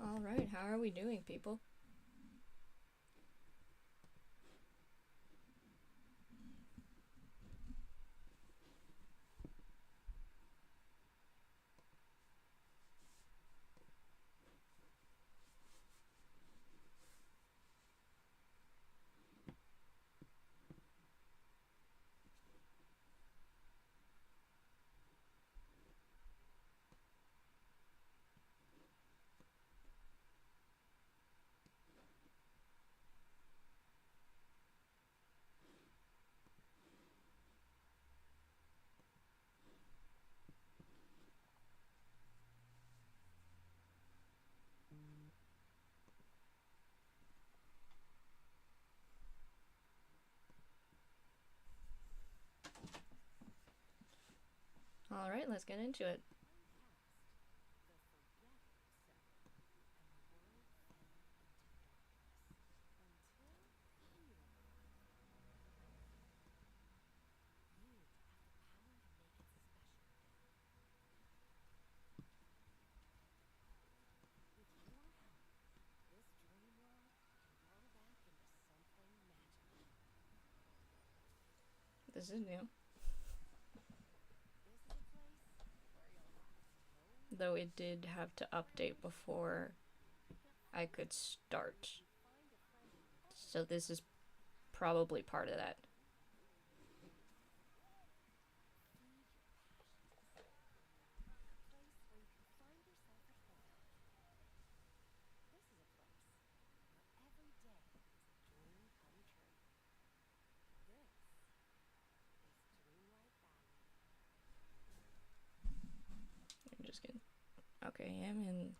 Alright, how are we doing, people? Alright, let's get into it. This is new. Though it did have to update before I could start. So this is probably part of that. I'm just kidding. Okay, I'm in.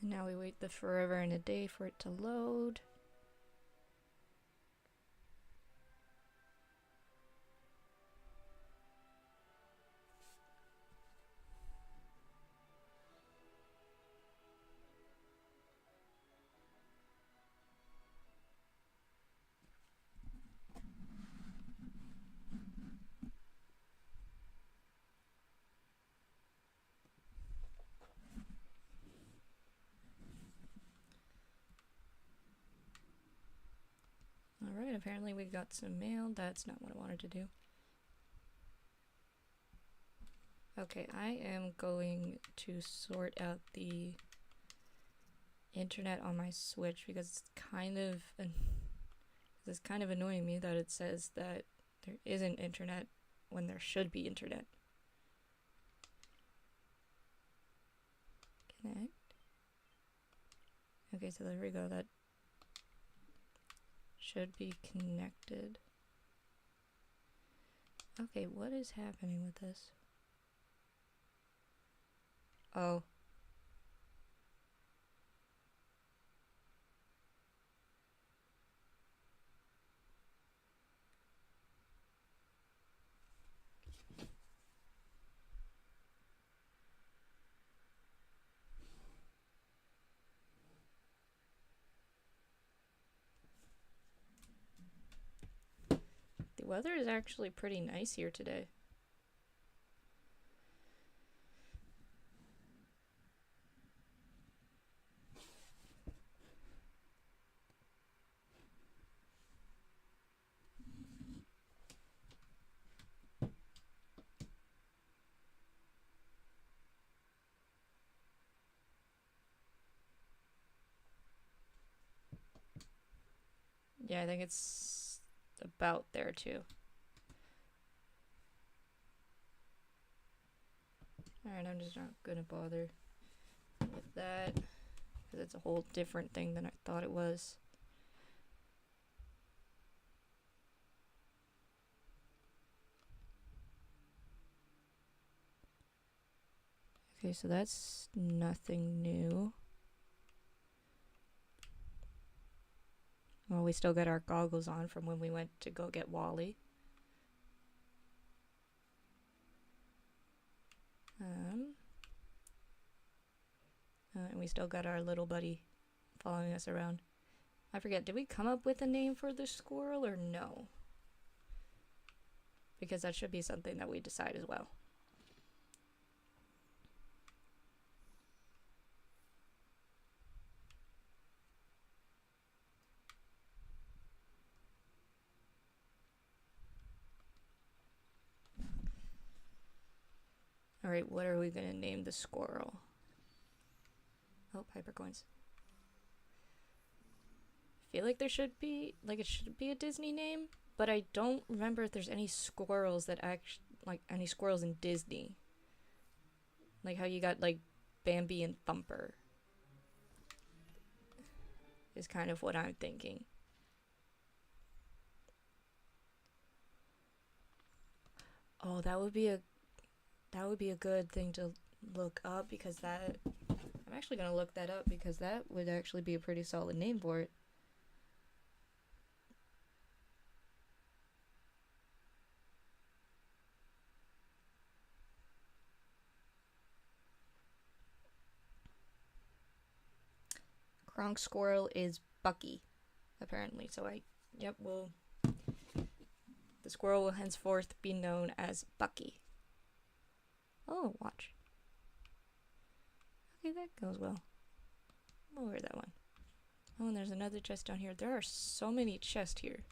And now we wait the forever and a day for it to load. Alright, apparently we got some mail. That's not what I wanted to do. Okay, I am going to sort out the internet on my Switch because it's kind of annoying me that it says that there isn't internet when there should be internet. Connect. Okay, so there we go. That should be connected. Okay, what is happening with this? Oh. The weather is actually pretty nice here today. Yeah, I think it's about there too. Alright, I'm just not gonna bother with that because it's a whole different thing than I thought it was. Okay, so that's nothing new. Well, we still got our goggles on from when we went to go get Wally. And we still got our little buddy following us around. I forget, did we come up with a name for the squirrel or no? Because that should be something that we decide as well. Alright, what are we gonna name the squirrel? Oh, Piper coins. I feel like there should be, like, it should be a Disney name, but I don't remember if there's any squirrels that actually, like, any squirrels in Disney. Like how you got, like, Bambi and Thumper. Is kind of what I'm thinking. Oh, that would be a good thing to look up because that I'm actually gonna look that up because that would actually be a pretty solid name for it. Kronk Squirrel is Bucky, apparently. So the squirrel will henceforth be known as Bucky. Oh, watch. Okay, that goes well. We'll wear that one. Oh, and there's another chest down here. There are so many chests here.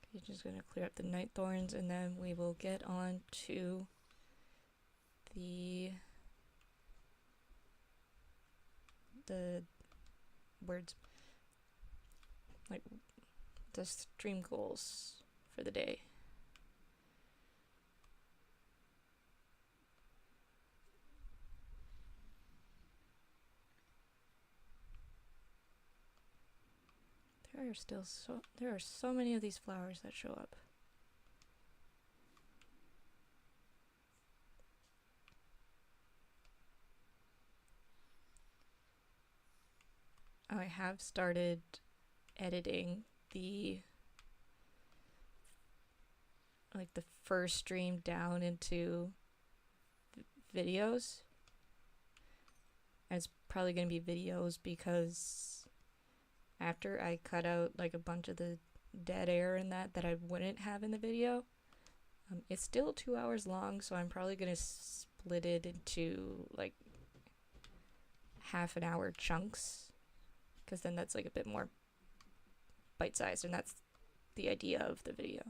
Okay, just gonna clear up the night thorns and then we will get on to the words, like the stream goals for the day. There are so many of these flowers that show up. I have started editing the first stream down into videos. And it's probably going to be videos because after I cut out like a bunch of the dead air and that I wouldn't have in the video, it's still 2 hours long, so I'm probably going to split it into like half an hour chunks because then that's like a bit more bite-sized, and that's the idea of the video.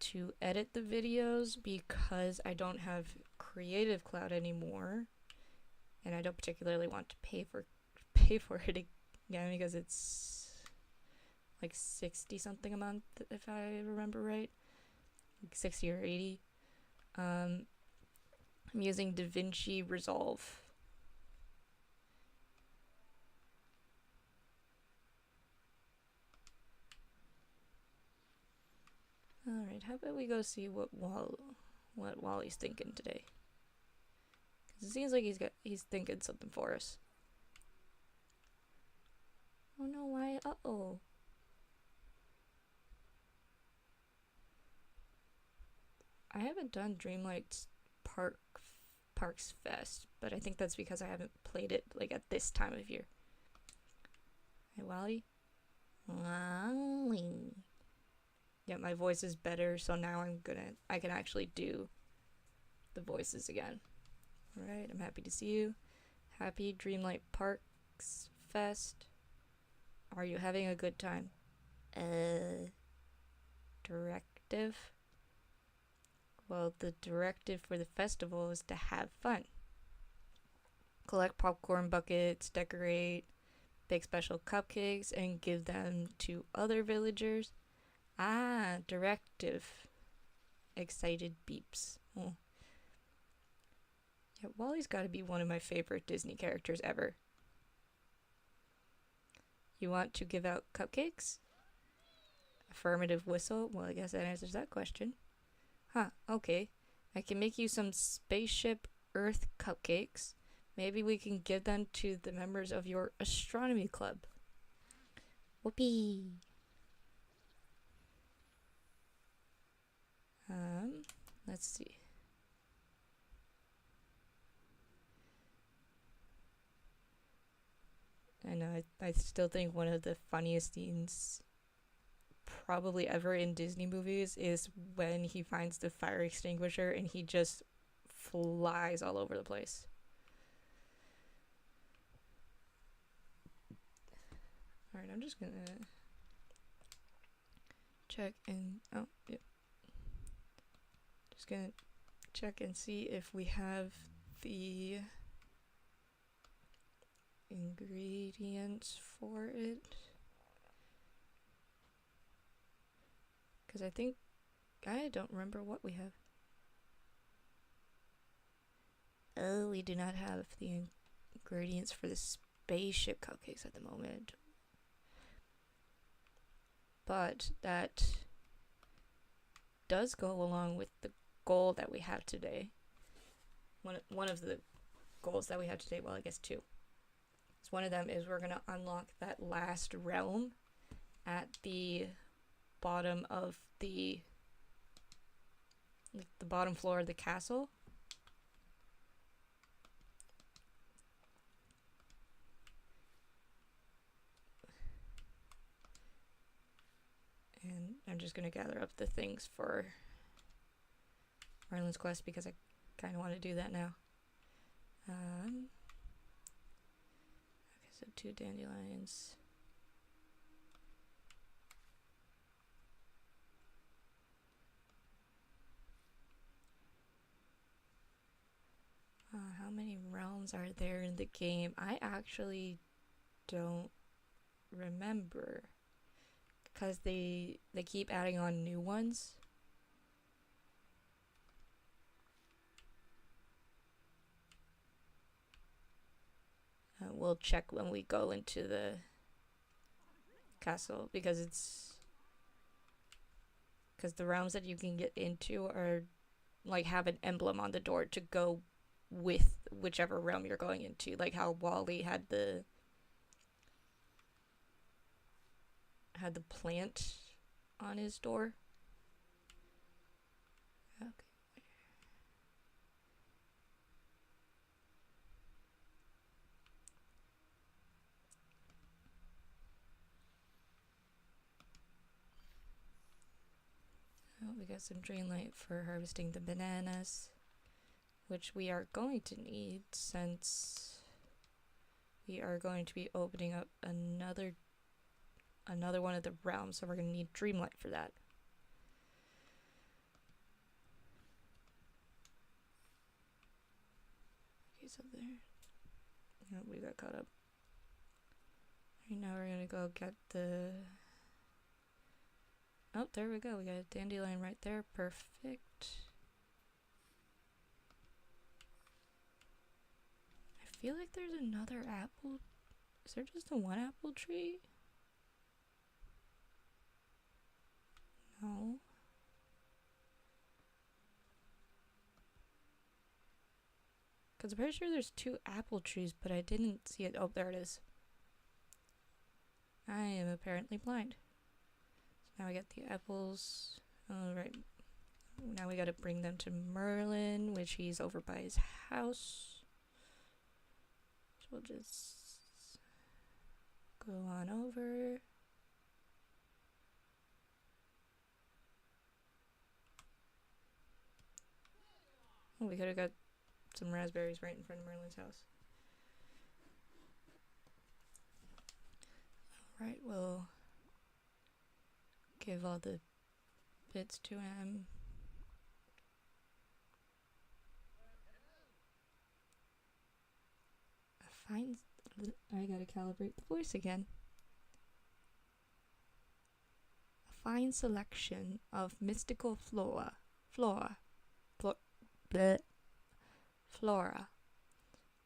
To edit the videos, because I don't have Creative Cloud anymore, and I don't particularly want to pay for it again because it's like 60 something a month if I remember right, like 60 or 80. I'm using DaVinci Resolve. Alright, how about we go see what Wally's thinking today? Because it seems like he's thinking something for us. Oh no, why? Uh-oh. I haven't done Dreamlight's Parks Fest, but I think that's because I haven't played it like at this time of year. Hey, Wally? Wally. Yeah, my voice is better, so now I can actually do the voices again. Alright, I'm happy to see you. Happy Dreamlight Parks Fest. Are you having a good time? Directive? Well, the directive for the festival is to have fun. Collect popcorn buckets, decorate, bake special cupcakes, and give them to other villagers. Ah, directive. Excited beeps. Oh. Yeah, Wally's gotta be one of my favorite Disney characters ever. You want to give out cupcakes? Affirmative whistle. Well, I guess that answers that question. Huh, okay. I can make you some spaceship Earth cupcakes. Maybe we can give them to the members of your astronomy club. Whoopee! Let's see. I know, I still think one of the funniest scenes probably ever in Disney movies is when he finds the fire extinguisher and he just flies all over the place. Alright, I'm just gonna check and oh, yep. Just gonna check and see if we have the ingredients for it. Because I don't remember what we have. Oh, we do not have the ingredients for the spaceship cupcakes at the moment. But that does go along with the goal that we have today. One of the goals that we have today, well, I guess two. So one of them is we're going to unlock that last realm at the bottom of the bottom floor of the castle. And I'm just going to gather up the things for Merlin's quest because I kind of want to do that now. Okay, so 2 dandelions. How many realms are there in the game? I actually don't remember because they keep adding on new ones. We'll check when we go into the castle because the realms that you can get into are like have an emblem on the door to go with whichever realm you're going into, like how Wally had the plant on his door. Okay. Oh, we got some Dreamlight for harvesting the bananas, which we are going to need since we are going to be opening up another one of the realms, so we're going to need Dreamlight for that. Okay, so there. Oh, we got caught up. Right now we're going to go get the... Oh, there we go. We got a dandelion right there. Perfect. I feel like there's another apple. Is there just a one apple tree? No. Because I'm pretty sure there's 2 apple trees, but I didn't see it. Oh, there it is. I am apparently blind. So now we got the apples. Alright. Now we gotta bring them to Merlin, which he's over by his house. So we'll just go on over. Oh, we could have got some raspberries right in front of Merlin's house. Alright, we'll give all the bits to him. Fine. I gotta calibrate the voice again. A fine selection of mystical flora.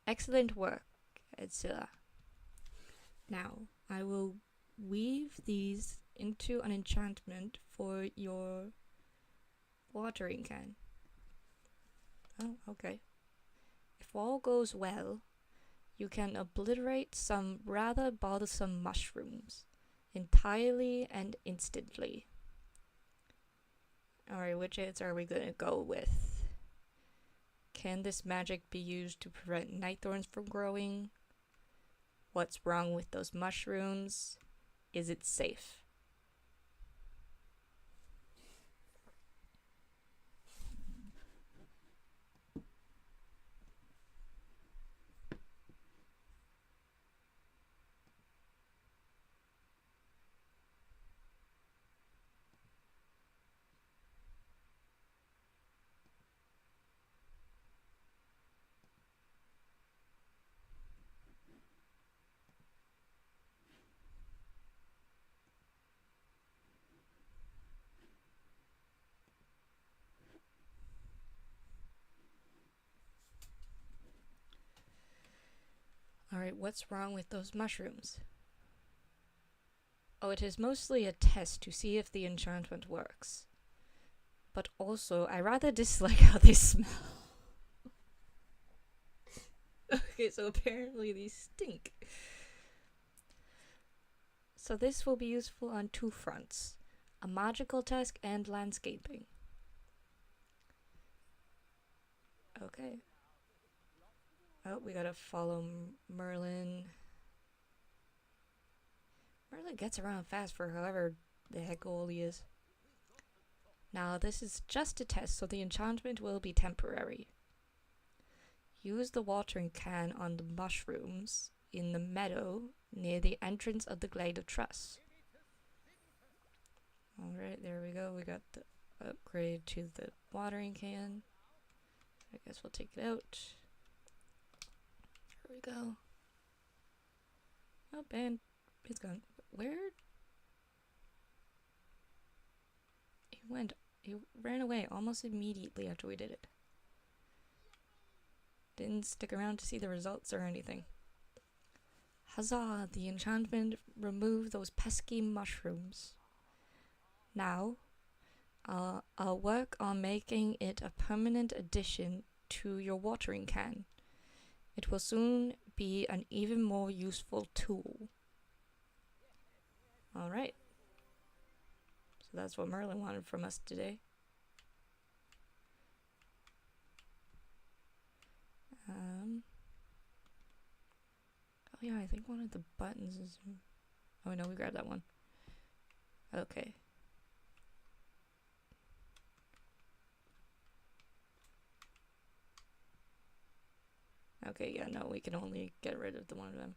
Excellent work, etc. Now, I will weave these into an enchantment for your watering can. Oh, okay. If all goes well, you can obliterate some rather bothersome mushrooms entirely and instantly. Alright, which answer are we gonna go with? Can this magic be used to prevent night thorns from growing? What's wrong with those mushrooms? Is it safe? Alright, what's wrong with those mushrooms? Oh, it is mostly a test to see if the enchantment works. But also, I rather dislike how they smell. Okay, so apparently these stink. So this will be useful on two fronts. A magical task and landscaping. Okay. Oh, we gotta follow Merlin. Merlin gets around fast for however the heck old he is. Now, this is just a test, so the enchantment will be temporary. Use the watering can on the mushrooms in the meadow near the entrance of the Glade of Trust. Alright, there we go. We got the upgrade to the watering can. I guess we'll take it out. Here we go. Oh, and it's gone. Where? He ran away almost immediately after we did it. Didn't stick around to see the results or anything. Huzzah! The enchantment removed those pesky mushrooms. Now, I'll work on making it a permanent addition to your watering can. It will soon be an even more useful tool. Alright. So that's what Merlin wanted from us today. Oh yeah, I think one of the buttons is... Oh no, we grabbed that one. Okay. Okay, yeah, no, we can only get rid of the one of them.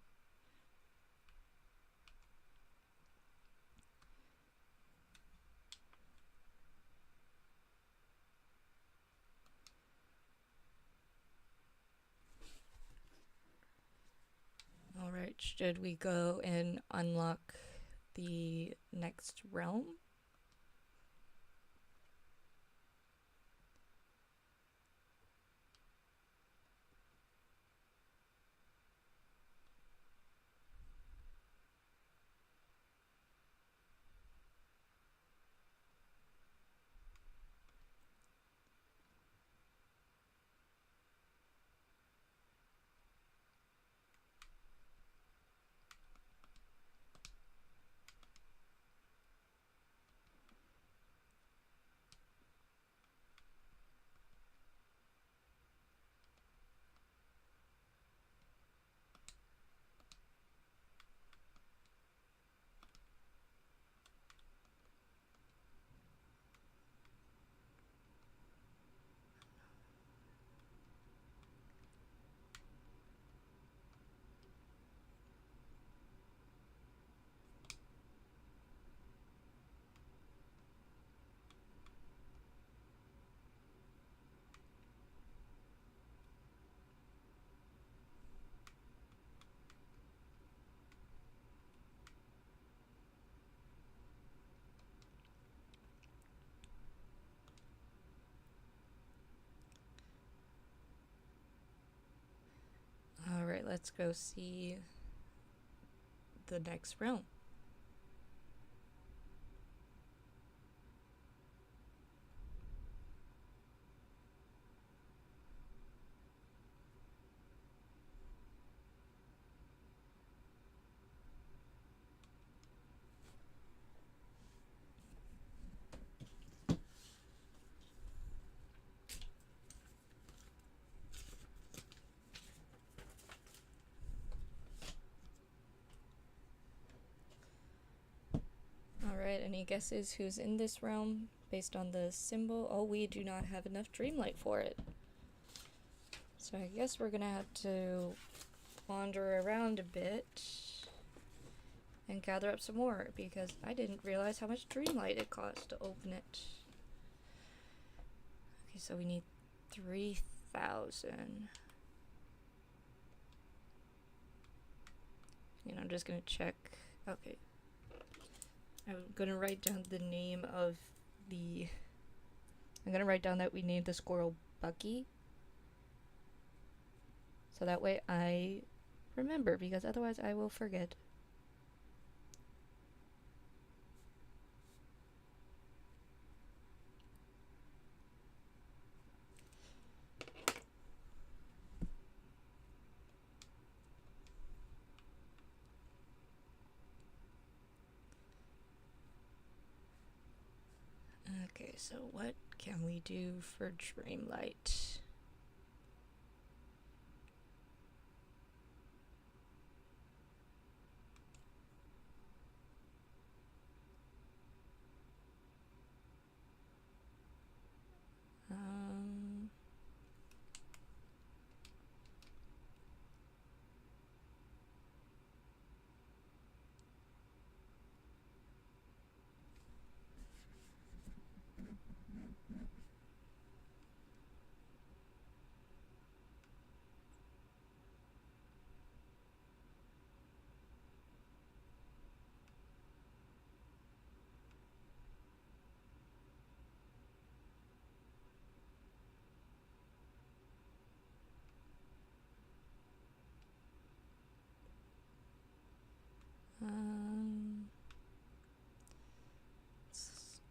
Alright, should we go and unlock the next realm? let's go see the next realm. Alright, any guesses who's in this realm based on the symbol? Oh, we do not have enough Dreamlight for it. So I guess we're gonna have to wander around a bit and gather up some more, because I didn't realize how much Dreamlight it cost to open it. Okay, so we need 3,000. And I'm just gonna check. Okay. I'm gonna write down the name of the... I'm gonna write down that we named the squirrel Bucky. So that way I remember, because otherwise I will forget. Okay, so what can we do for Dreamlight?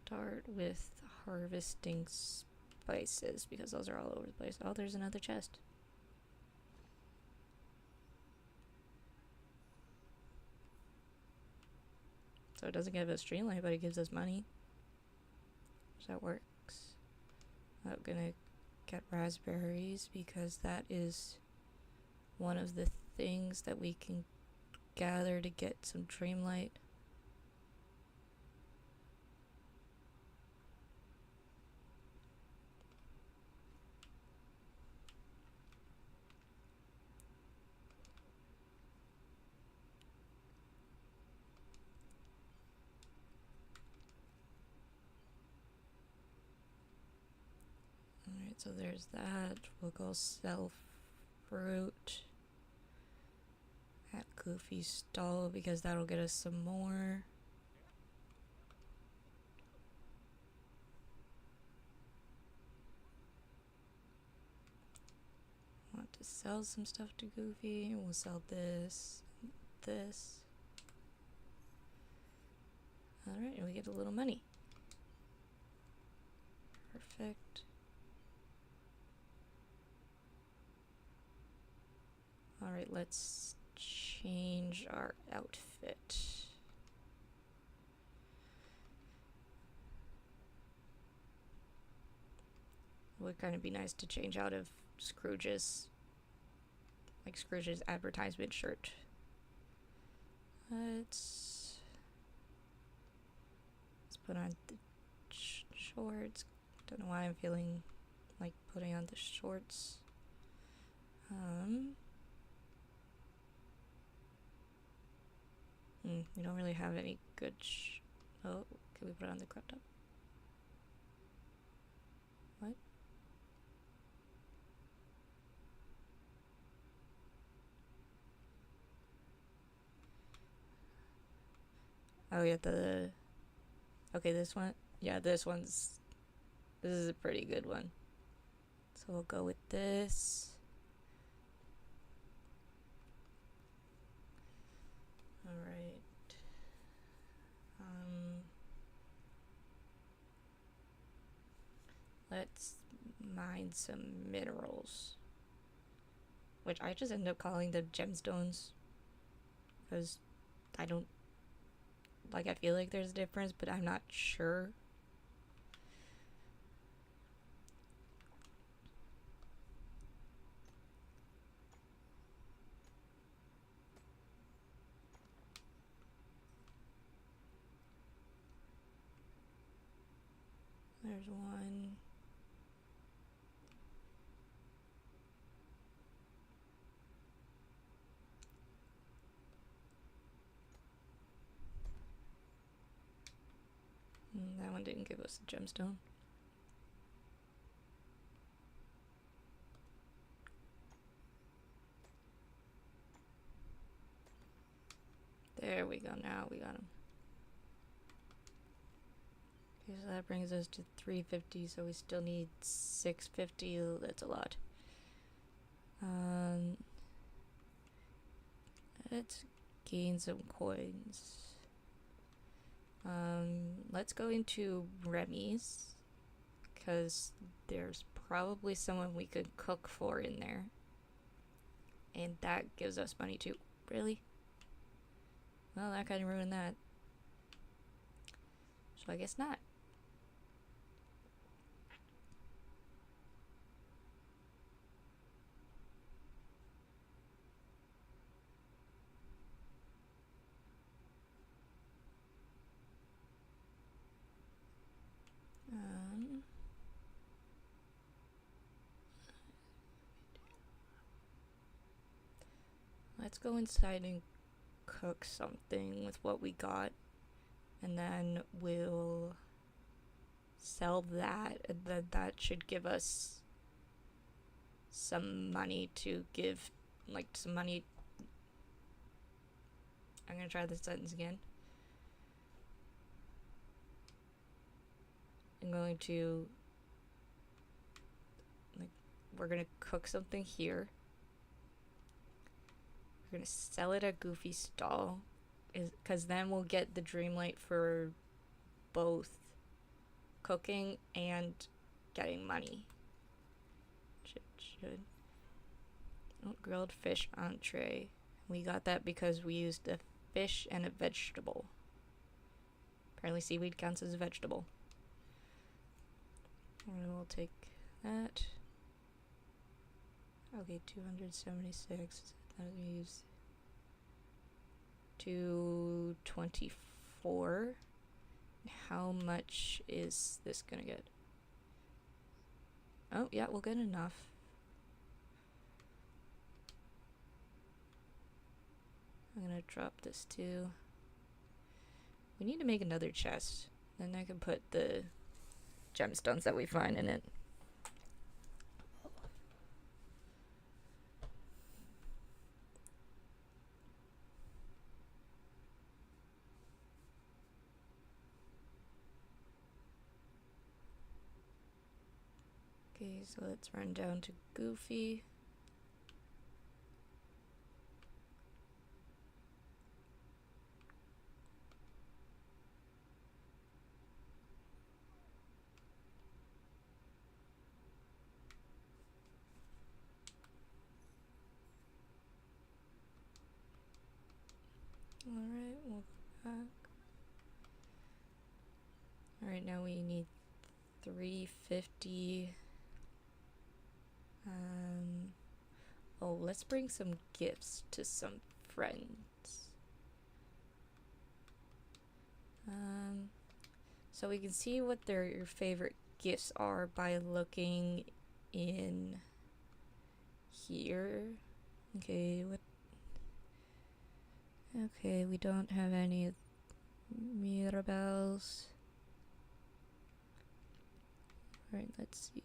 Start with harvesting spices, because those are all over the place. Oh, there's another chest. So it doesn't give us Dreamlight, but it gives us money. So that works. I'm gonna get raspberries, because that is one of the things that we can gather to get some Dreamlight. Alright, so there's that. We'll go sell fruit at Goofy's stall, because that'll get us some more. Want to sell some stuff to Goofy. We'll sell this, this. Alright, and we get a little money. Perfect. Alright, let's change our outfit. It would kind of be nice to change out of Scrooge's advertisement shirt. Let's put on the shorts. Don't know why I'm feeling like putting on the shorts. We don't really have any good oh, can we put it on the crop top? What? Oh yeah, okay, this one. Yeah, this is a pretty good one. So we'll go with this. mine some minerals. Which I just end up calling them gemstones. Because I don't... Like, I feel like there's a difference, but I'm not sure. There's one. That one didn't give us a gemstone. There we go, now we got him. Okay, so that brings us to 350, so we still need 650, that's a lot. Let's gain some coins. Let's go into Remy's, because there's probably someone we could cook for in there. And that gives us money too. Really? Well, that kind of ruined that. So I guess not. Let's go inside and cook something with what we got, and then we'll sell that, and then that should give us some money to give, like, some money. I'm gonna try this sentence again. I'm going to, like, we're gonna cook something here. We're gonna sell it at Goofy's stall, because then we'll get the Dreamlight for both cooking and getting money. Should. Oh, grilled fish entree. We got that because we used a fish and a vegetable. Apparently seaweed counts as a vegetable. And we'll take that. Okay, 276. That leaves 224. How much is this gonna get? Oh, yeah, we'll get enough. I'm gonna drop this too. We need to make another chest. Then I can put the gemstones that we find in it. Okay, so let's run down to Goofy. Alright, we'll go back. Alright, now we need 350. Oh, let's bring some gifts to some friends. So we can see what your favorite gifts are by looking in here. Okay, okay, we don't have any Mirabelles. Alright, let's see.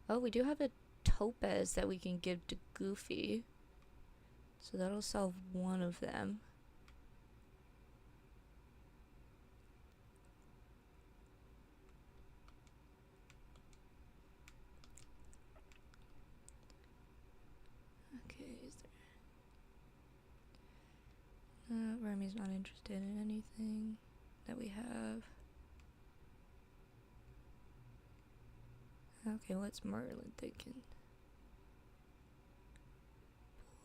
Oh, we do have a topaz that we can give to Goofy. So that'll solve one of them. Okay, is there... Remy's not interested in anything that we have. Okay, what's Merlin thinking?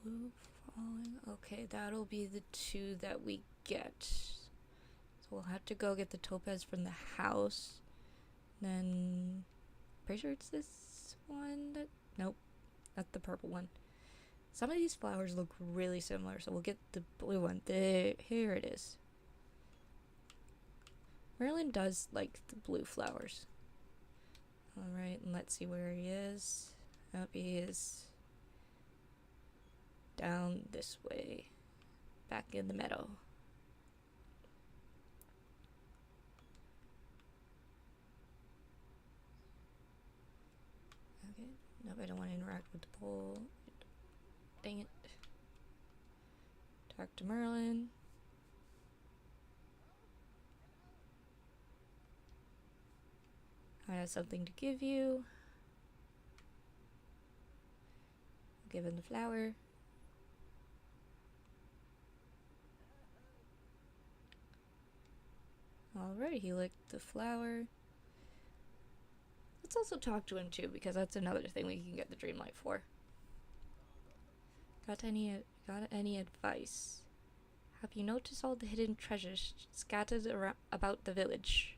Blue falling. Okay, that'll be the 2 that we get. So we'll have to go get the topaz from the house. Then, pretty sure it's this one that, nope, that's the purple one. Some of these flowers look really similar, so we'll get the blue one. Here it is. Merlin does like the blue flowers. Alright, and let's see where he is. Oh, he is down this way. Back in the meadow. Okay, no, I don't want to interact with the pole. Dang it. Talk to Merlin. I have something to give you. Give him the flower. Alright, he licked the flower. Let's also talk to him too, because that's another thing we can get the Dreamlight for. Got any advice? Have you noticed all the hidden treasures scattered about the village?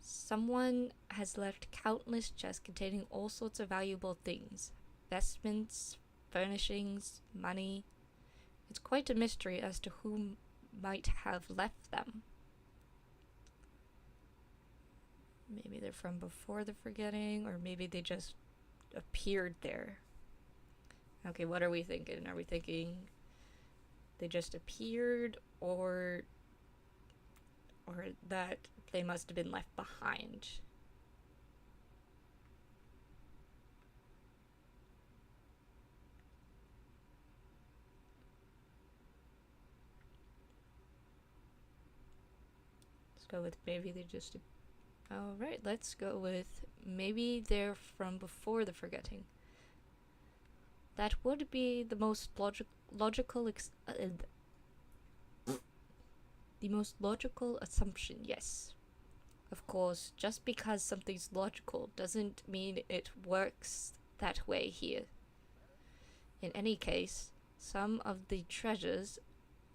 Someone has left countless chests containing all sorts of valuable things. Vestments, furnishings, money. It's quite a mystery as to who might have left them. Maybe they're from before the forgetting, or maybe they just appeared there. Okay, what are we thinking? Are we thinking they just appeared, or that they must have been left behind? Let's go with maybe they just... Alright, let's go with maybe they're from before the forgetting. That would be the most logical assumption, yes. Of course, just because something's logical doesn't mean it works that way here. In any case, some of the treasures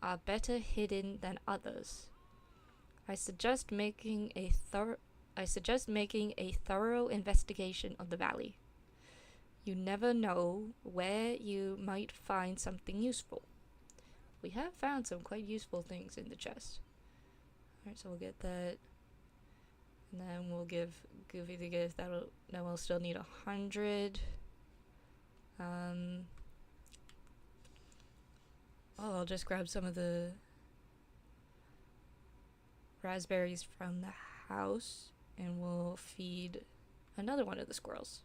are better hidden than others. I suggest making a thorough investigation of the valley. You never know where you might find something useful. We have found some quite useful things in the chest. Alright, so we'll get that. And then we'll give Goofy the gift. Then we'll still need 100. I'll just grab some of the raspberries from the house, and we'll feed another one of the squirrels.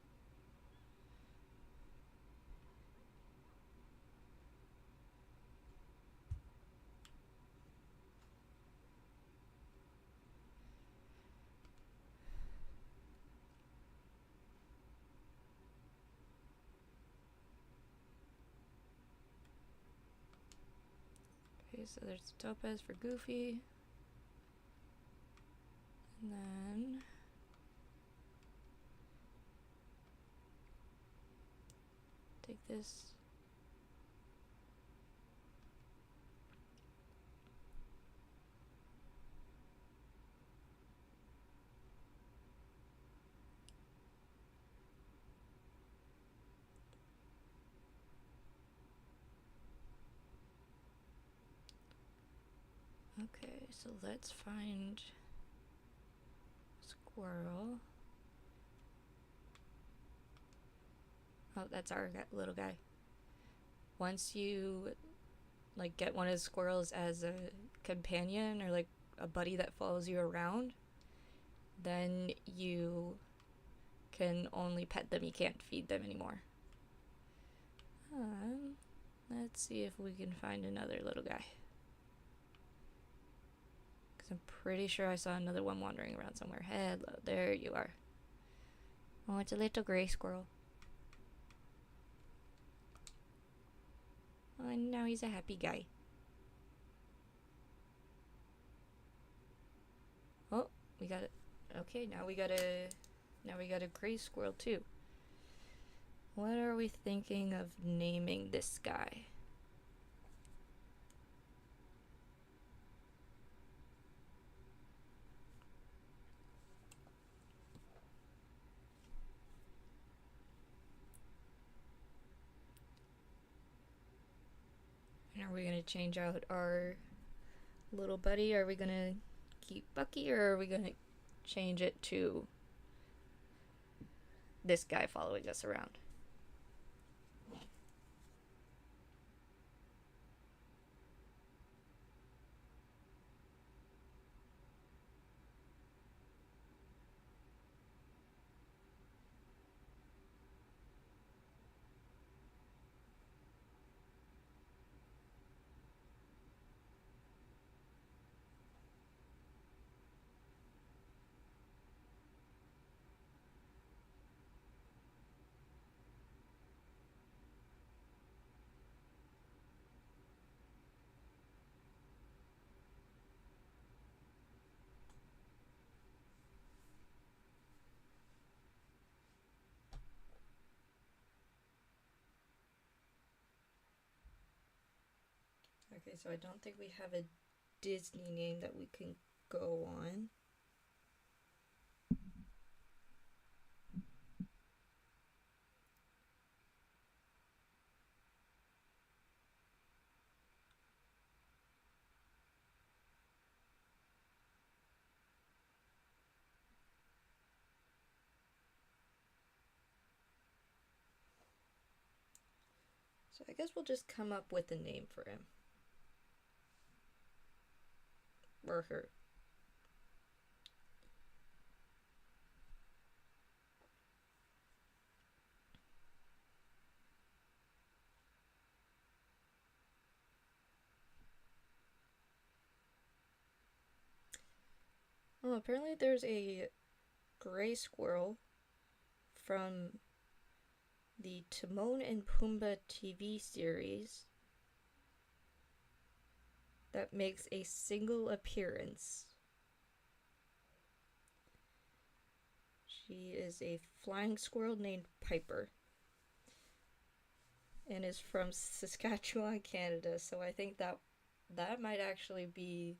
Okay, so there's the topaz for Goofy. And then take this. Okay, so let's find squirrel. Oh, that's our little guy. Once you like get one of the squirrels as a companion, or like a buddy that follows you around, then you can only pet them. You can't feed them anymore. Let's see if we can find another little guy. I'm pretty sure I saw another one wandering around somewhere. Hello, there you are. Oh, it's a little gray squirrel. Oh, and now he's a happy guy. Oh, we got it. Okay, now we gotta Now we got a gray squirrel too. What are we thinking of naming this guy? And are we gonna change out our little buddy? Are we gonna keep Bucky, or are we gonna change it to this guy following us around? Okay, so I don't think we have a Disney name that we can go on. So I guess we'll just come up with a name for him. Or her. Oh, apparently there's a gray squirrel from the Timon and Pumbaa TV series that makes a single appearance. She is a flying squirrel named Piper and is from Saskatchewan, Canada. So I think that might actually be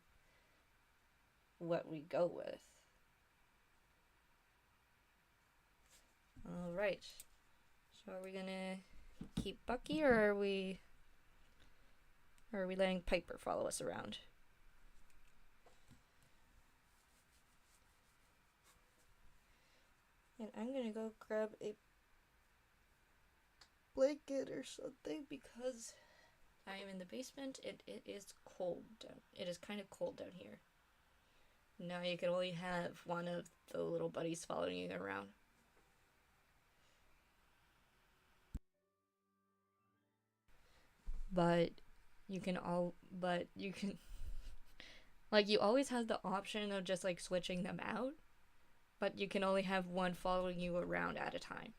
what we go with. All right. So are we gonna keep Bucky, or are we letting Piper follow us around? And I'm gonna go grab a blanket or something because I am in the basement and it is cold down. It is kind of cold down here. Now you can only have one of the little buddies following you around. But you can like, you always have the option of just like switching them out, but you can only have one following you around at a time.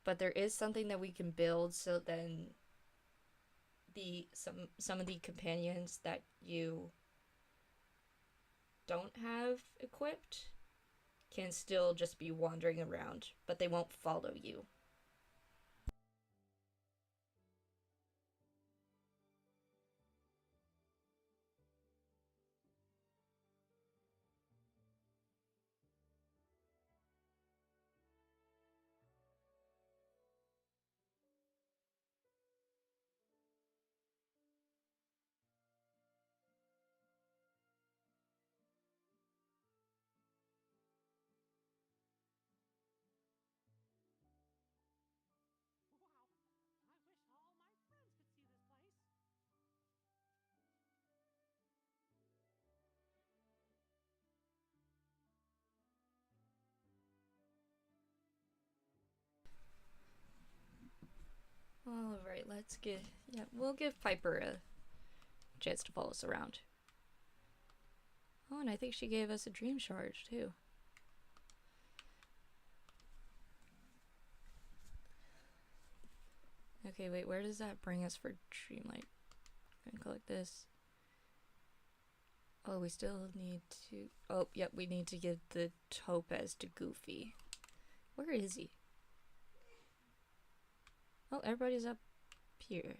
But there is something that we can build, so then some of the companions that you don't have equipped can still just be wandering around, but they won't follow you. All right, we'll give Piper a chance to follow us around. Oh, and I think she gave us a dream charge too. Okay, wait, where does that bring us for Dreamlight? I'm gonna collect this. Oh, we still need to... Oh, yep, we need to give the topaz to Goofy. Where is he? Oh, everybody's up here.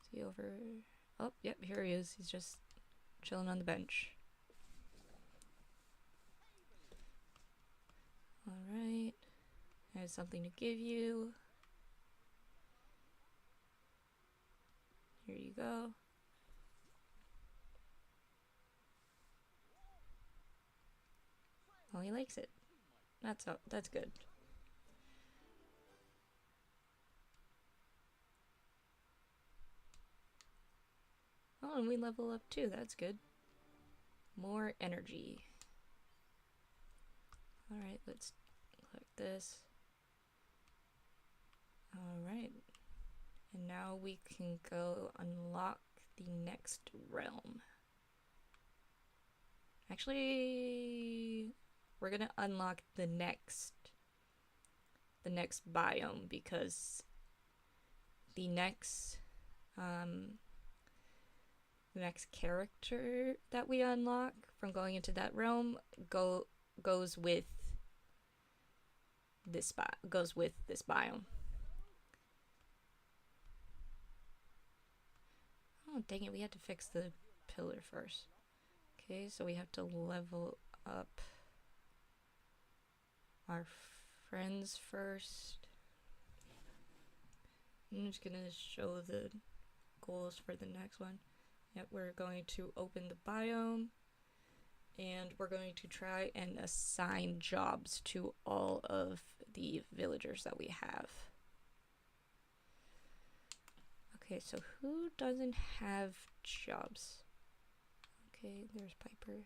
Is he over... Oh, yep, here he is. He's just chilling on the bench. Alright. I have something to give you. Here you go. Oh, he likes it. That's good. Oh, and we level up too. That's good. More energy. Alright, let's click this. Alright. And now we can go unlock the next realm. Actually, we're gonna unlock the next biome, because the next character that we unlock from going into that realm goes with this biome. Oh, dang it, we had to fix the pillar first. Okay, so we have to level up our friends first. I'm just gonna show the goals for the next one. Yep, we're going to open the biome, and we're going to try and assign jobs to all of the villagers that we have. Okay, so who doesn't have jobs? Okay, there's Piper.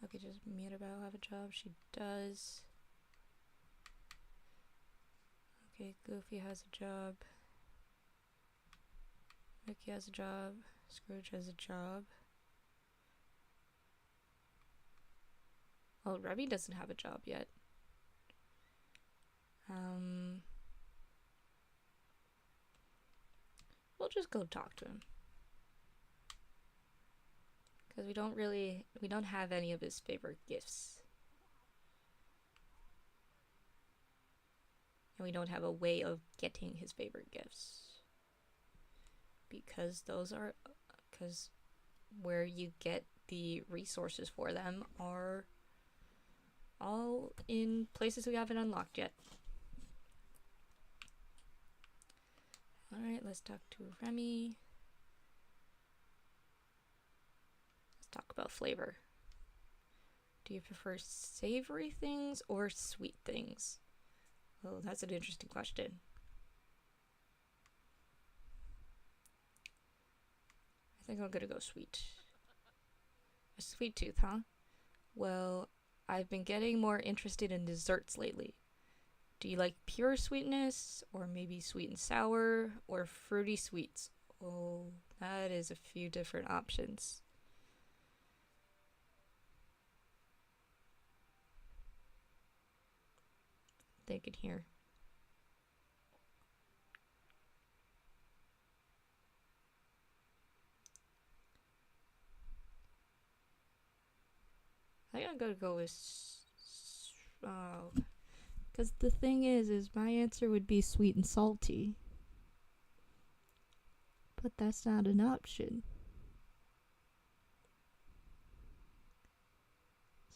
Okay, does Mirabelle have a job? She does. Okay, Goofy has a job. Mickey has a job. Scrooge has a job. Oh, Remy doesn't have a job yet. We'll just go talk to him. Because we don't have any of his favorite gifts. And we don't have a way of getting his favorite gifts. Because where you get the resources for them are all in places we haven't unlocked yet. Alright, let's talk to Remy. Let's talk about flavor. Do you prefer savory things or sweet things? Oh, that's an interesting question. I think I'm gonna go sweet. A sweet tooth, huh? Well, I've been getting more interested in desserts lately. Do you like pure sweetness, or maybe sweet and sour, or fruity sweets? Oh, that is a few different options. Thinking here. I think I'm gonna go with... Oh. Because the thing is my answer would be sweet and salty. But that's not an option.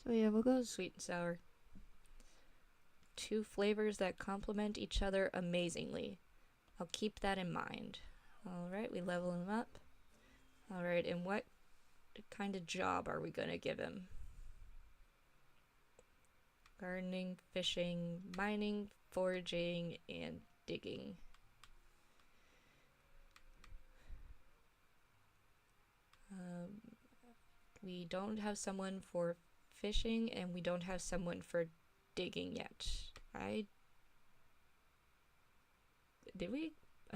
So yeah, we'll go sweet and sour. Two flavors that complement each other amazingly. I'll keep that in mind. Alright, we level him up. Alright, and what kind of job are we gonna give him? Gardening, fishing, mining, foraging, and digging. We don't have someone for fishing, and we don't have someone for digging yet. I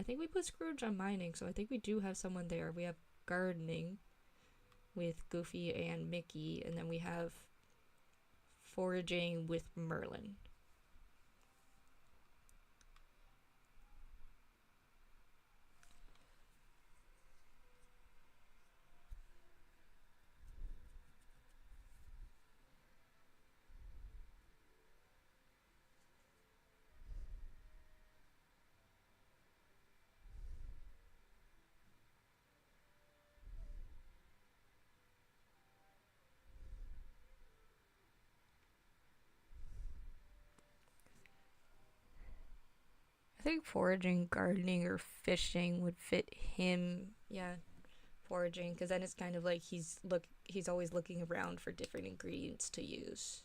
think we put Scrooge on mining, so I think we do have someone there. We have gardening with Goofy and Mickey, and then we have foraging with Merlin. I think foraging, gardening, or fishing would fit him. Yeah, foraging, because then it's kind of like he's always looking around for different ingredients to use.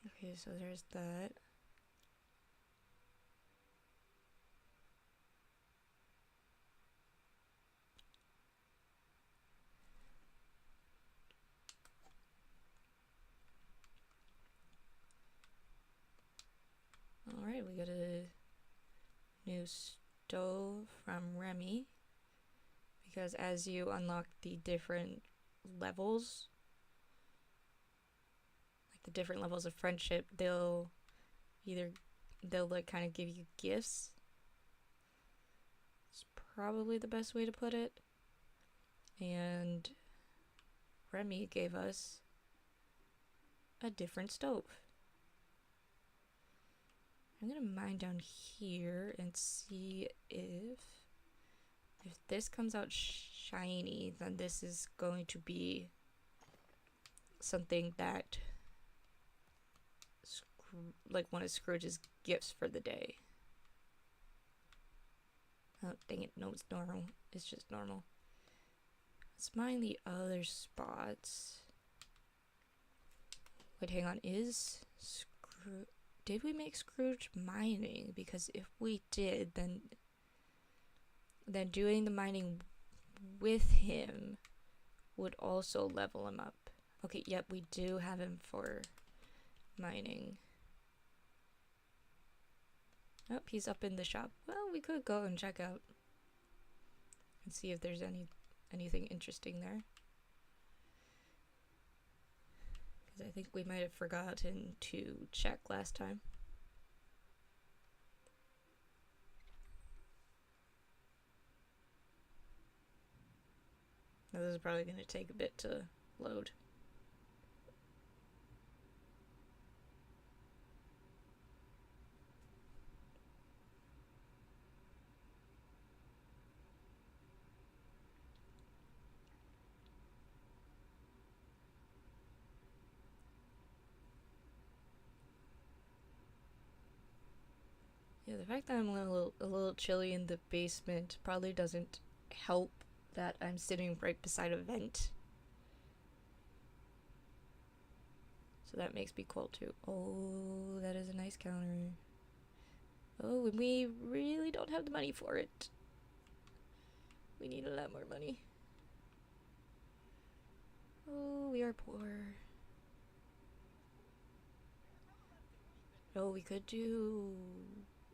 Okay, so there's that. Alright, we got a new stove from Remy. Because as you unlock the different levels, like the different levels of friendship, they'll like kind of give you gifts. It's probably the best way to put it. And Remy gave us a different stove. I'm gonna mine down here and see if this comes out shiny, then this is going to be something that like one of Scrooge's gifts for the day. Oh, dang it. No, it's normal. It's just normal. Let's mine the other spots. Wait, hang on. Did we make Scrooge mining? Because if we did, then doing the mining with him would also level him up. Okay, yep, we do have him for mining. Oh, he's up in the shop. Well, we could go and check out and see if there's anything interesting there. Because I think we might have forgotten to check last time. Now, this is probably going to take a bit to load. Yeah, the fact that I'm a little chilly in the basement probably doesn't help that I'm sitting right beside a vent. So that makes me cold too. Oh, that is a nice counter. Oh, and we really don't have the money for it. We need a lot more money. Oh, we are poor. Oh, we could do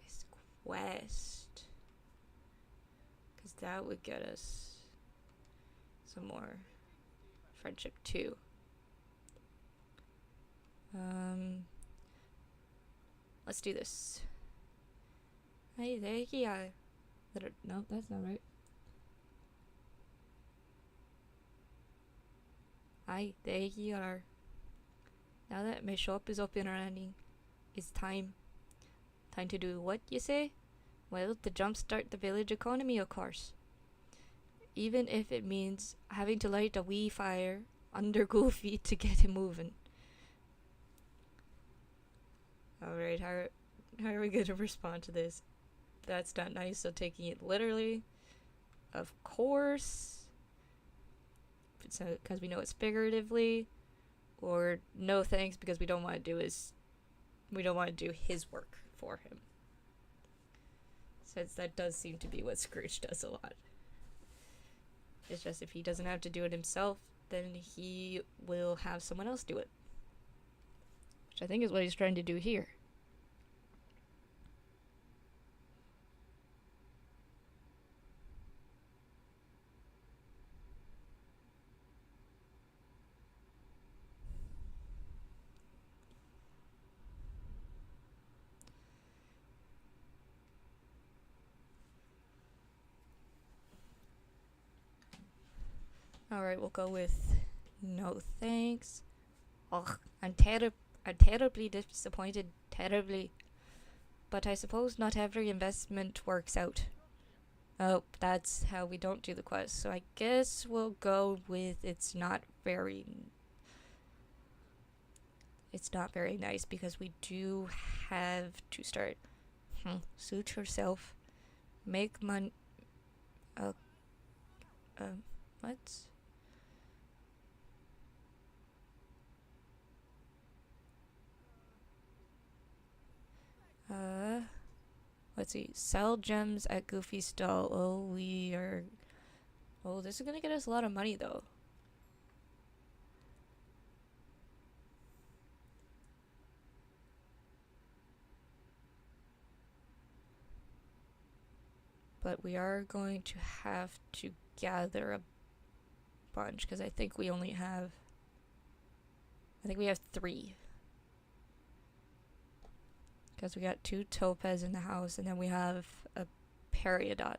this quest. Because that would get us some more friendship too. Let's do this. Hey, there you are. No, that's not right. Hi, there you are. Now that my shop is up and running, it's time. Time to do what, you say? Well, to jumpstart the village economy, of course. Even if it means having to light a wee fire under Goofy to get him moving. Alright, how are we going to respond to this? That's not nice, so taking it literally. Of course. Because we know it's figuratively. Or no thanks, because we don't want to do his work for him. Since that does seem to be what Scrooge does a lot. It's just if he doesn't have to do it himself, then he will have someone else do it. Which I think is what he's trying to do here. Alright, we'll go with no thanks. Ugh, I'm terribly disappointed. Terribly. But I suppose not every investment works out. Oh, that's how we don't do the quest. So I guess we'll go with it's not very nice because we do have to start. Suit yourself. Make money. Uh, what? Let's see. Sell gems at Goofy stall. Oh, this is gonna get us a lot of money though. But we are going to have to gather a bunch because I think we have 3. Because we got 2 topaz in the house and then we have a periodot.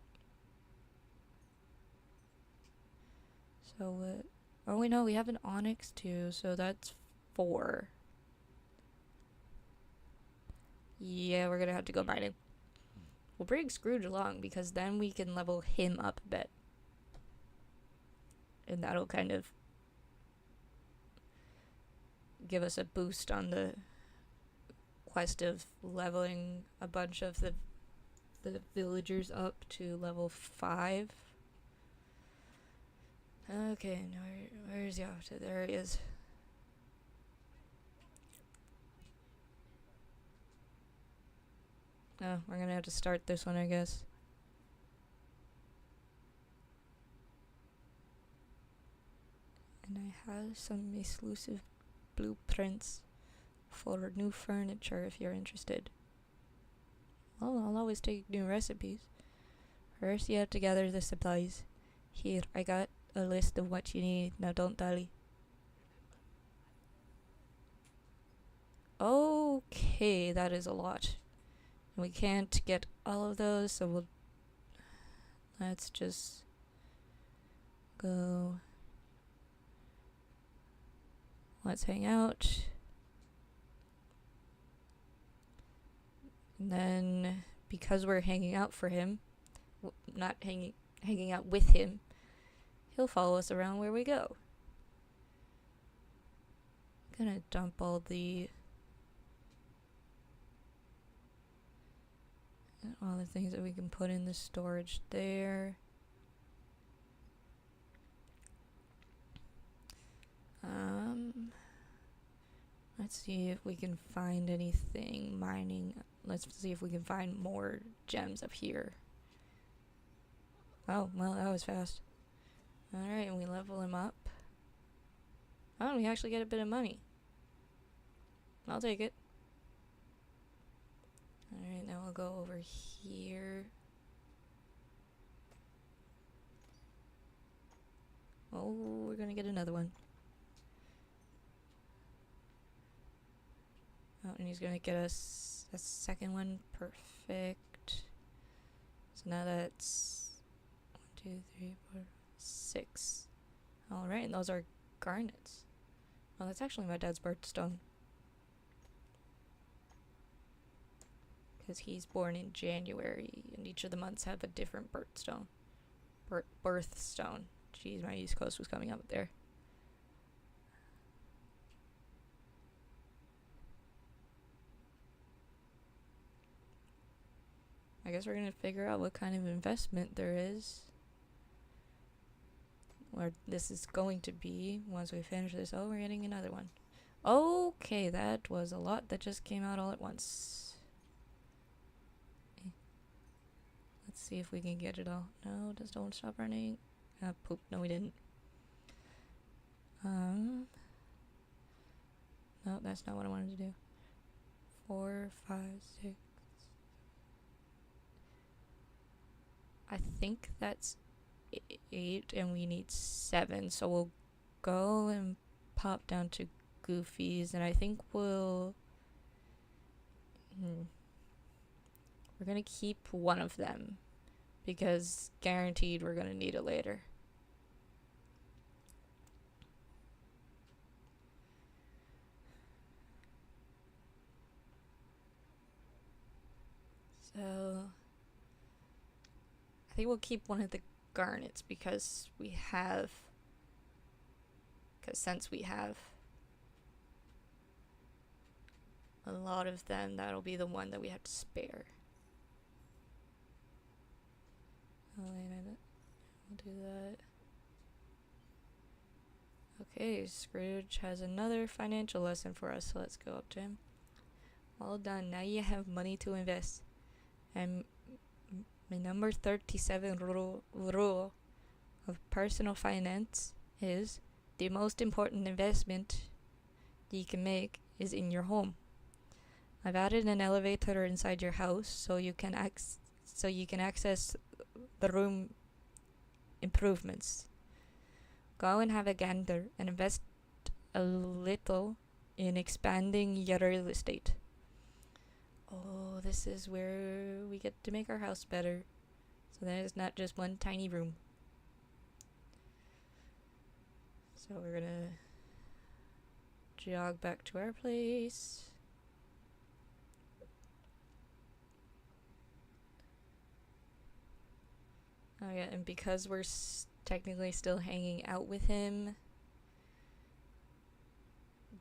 So, oh wait, no, we have an onyx too, so that's 4. Yeah, we're gonna have to go mining. We'll bring Scrooge along because then we can level him up a bit. And that'll kind of give us a boost on the quest of leveling a bunch of the villagers up to level 5. Okay, now where's Yafta? There he is. Oh, we're gonna have to start this one, I guess. And I have some exclusive blueprints for new furniture if you're interested. Well, I'll always take new recipes. First, you have to gather the supplies. Here, I got a list of what you need. Now, don't dally. Okay, that is a lot. We can't get all of those, so let's just go. Let's hang out. And then, because we're hanging out for him, not hanging out with him, he'll follow us around where we go. I'm gonna dump all the things that we can put in the storage there. Let's see if we can find anything mining. Let's see if we can find more gems up here. Oh, well, that was fast. Alright, and we level him up. Oh, and we actually get a bit of money. I'll take it. Alright, now we'll go over here. Oh, we're gonna get another one. Oh, and he's gonna get us a second one. Perfect. So now that's 1, 2, 3, 4, 6. Alright, and those are garnets. Oh, that's actually my dad's birthstone. Because he's born in January, and each of the months have a different birthstone. Birthstone. Jeez, my East Coast was coming up there. I guess we're gonna figure out what kind of investment there is. Or this is going to be once we finish this. Oh, we're getting another one. Okay, that was a lot that just came out all at once. Let's see if we can get it all. No, just don't stop running. Poop. No, we didn't. No, that's not what I wanted to do. 4, 5, 6. I think that's 8, and we need 7. So we'll go and pop down to Goofy's, and I think we're gonna keep one of them because guaranteed we're gonna need it later. So I think we'll keep one of the garnets because since we have a lot of them, that'll be the one that we have to spare. Oh, wait a minute. We'll do that. Okay, Scrooge has another financial lesson for us, so let's go up to him. Well done, now you have money to invest. And my number 37 rule of personal finance is the most important investment you can make is in your home. I've added an elevator inside your house so you can access the room improvements. Go and have a gander and invest a little in expanding your real estate. Oh, this is where we get to make our house better. So there's not just one tiny room. So we're gonna jog back to our place. Oh yeah, and because we're technically still hanging out with him,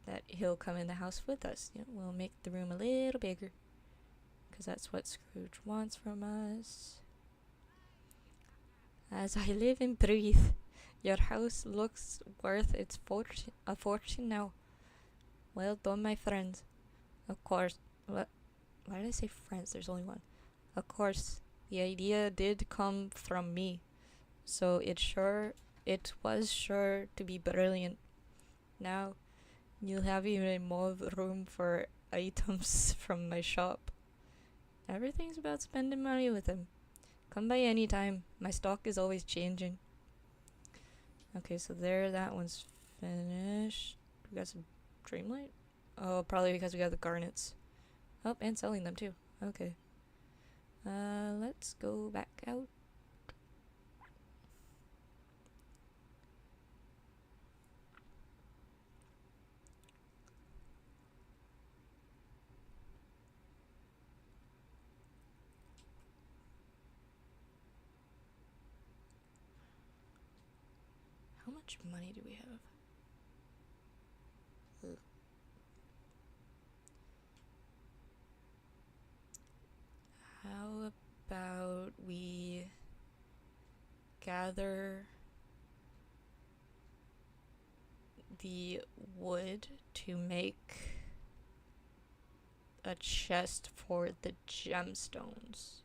that he'll come in the house with us. You know, we'll make the room a little bigger, because that's what Scrooge wants from us. As I live and breathe, your house looks worth a fortune now. Well done, my friends. Of course, why did I say friends? There's only one. Of course, the idea did come from me, so it was sure to be brilliant. Now, you'll have even more room for items from my shop. Everything's about spending money with him. Come by any time. My stock is always changing. Okay, so that one's finished. We got some Dreamlight? Oh, probably because we got the garnets. Oh, and selling them too. Okay. Let's go back out. How much money do we have? How about we gather the wood to make a chest for the gemstones?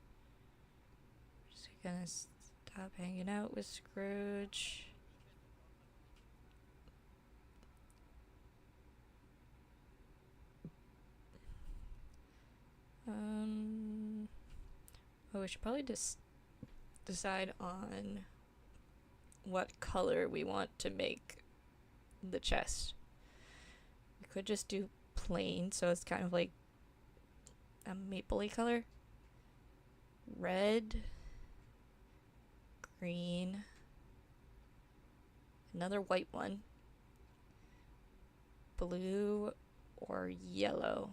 Just gonna stop hanging out with Scrooge. Oh, we should probably just decide on what color we want to make the chest. We could just do plain, so it's kind of like a mapley color. Red, green, another white one, blue, or yellow.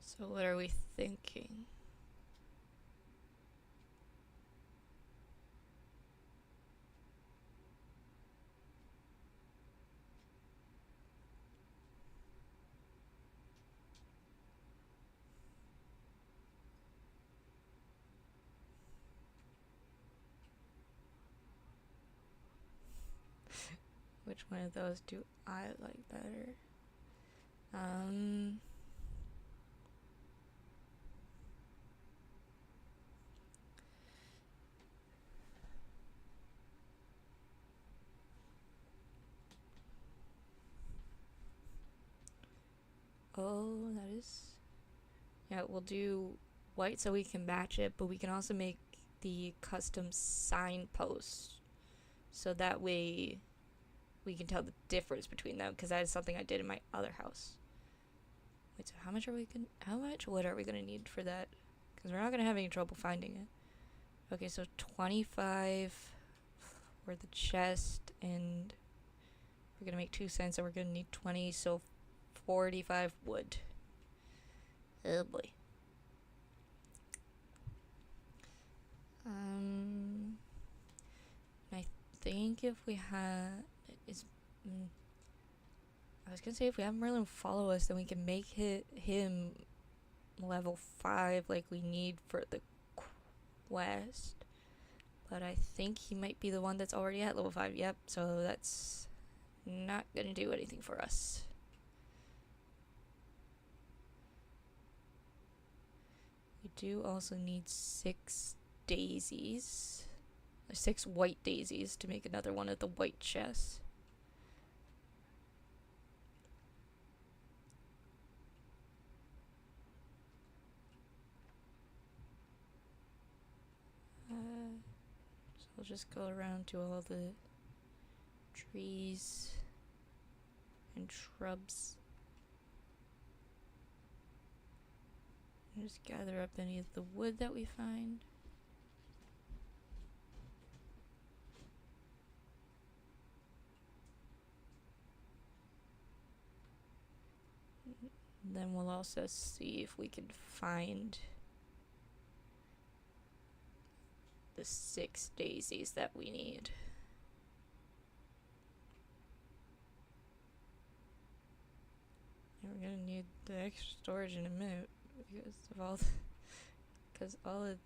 So what are we thinking? Which one of those do I like better? Oh, that is... Yeah, we'll do white so we can match it, but we can also make the custom signposts. So that way we can tell the difference between them, because that is something I did in my other house. Wait, so how much wood are we gonna need for that? Because we're not gonna have any trouble finding it. Okay, so 25 for the chest, and we're gonna make 2 cents, so we're gonna need 20, so 45 wood. Oh boy. I think if we had is, I was gonna say if we have Merlin follow us, then we can make him level 5 like we need for the quest. But I think he might be the one that's already at level 5. Yep, so that's not gonna do anything for us. We do also need 6 daisies. 6 white daisies to make another one of the white chests. So we'll just go around to all the trees and shrubs. And just gather up any of the wood that we find. Then we'll also see if we can find the 6 daisies that we need. And we're gonna need the extra storage in a minute because of all because all of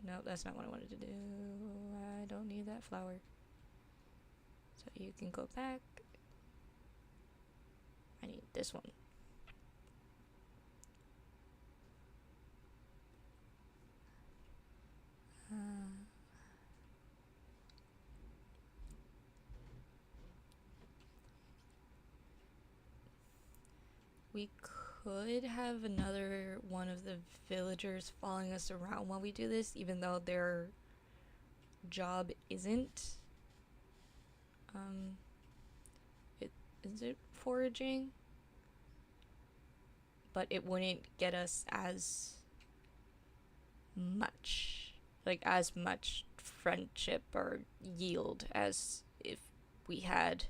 no, that's not what I wanted to do. I don't need that flower. So you can go back. I need this one. We could have another one of the villagers following us around while we do this, even though their job isn't. Is it foraging? But it wouldn't get us as much, like as much friendship or yield as if we had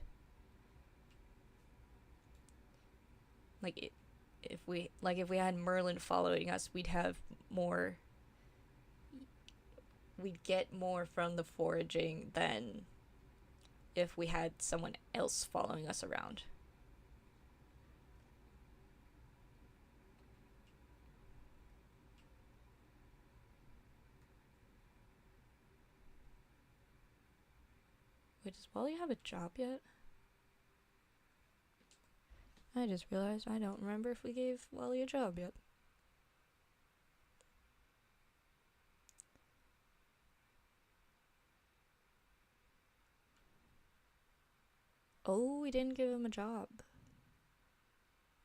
if we had Merlin following us, we'd have more. We'd get more from the foraging than if we had someone else following us around. Wait, does Wally have a job yet? I just realized I don't remember if we gave Wally a job yet. Oh, we didn't give him a job.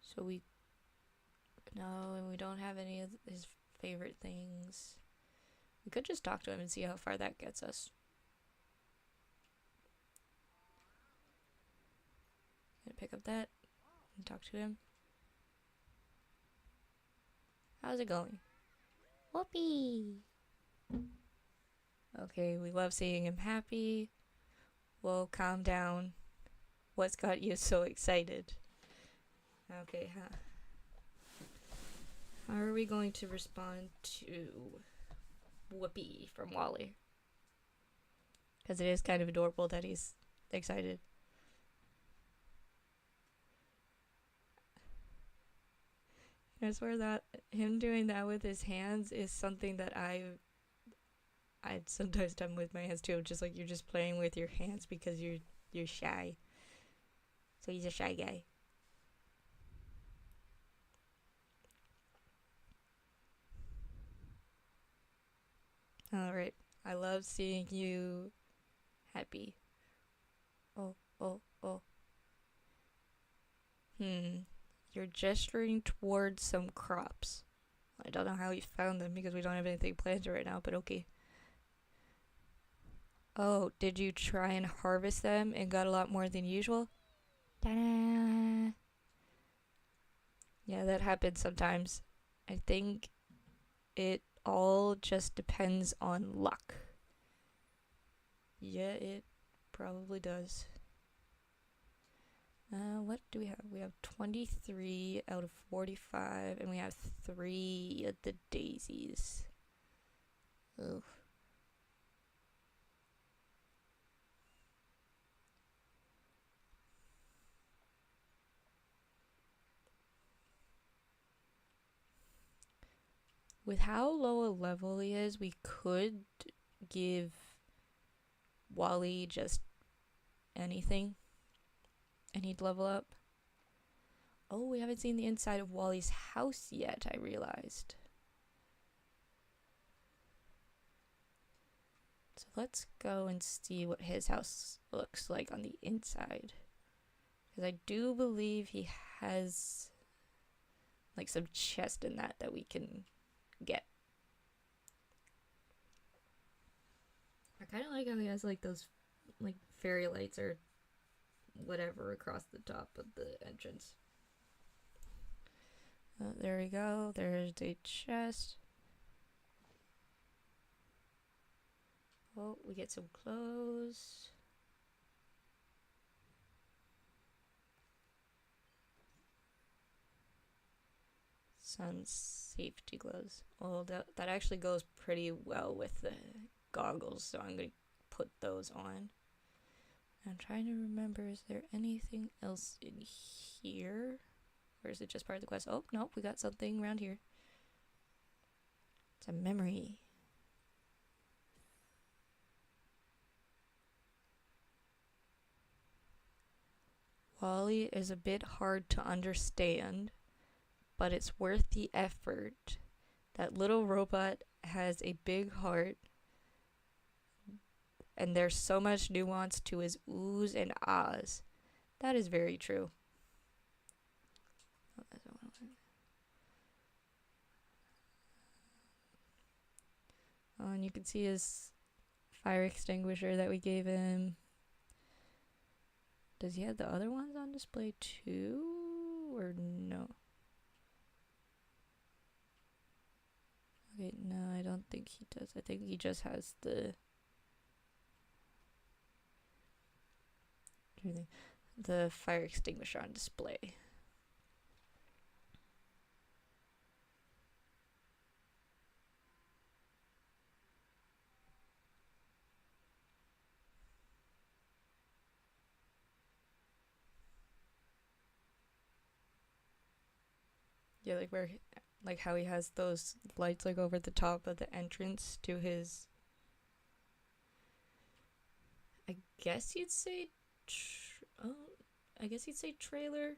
So no, and we don't have any of his favorite things. We could just talk to him and see how far that gets us. Gonna pick up that and talk to him. How's it going? Whoopee! Okay, we love seeing him happy. Whoa, calm down. What's got you so excited? Okay, How are we going to respond to Whoopee from Wally? Because it is kind of adorable that he's excited. I swear that him doing that with his hands is something that I'd sometimes done with my hands too. Just like you're just playing with your hands because you're shy. So he's a shy guy. Alright. I love seeing you happy. Oh. You're gesturing towards some crops. I don't know how you found them because we don't have anything planted right now, but okay. Oh, did you try and harvest them and got a lot more than usual? Ta-da! Yeah, that happens sometimes. I think it all just depends on luck. Yeah, it probably does. What do we have? We have 23 out of 45, and we have 3 of the daisies. Ugh. With how low a level he is, we could give Wally just anything and he'd level up. Oh, we haven't seen the inside of Wally's house yet, I realized. So let's go and see what his house looks like on the inside. Because I do believe he has like some chest in that we can get. I kind of like how he has like those like fairy lights or whatever across the top of the entrance. There we go. There's the chest. Oh, we get some clothes. Some safety gloves. Well, that actually goes pretty well with the goggles, so I'm going to put those on. I'm trying to remember, is there anything else in here? Or is it just part of the quest? Oh, nope, we got something around here. It's a memory. Wally is a bit hard to understand, but it's worth the effort. That little robot has a big heart, and there's so much nuance to his oohs and ahs. That is very true. Oh, and you can see his fire extinguisher that we gave him. Does he have the other ones on display too? Or no? Okay, no, I don't think he does. I think he just has the fire extinguisher on display. Yeah, like how he has those lights like over the top of the entrance to his, I guess you'd say trailer,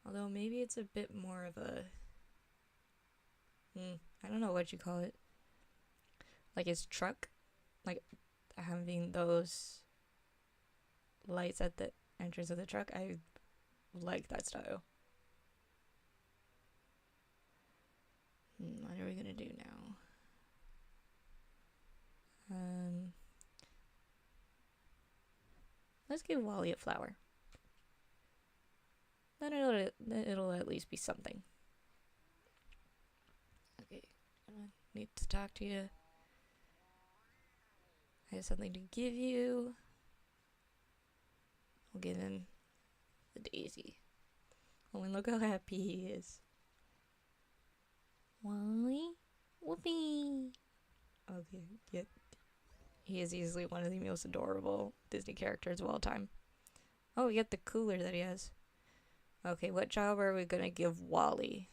although maybe it's a bit more of a I don't know what you call it, like his truck, like having those lights at the entrance of the truck. I like that style. What are we gonna do now? Let's give Wally a flower. Then it'll at least be something. Okay, I need to talk to you. I have something to give you. I'll give him the daisy. Oh, and look how happy he is. Wally? Whoopee! Okay, yeah. He is easily one of the most adorable Disney characters of all time. Oh, we get the cooler that he has. Okay, what job are we gonna give Wally?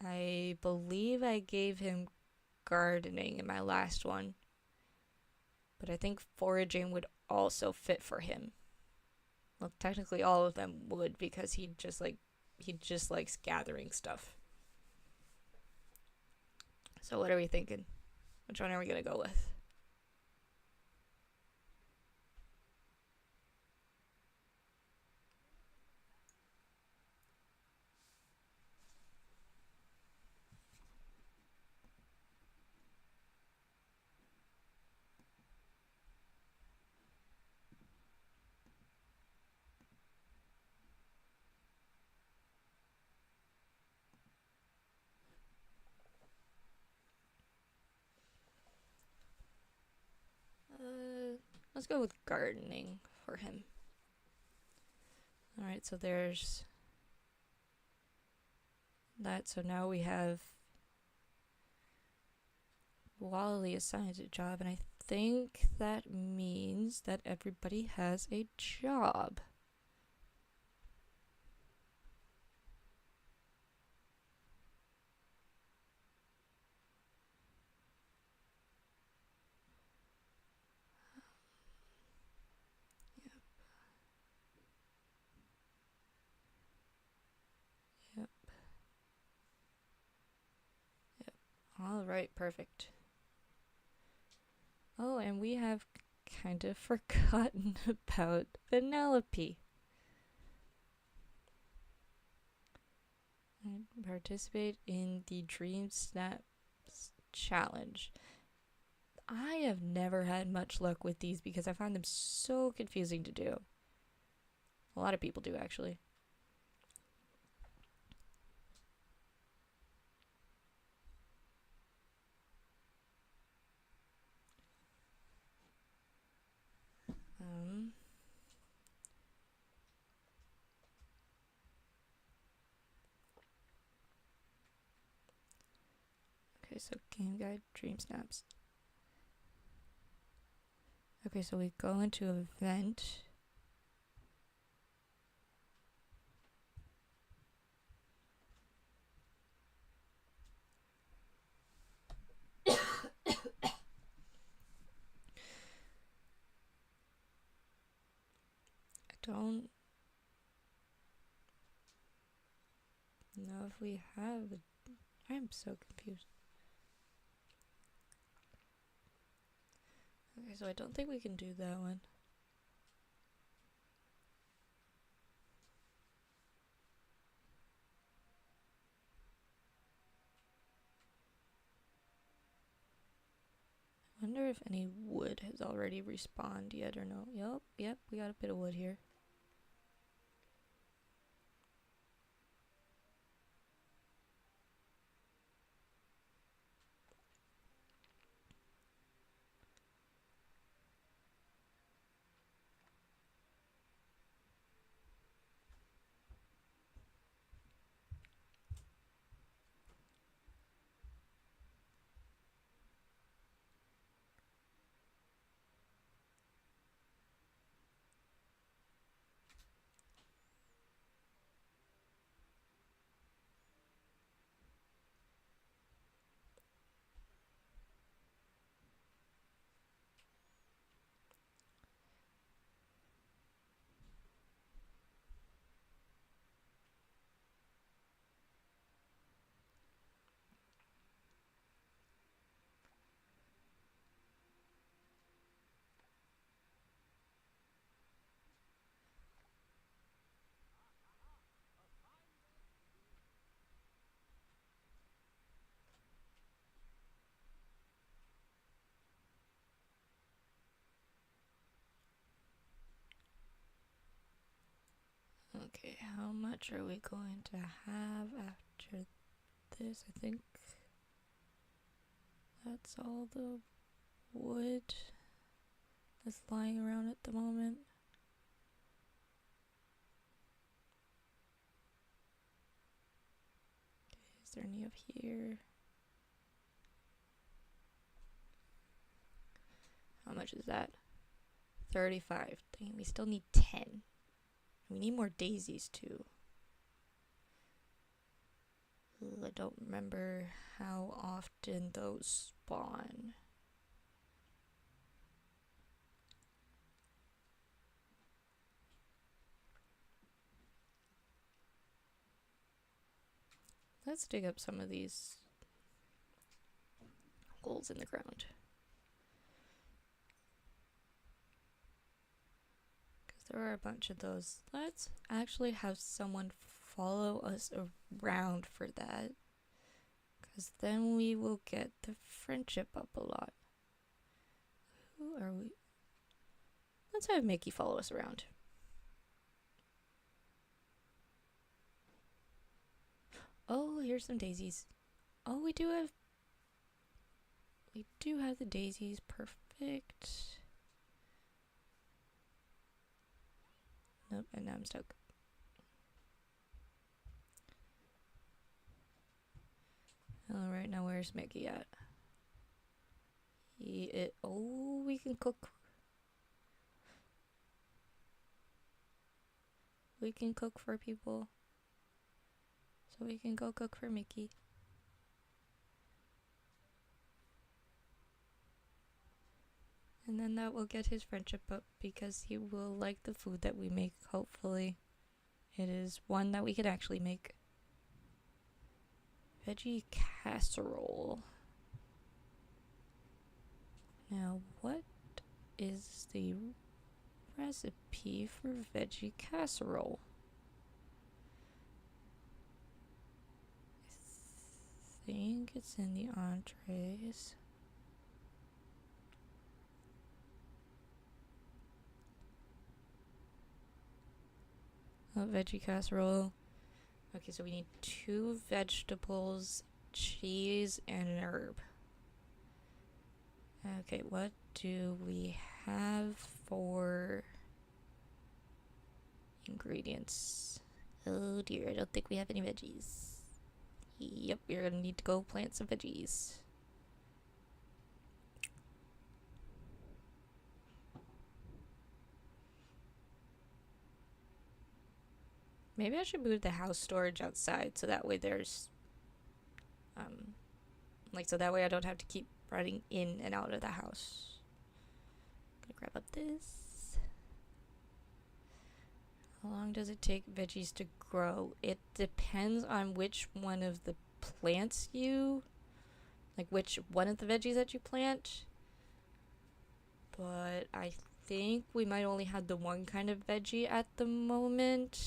I believe I gave him gardening in my last one. But I think foraging would also fit for him. Well, technically all of them would, because he just likes gathering stuff. So what are we thinking? Which one are we gonna go with? Let's go with gardening for him. Alright, so there's that. So now we have Wally assigned a job, and I think that means that everybody has a job. Yep. Alright, perfect. Oh, and we have kind of forgotten about Vanellope. Participate in the Dream Snaps challenge. I have never had much luck with these because I find them so confusing to do. A lot of people do, actually. Okay, so game guide, Dream Snaps. Okay, so we go into event. I don't know if we have a... I'm so confused. Okay, so I don't think we can do that one. I wonder if any wood has already respawned yet or no. Yep, we got a bit of wood here. Okay, how much are we going to have after this? I think that's all the wood that's lying around at the moment. Okay, is there any up here? How much is that? 35. Dang, we still need 10. We need more daisies too. I don't remember how often those spawn. Let's dig up some of these holes in the ground. Because there are a bunch of those. Let's actually have someone follow us around for that. Because then we will get the friendship up a lot. Who are we? Let's have Mickey follow us around. Oh, here's some daisies. Oh, we do have the daisies. Perfect. Nope, and now I'm stuck. Alright, now where's Mickey at? Oh, we can cook. We can cook for people. So we can go cook for Mickey. And then that will get his friendship up because he will like the food that we make, hopefully. It is one that we could actually make. Veggie casserole. Now, what is the recipe for veggie casserole? I think it's in the entrees. Oh, veggie casserole. Okay, so we need 2 vegetables, cheese, and an herb. Okay, what do we have for ingredients? Oh dear, I don't think we have any veggies. Yep, we're gonna need to go plant some veggies. Maybe I should move the house storage outside so that way there's so that way I don't have to keep running in and out of the house. Gonna grab up this. How long does it take veggies to grow? It depends on which one of the plants which one of the veggies that you plant. But I think we might only have the one kind of veggie at the moment.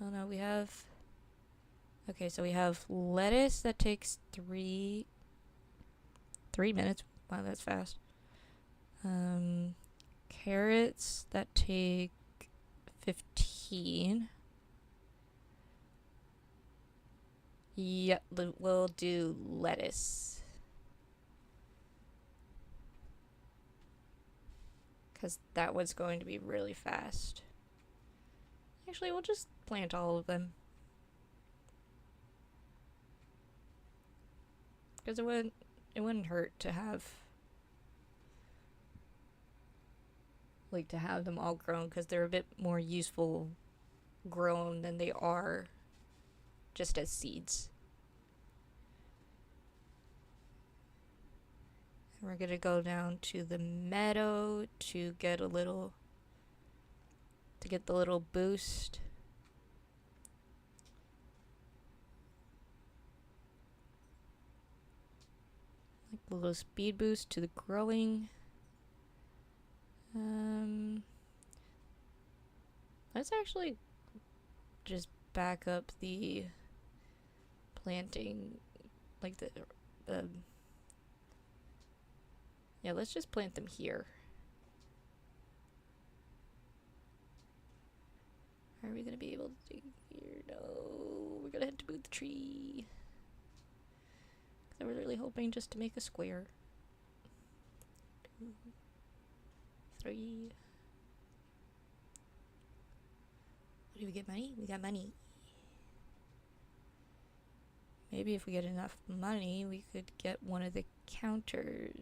Oh no, we have... Okay, so we have lettuce that takes 3 minutes. Wow, that's fast. Carrots that take 15. Yep, we'll do lettuce. Because that was going to be really fast. Actually, we'll just plant all of them. Because it wouldn't hurt to have them all grown, because they're a bit more useful grown than they are just as seeds. And we're gonna go down to the meadow to get the little boost. Like a little speed boost to the growing. Let's actually just back up the planting, yeah, let's just plant them here. Are we gonna be able to do here? No, we're gonna have to move the tree. I was really hoping just to make a square. 2, 3. What do we get? Money? We got money. Maybe if we get enough money, we could get one of the counter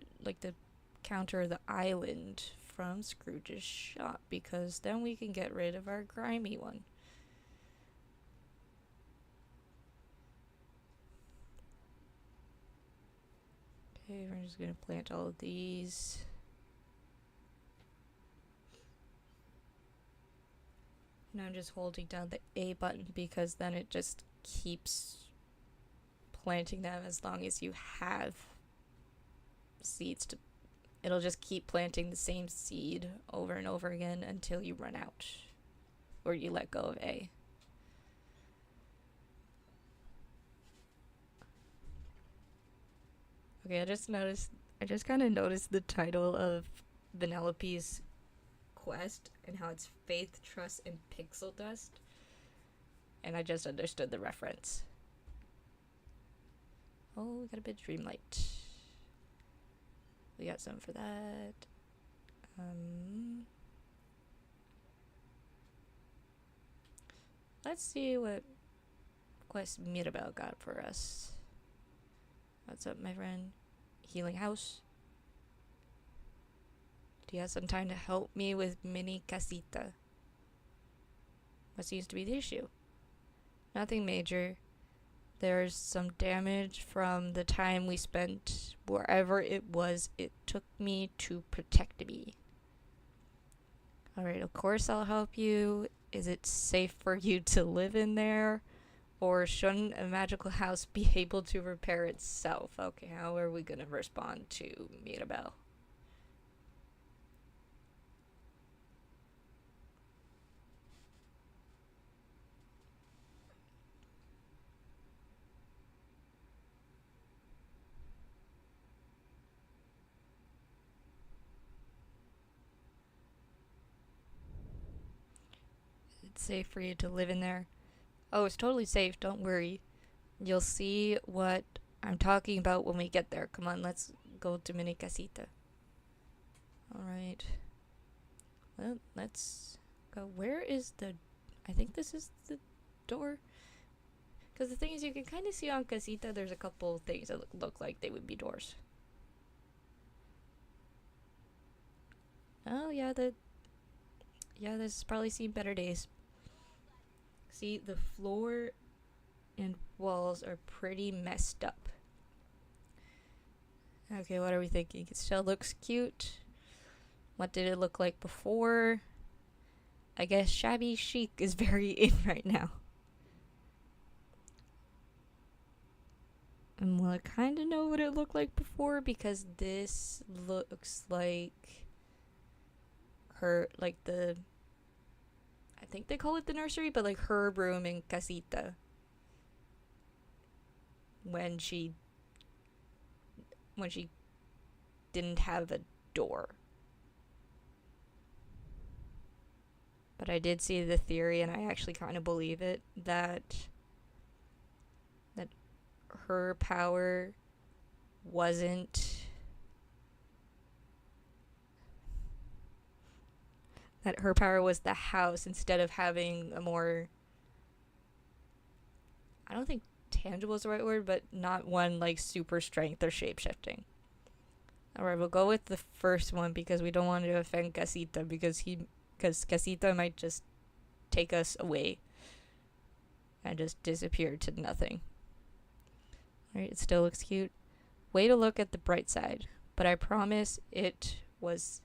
of the island from Scrooge's shop, because then we can get rid of our grimy one. Okay, we're just gonna plant all of these. Now I'm just holding down the A button because then it just keeps planting them as long as you have seeds to... It'll just keep planting the same seed over and over again until you run out or you let go of A. Okay, I just kind of noticed the title of Vanellope's quest and how it's faith, trust, and pixel dust. And I just understood the reference. Oh, we got a bit of Dreamlight. We got some for that. let's see what quest Mirabelle got for us. What's up, my friend? Healing house. Do you have some time to help me with mini casita? What seems to be the issue? Nothing major. There's some damage from the time we spent wherever it was it took me to protect me. Alright, of course I'll help you. Is it safe for you to live in there? Or shouldn't a magical house be able to repair itself? Okay, how are we gonna respond to Mirabelle? It's safe for you to live in there. Oh, it's totally safe, don't worry. You'll see what I'm talking about when we get there. Come on, let's go to Mini Casita. Alright. Well, let's go. Where is the... I think this is the door. Because the thing is, you can kind of see on Casita, there's a couple things that look like they would be doors. Oh, yeah, this has probably seen better days. See, the floor and walls are pretty messed up. Okay, what are we thinking? It still looks cute. What did it look like before? I guess shabby chic is very in right now. And well, I kind of know what it looked like before because this looks like her, like the... I think they call it the nursery, but like her room in Casita. When she didn't have a door. But I did see the theory, and I actually kind of believe it, that her power wasn't... that her power was the house instead of having a more... I don't think tangible is the right word, but not one like super strength or shape-shifting. Alright, we'll go with the first one because we don't want to offend Casita because Casita might just take us away and just disappear to nothing. Alright, it still looks cute. Way to look at the bright side, but I promise it was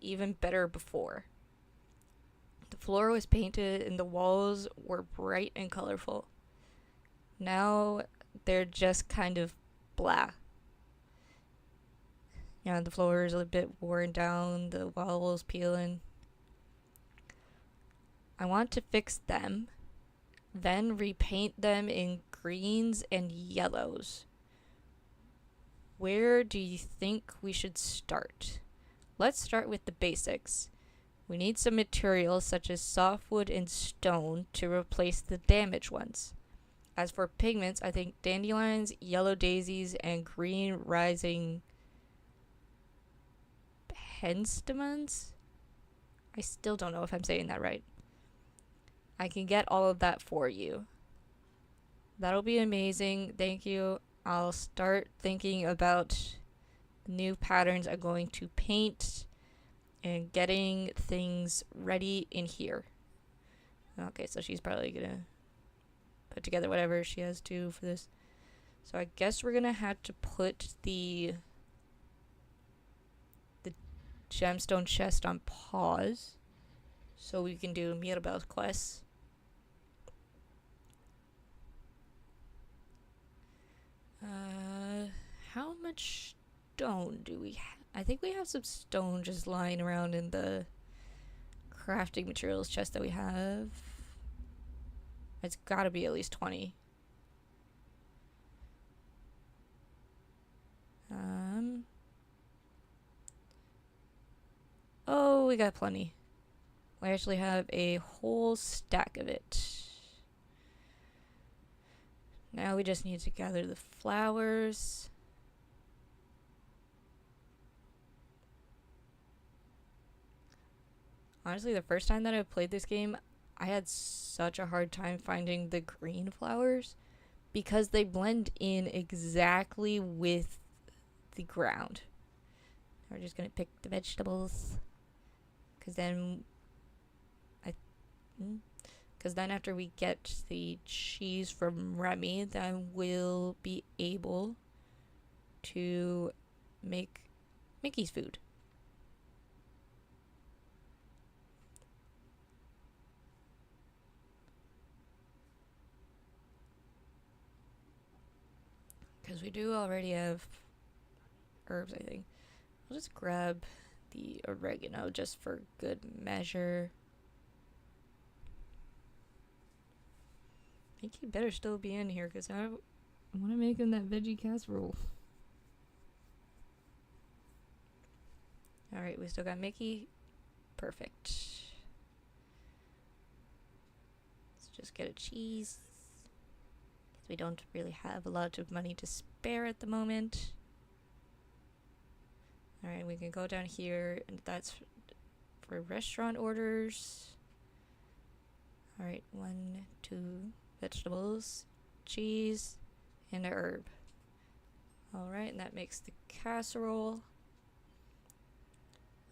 even better before. The floor was painted and the walls were bright and colorful. Now they're just kind of blah. Yeah, the floor is a bit worn down, the walls peeling. I want to fix them, then repaint them in greens and yellows. Where do you think we should start? Let's start with the basics. We need some materials such as softwood and stone to replace the damaged ones. As for pigments, I think dandelions, yellow daisies, and green rising penstemons? I still don't know if I'm saying that right. I can get all of that for you. That'll be amazing. Thank you. I'll start thinking about new patterns I'm going to paint and getting things ready in here. Okay, so she's probably gonna put together whatever she has to for this. So I guess we're gonna have to put the gemstone chest on pause so we can do Mirabelle's quest. How much stone do we have? I think we have some stone just lying around in the crafting materials chest that we have. It's gotta be at least 20. Oh, we got plenty. We actually have a whole stack of it. Now we just need to gather the flowers. Honestly, the first time that I played this game, I had such a hard time finding the green flowers because they blend in exactly with the ground. We're just gonna pick the vegetables, because then after we get the cheese from Remy, then we'll be able to make Mickey's food. Because we do already have herbs, I think. I'll just grab the oregano just for good measure. I think he better still be in here because I want to make him that veggie casserole. Alright, we still got Mickey. Perfect. Let's just get a cheese. Because we don't really have a lot of money to spare at the moment. Alright, we can go down here, and that's for restaurant orders. Alright, 1, 2 vegetables, cheese, and a herb. Alright, and that makes the casserole.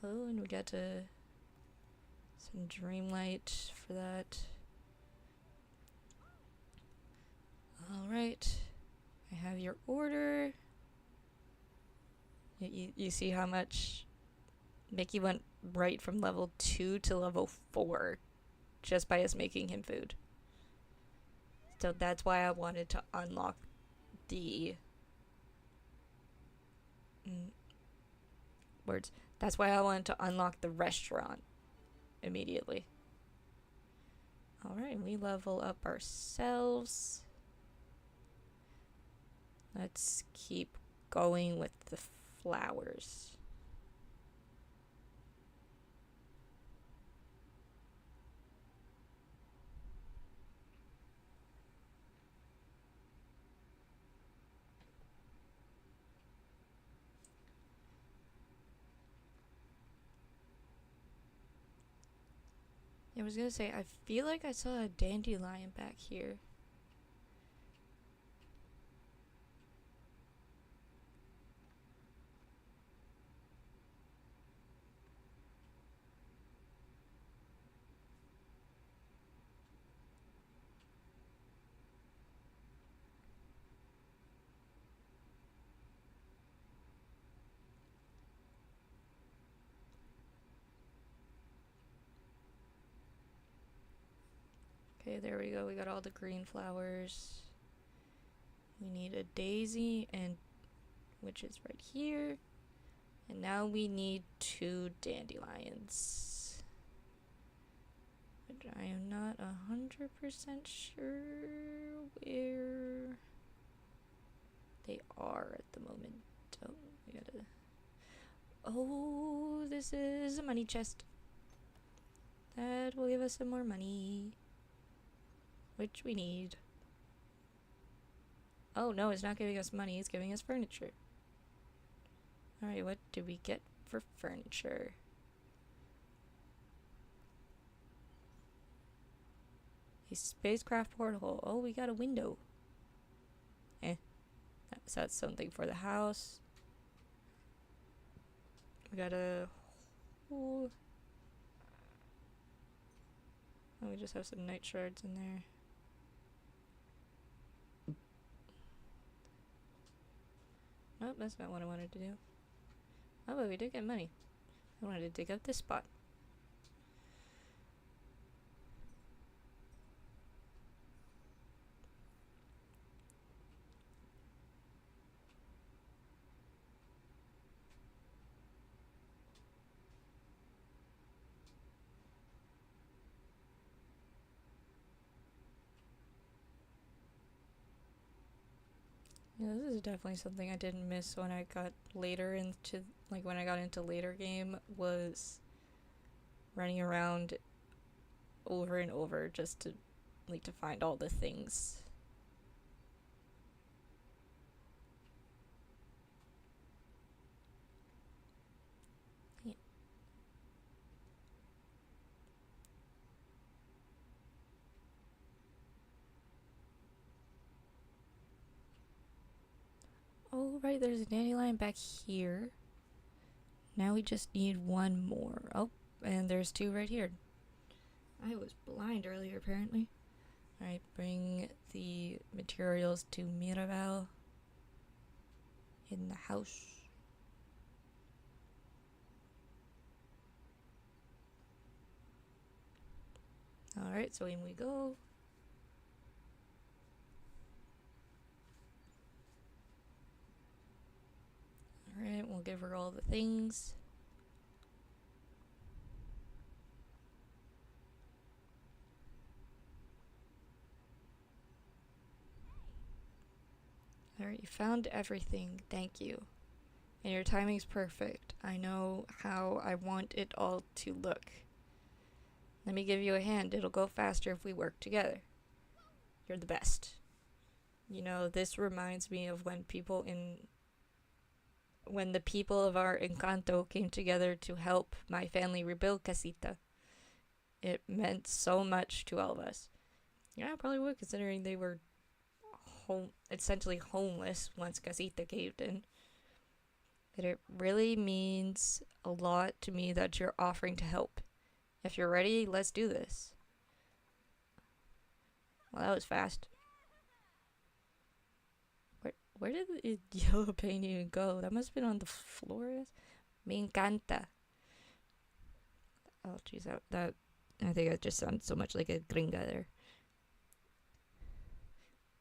Oh, and we got some Dreamlight for that. Alright, I have your order. You see how much Mickey went right from level 2 to level 4 just by us making him food. So that's why I wanted to unlock the That's why I wanted to unlock the restaurant immediately. Alright, we level up ourselves. Let's keep going with the flowers. I was gonna say, I feel like I saw a dandelion back here. Okay, there we go. We got all the green flowers. We need a daisy, and which is right here. And now we need 2 dandelions. But I am not 100% sure where they are at the moment. Oh, we gotta... Oh, this is a money chest. That will give us some more money. Which we need. Oh no, it's not giving us money, it's giving us furniture. Alright, what do we get for furniture? A spacecraft porthole. Oh, we got a window. So that's something for the house. We got a... Oh, we just have some night shards in there. Nope, that's not what I wanted to do. Oh, but we did get money. I wanted to dig up this spot. Yeah, this is definitely something I didn't miss when I got later into, like when I got into later game, was running around over and over just to, like, to find all the things. Yeah. Oh, right, there's a dandelion back here. Now we just need one more. Oh, and there's two right here. I was blind earlier, apparently. Alright, bring the materials to Mirabel in the house. Alright, so in we go. Alright, we'll give her all the things. Alright, you found everything. Thank you. And your timing's perfect. I know how I want it all to look. Let me give you a hand. It'll go faster if we work together. You're the best. You know, this reminds me of when the people of our Encanto came together to help my family rebuild Casita. It meant so much to all of us. Yeah, I probably would, considering they were essentially homeless once Casita caved in. But it really means a lot to me that you're offering to help. If you're ready, let's do this. Well, that was fast. Where did the yellow painting go? That must have been on the floor. Me encanta. Oh, jeez, that I think I just sounded so much like a gringa there.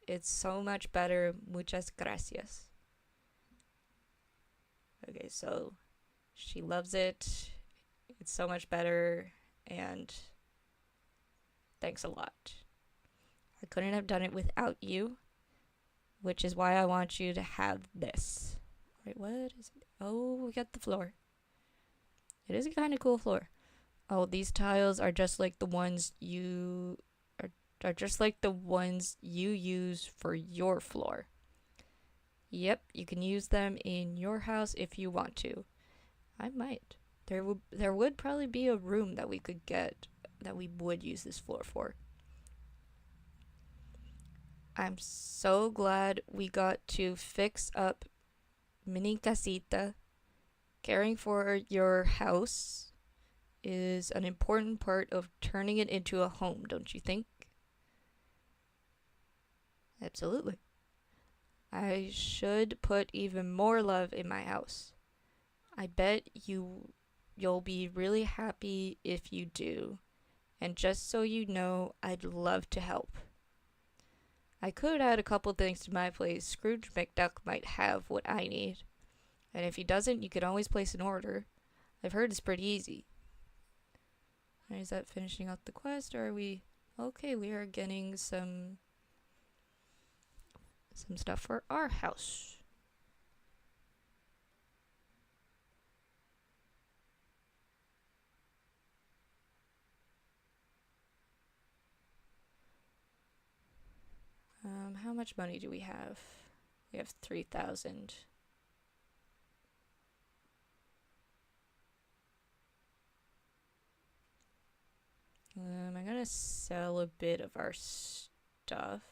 It's so much better. Muchas gracias. Okay, so she loves it. It's so much better, and thanks a lot. I couldn't have done it without you, which is why I want you to have this. Wait, what is it? Oh, we got the floor. It is a kind of cool floor. Oh, these tiles are just like the ones you are just like the ones you use for your floor. Yep, you can use them in your house if you want to. I might. There would probably be a room that we could get that we would use this floor for. I'm so glad we got to fix up Mini Casita. Caring for your house is an important part of turning it into a home, don't you think? Absolutely. I should put even more love in my house. I bet you'll be really happy if you do. And just so you know, I'd love to help. I could add a couple things to my place. Scrooge McDuck might have what I need. And if he doesn't, you can always place an order. I've heard it's pretty easy. Is that finishing up the quest, or are we... Okay, we are getting some stuff for our house. How much money do we have? We have 3,000. I'm gonna sell a bit of our stuff,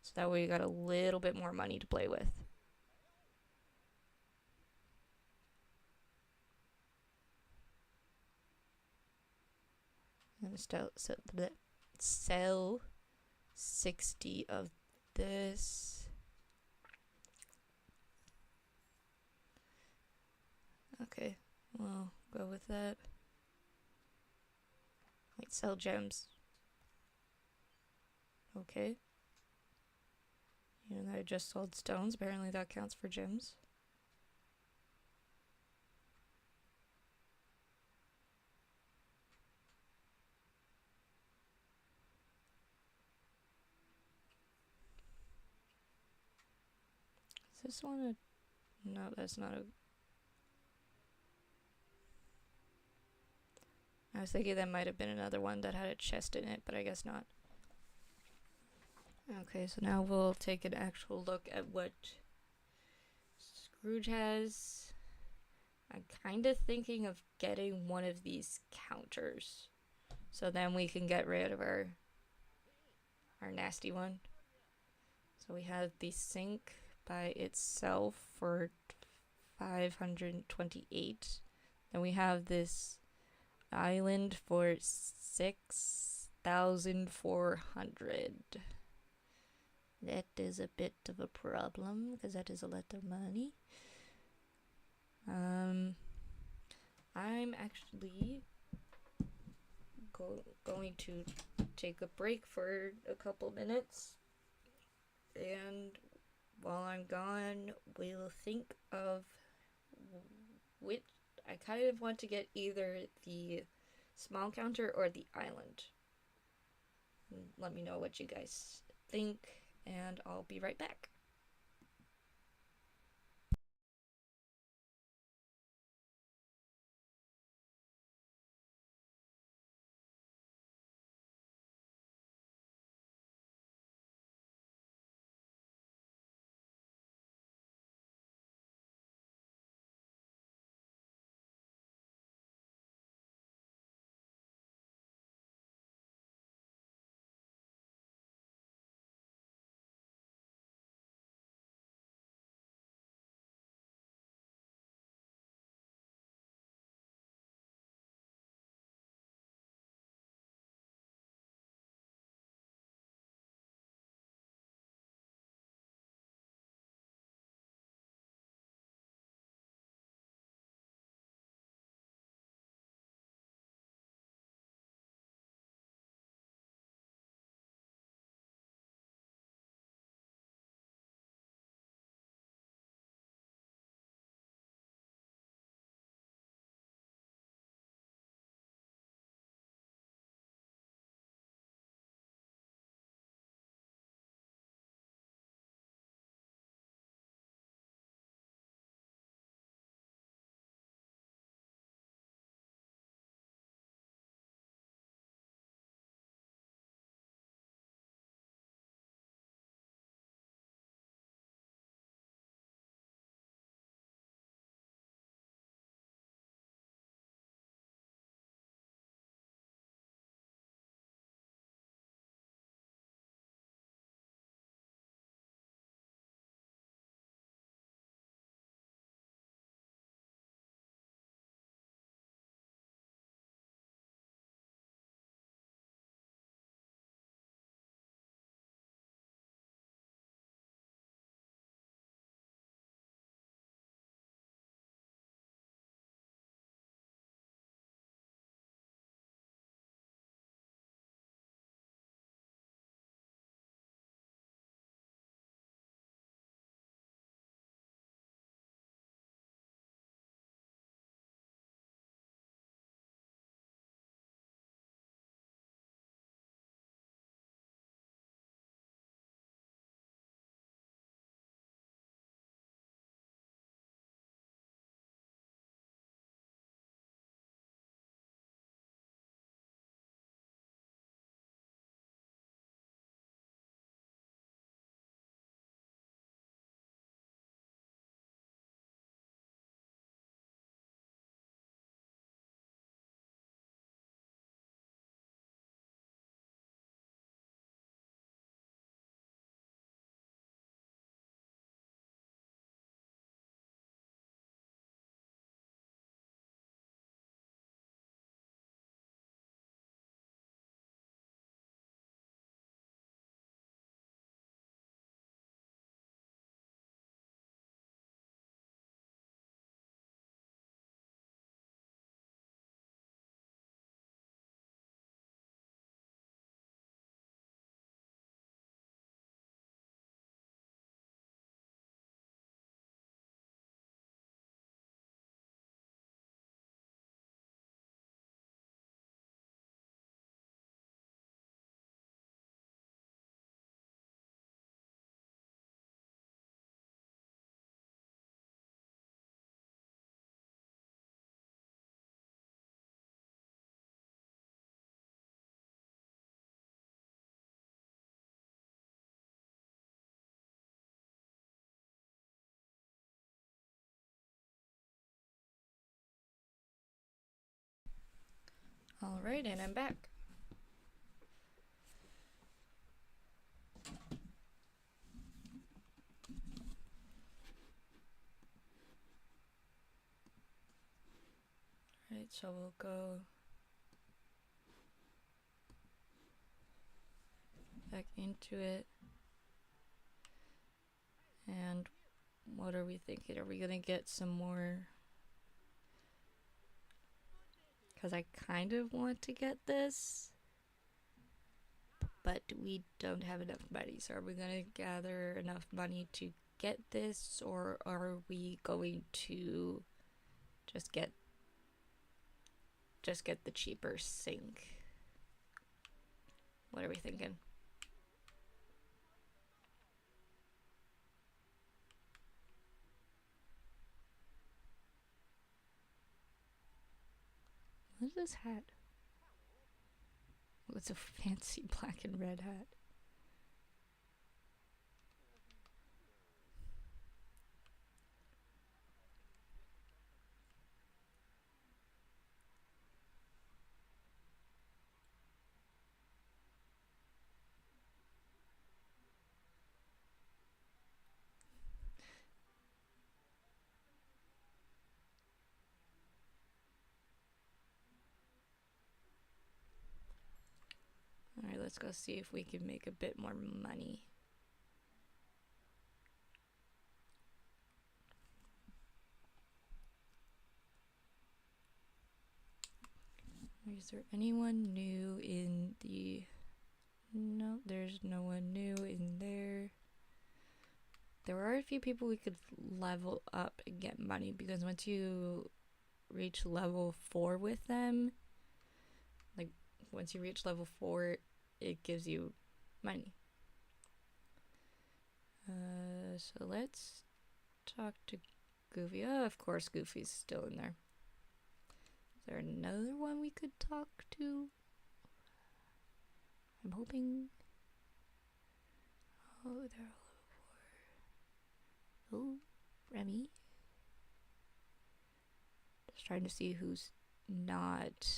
so that way we got a little bit more money to play with. I'm gonna sell 60 of this. Okay, we'll go with that. Wait, sell gems. Okay. Even though I just sold stones, apparently that counts for gems. Is this one a... No, that's not a... I was thinking that might have been another one that had a chest in it, but I guess not. Okay, so now we'll take an actual look at what Scrooge has. I'm kind of thinking of getting one of these counters, so then we can get rid of our nasty one. So we have the sink, by itself for 528. Then we have this island for 6,400. That is a bit of a problem because that is a lot of money. I'm actually going to take a break for a couple minutes, and while I'm gone, we'll think of which. I kind of want to get either the small counter or the island. Let me know what you guys think, and I'll be right back. Alright, and I'm back. Alright, so we'll go back into it. And what are we thinking? Are we gonna get some more? Because I kind of want to get this, but we don't have enough money. So are we gonna gather enough money to get this, or are we going to just get the cheaper sink? What are we thinking? What is this hat? Oh, it's a fancy black and red hat. Alright, let's go see if we can make a bit more money. Is there anyone new in the... No, there's no one new in there. There are a few people we could level up and get money, because once you reach level 4 with them, like once you reach level 4, it gives you money. So let's talk to Goofy. Oh, of course Goofy's still in there. Is there another one we could talk to? I'm hoping... Oh, they're all level 4. Oh, Remy. Just trying to see who's not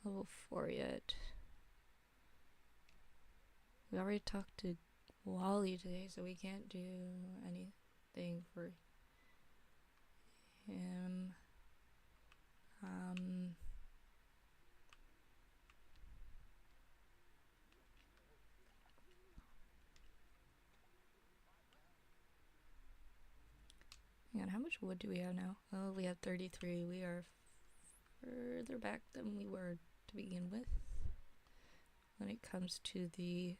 level 4 yet. We already talked to Wally today, so we can't do anything for him. Hang on, how much wood do we have now? Oh, we have 33. We are further back than we were to begin with. When it comes to the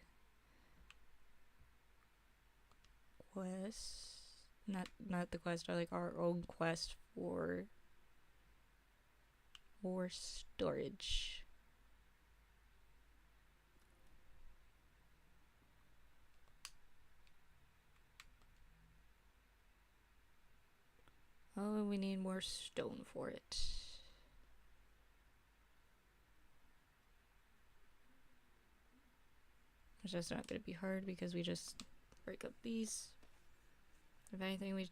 quest, not the quest, like our own quest for storage. Oh, we need more stone for it. It's just not going to be hard because we just break up these. If anything, we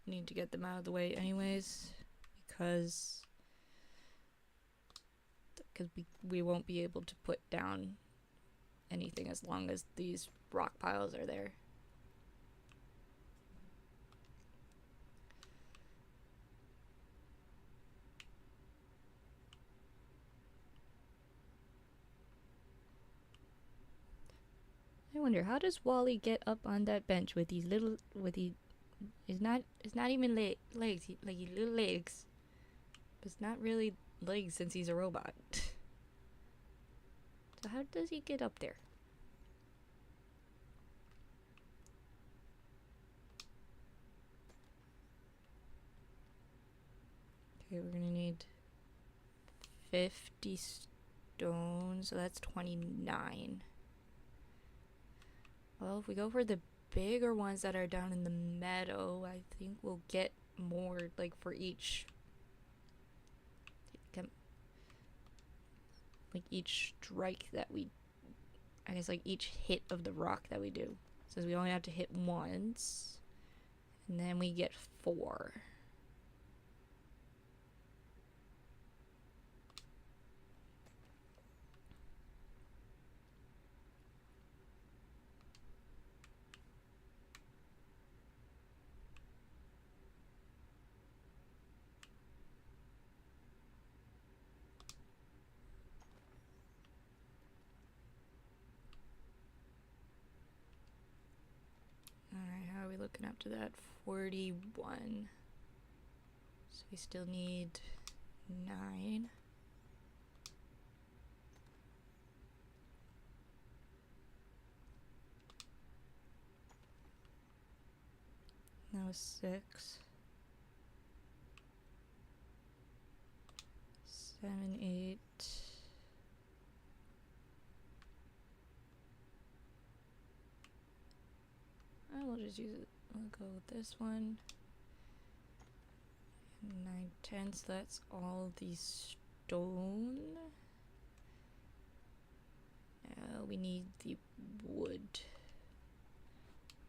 need to get them out of the way anyways, because we won't be able to put down anything as long as these rock piles are there. I wonder, how does Wally get up on that bench with these little, it's not even legs, like little legs. But it's not really legs since he's a robot. So how does he get up there? Okay, we're gonna need 50 stones, so that's 29. Well, if we go for the bigger ones that are down in the meadow, I think we'll get more, like, for each, like, each strike that we, I guess, like, each hit of the rock that we do. Since we only have to hit once, and then we get 4. looking after that? 41. So we still need 9. That was 6. 7, 8. I will just use it. I'll go with this one. 9, 10. So that's all the stone. We need the wood.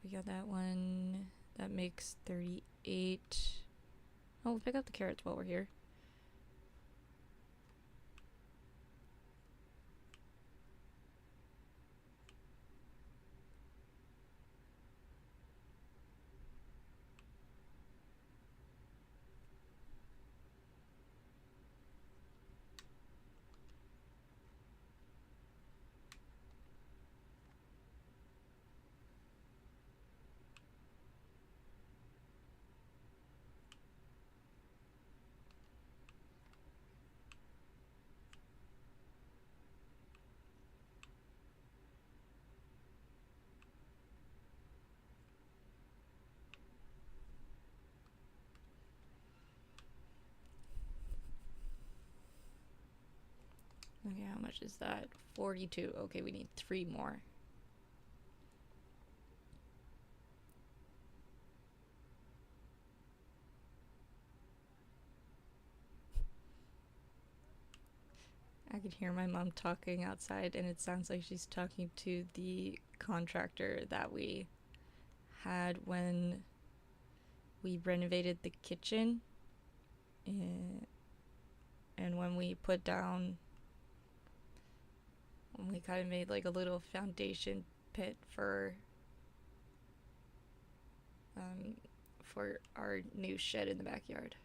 We got that one. That makes 38. Oh, we'll pick up the carrots while we're here. Okay, how much is that? 42. Okay, we need 3 more. I could hear my mom talking outside, and it sounds like she's talking to the contractor that we had when we renovated the kitchen. And when we put down, when we kind of made like a little foundation pit for our new shed in the backyard.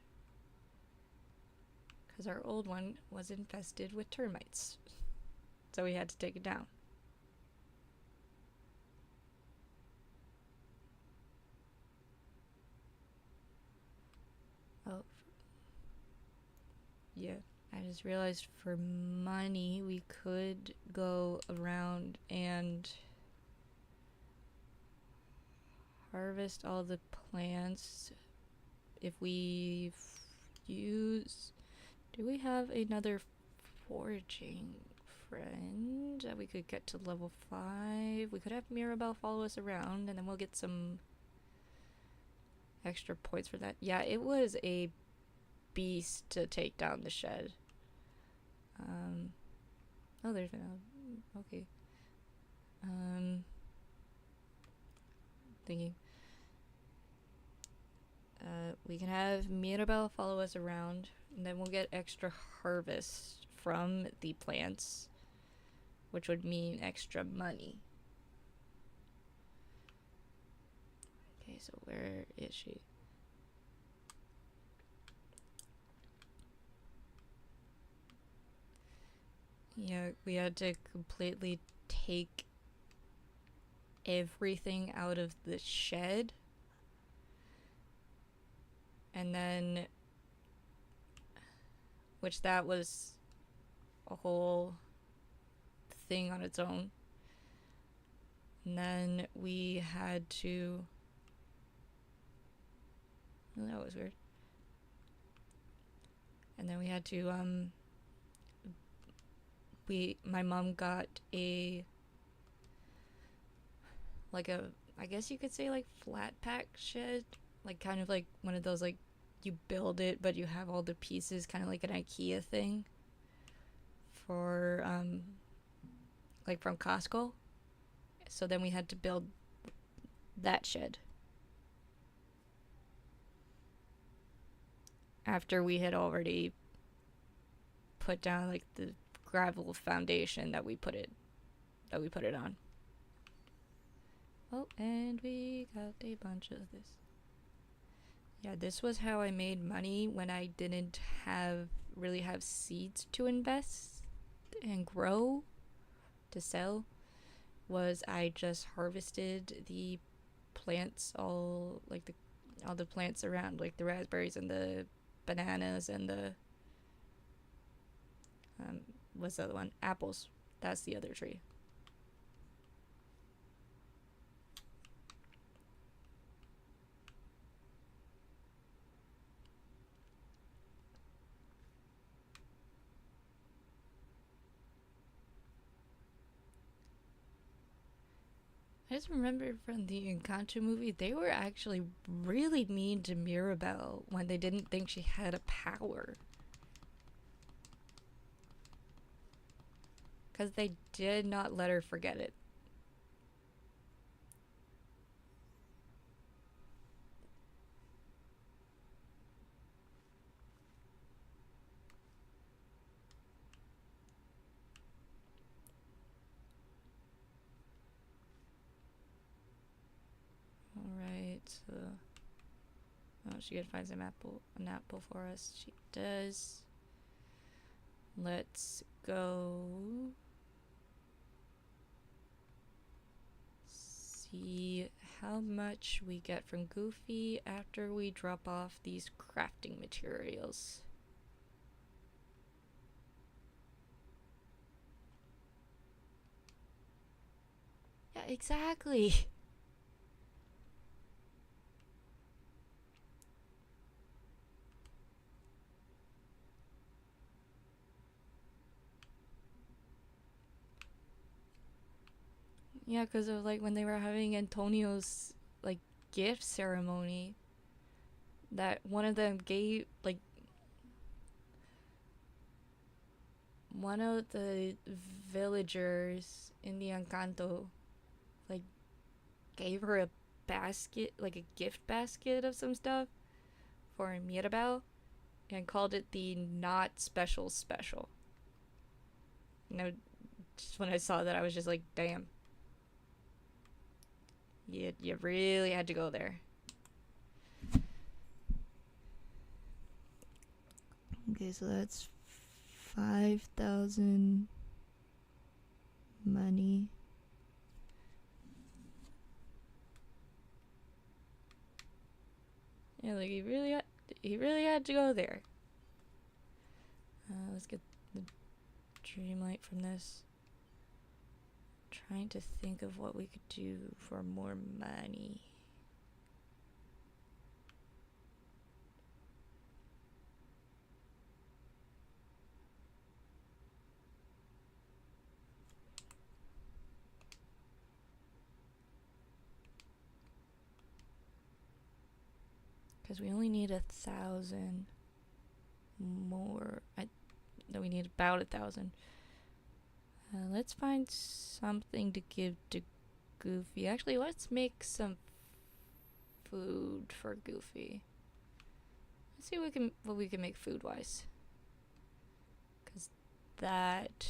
Because our old one was infested with termites. So we had to take it down. Oh. Yeah. I just realized for money we could go around and harvest all the plants if we use... Do we have another foraging friend that we could get to level 5? We could have Mirabelle follow us around, and then we'll get some extra points for that. Yeah, it was a beast to take down the shed. Oh, there's been a... Okay. Thinking. We can have Mirabelle follow us around, and then we'll get extra harvest from the plants, which would mean extra money. Okay, so where is she? Yeah, we had to completely take everything out of the shed. And then, which that was a whole thing on its own. And then we had to... Oh, that was weird. And then we had to, my mom got a, like a, I guess you could say like flat pack shed. Like kind of like one of those, like, you build it, but you have all the pieces, kind of like an IKEA thing. For, like from Costco. So then we had to build that shed. After we had already put down like the gravel foundation that we put it on. Oh, and we got a bunch of this. Yeah, this was how I made money when I didn't really have seeds to invest and grow to sell. Was I just harvested the plants, all the plants around, like the raspberries and the bananas and the what's the other one? Apples. That's the other tree. I just remember from the Encanto movie, they were actually really mean to Mirabelle when they didn't think she had a power. Because they did not let her forget it. Alright, so... Oh, she could find an apple for us. She does. Let's go... see how much we get from Goofy after we drop off these crafting materials. Yeah, exactly. Yeah, because of like when they were having Antonio's like gift ceremony, that one of them gave like one of the villagers in the Encanto like gave her a basket, like a gift basket of some stuff for Mirabelle, and called it the not special special. You know, just when I saw that, I was just like, damn. You really had to go there. Okay, so that's 5,000 money. Yeah, like he really had to go there. Let's get the Dreamlight from this. Trying to think of what we could do for more money. Because we only need 1,000 more. We need about 1,000. Let's find something to give to Goofy. Actually, let's make some food for Goofy. Let's see what we can make food wise. Because that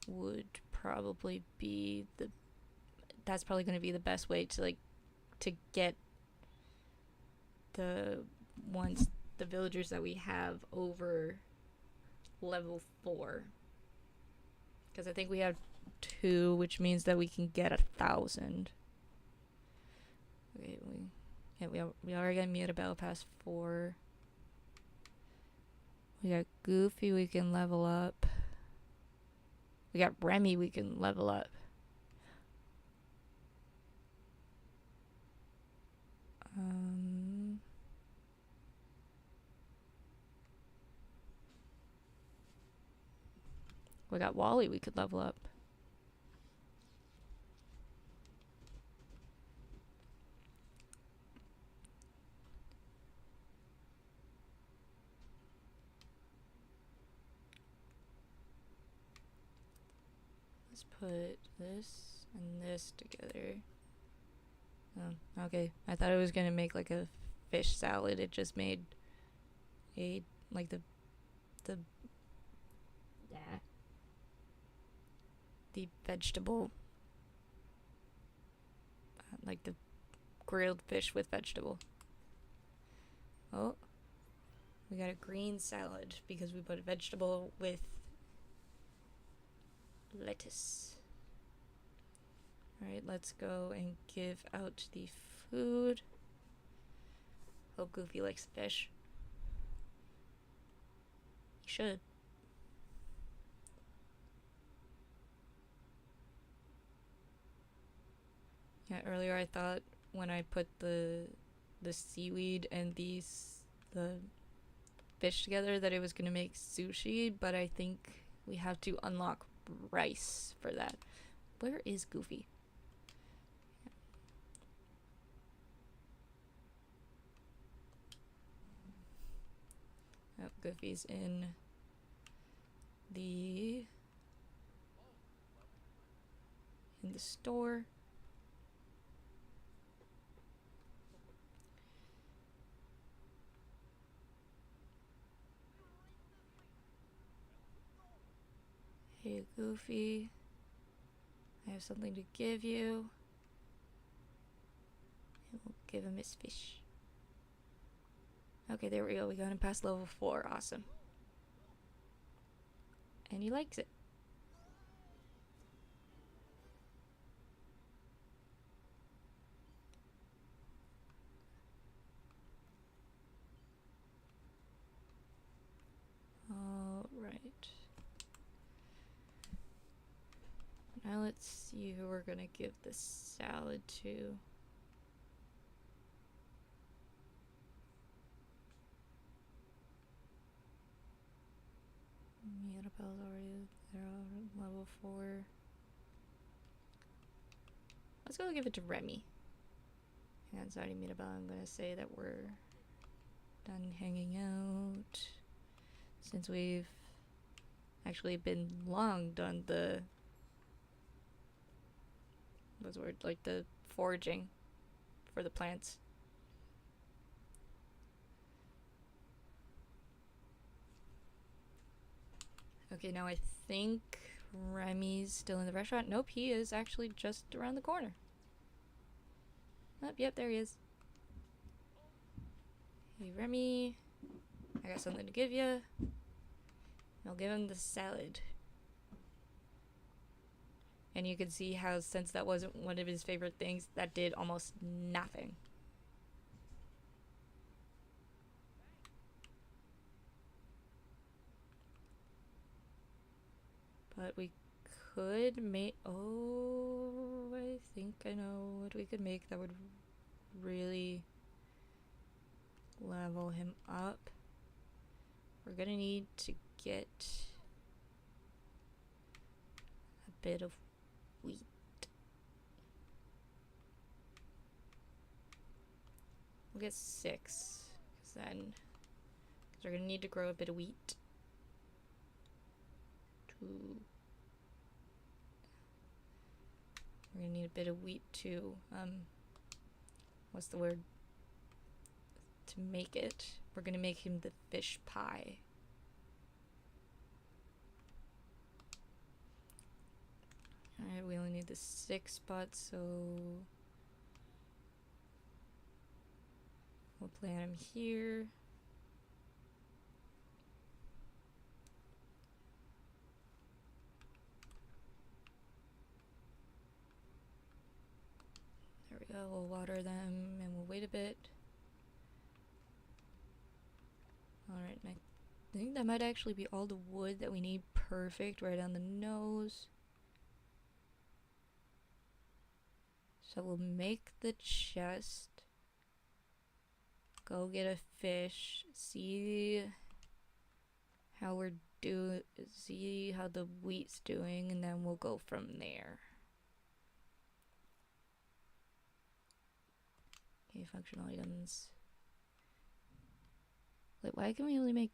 would probably be that's probably going to be the best way to get the villagers that we have over level 4, because I think we have 2, which means that we can get 1,000. Okay, we already got Mirabelle past 4. We got Goofy, we can level up. We got Remy, we can level up. We got Wally, we could level up. Let's put this and this together. Oh, okay. I thought it was gonna make like a fish salad. It just made a like the vegetable, like the grilled fish with vegetable. Oh, we got a green salad because we put a vegetable with lettuce. Alright, let's go and give out the food. Hope Goofy likes fish. He should. Yeah, earlier I thought when I put the seaweed and the fish together that it was gonna make sushi, but I think we have to unlock rice for that. Where is Goofy? Oh, Goofy's in the store. Hey Goofy, I have something to give you. And we'll give him his fish. Okay, there we go. We got him past level 4. Awesome. And he likes it. Alright. Now let's see who we're gonna give the salad to. Mirabelle's already, they're on level 4. Let's go give it to Remy. And sorry, Mirabelle, I'm gonna say that we're done hanging out. Since we've actually been long done the buzzword, like the foraging for the plants. Okay, now I think Remy's still in the restaurant. Nope, he is actually just around the corner. Oh, yep, there he is. Hey, Remy, I got something to give you. I'll give him the salad. And you can see how, since that wasn't one of his favorite things, that did almost nothing. But we could make... Oh, I think I know what we could make that would really level him up. We're gonna need to get a bit of wheat. We'll get 6, because we're gonna need to grow a bit of wheat. We're gonna need a bit of wheat to, what's the word? To make it. We're gonna make him the fish pie. Alright, we only need the 6 spots, so we'll plant him here. There we go, we'll water them and we'll wait a bit. Alright, I think that might actually be all the wood that we need. Perfect, right on the nose. So we'll make the chest. Go get a fish. See how we're doing. See how the wheat's doing, and then we'll go from there. Okay, functional items. Wait, why can we only make...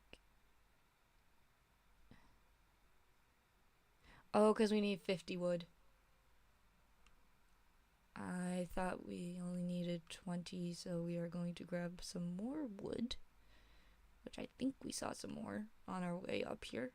Oh, because we need 50 wood. I thought we only needed 20, so we are going to grab some more wood, which I think we saw some more on our way up here.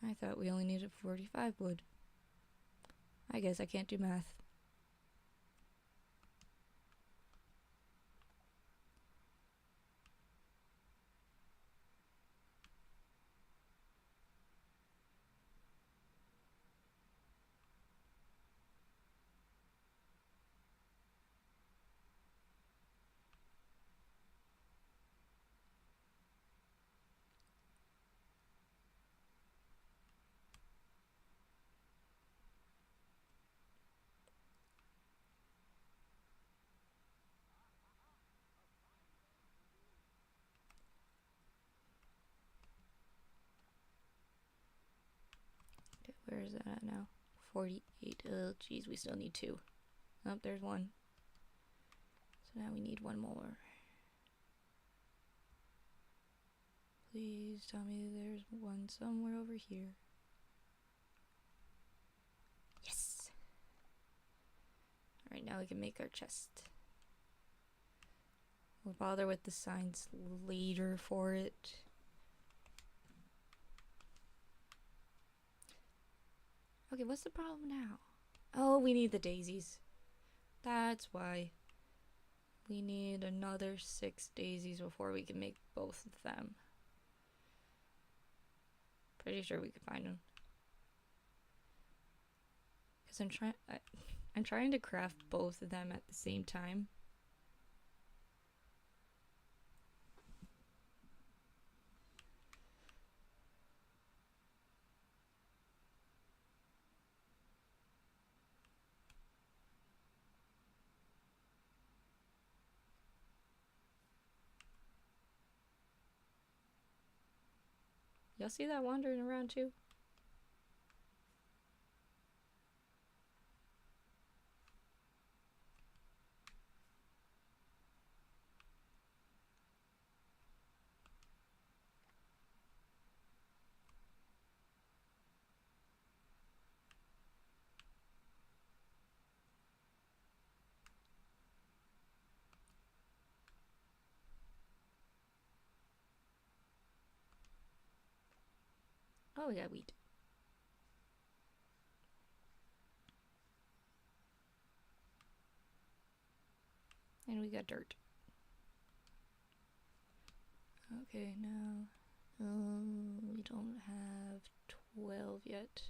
I thought we only needed 45 wood. I guess I can't do math. Where is that at now? 48. Oh, geez, we still need 2. Oh, there's 1. So now we need 1 more. Please tell me there's 1 somewhere over here. Yes! Alright, now we can make our chest. We'll bother with the signs later for it. Okay, what's the problem now? Oh, we need the daisies. That's why. We need another 6 daisies before we can make both of them. Pretty sure we could find them. Because I'm trying to craft both of them at the same time. Y'all see that wandering around too? Oh, we got wheat. And we got dirt. Okay, now we don't have 12 yet.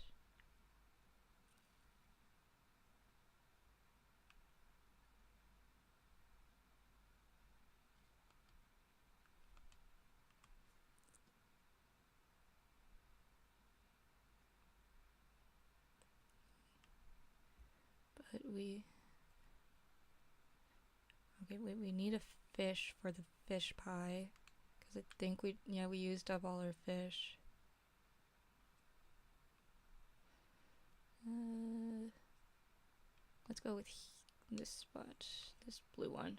But we we need a fish for the fish pie, because I think we used up all our fish. Let's go with this spot, this blue one.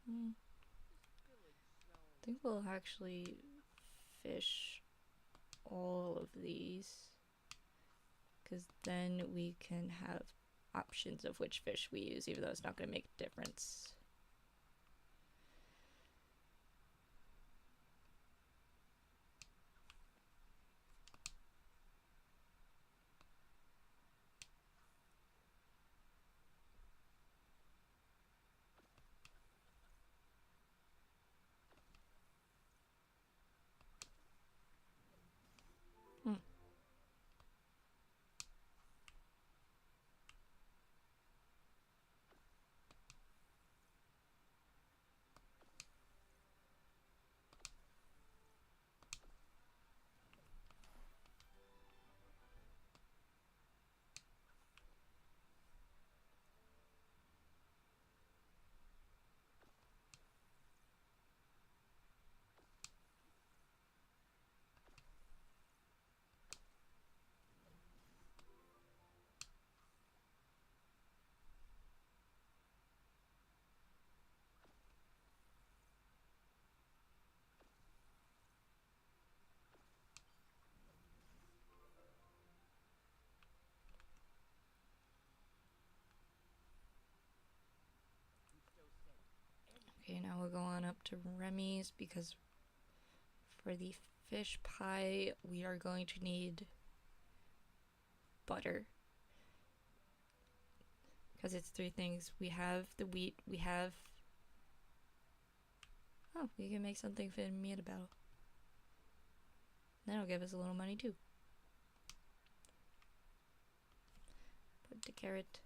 I think we'll actually fish all of these, because then we can have options of which fish we use, even though it's not going to make a difference. Okay, now we'll go on up to Remy's, because for the fish pie we are going to need butter. Because it's 3 things. We have the wheat, we have... Oh, we can make something for me at a battle. That'll give us a little money too. Put the carrot.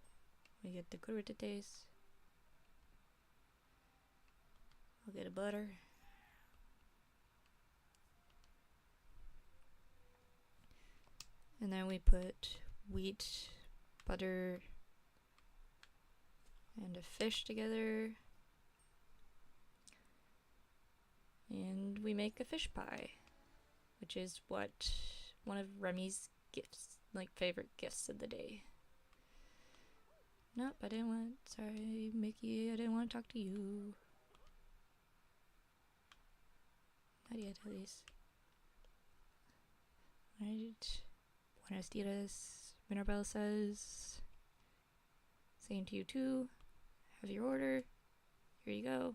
We get the crudités. We'll get a butter. And then we put wheat, butter, and a fish together. And we make a fish pie, which is what one of Remy's gifts, like favorite gifts of the day. Nope, I didn't want, sorry Mickey, I didn't want to talk to you. Not yet, at least. Right. Buenos dias. Mirabelle says, same to you too. Have your order. Here you go.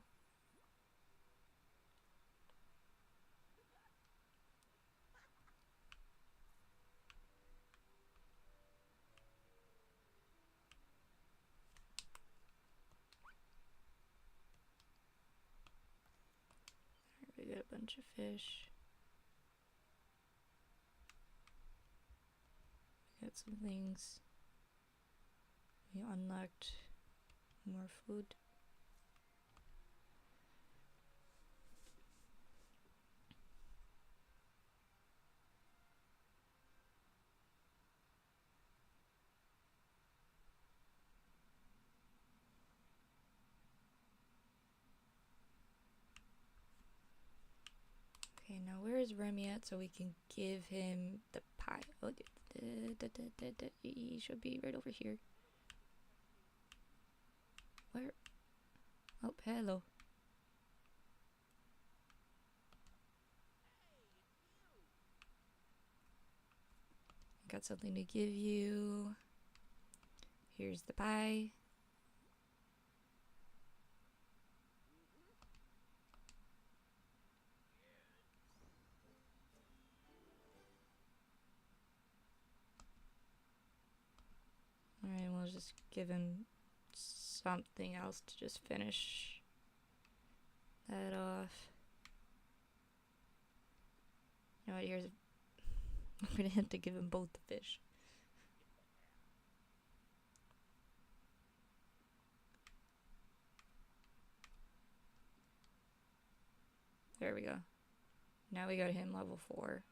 We got a bunch of fish. We got some things. We unlocked more food. Okay, now where is Remy at so we can give him the pie? Oh, he should be right over here. Where? Oh, hello. Got something to give you. Here's the pie. Alright, we'll just give him something else to just finish that off. You know what, here's... I'm gonna have to give him both the fish. There we go. Now we got him level 4.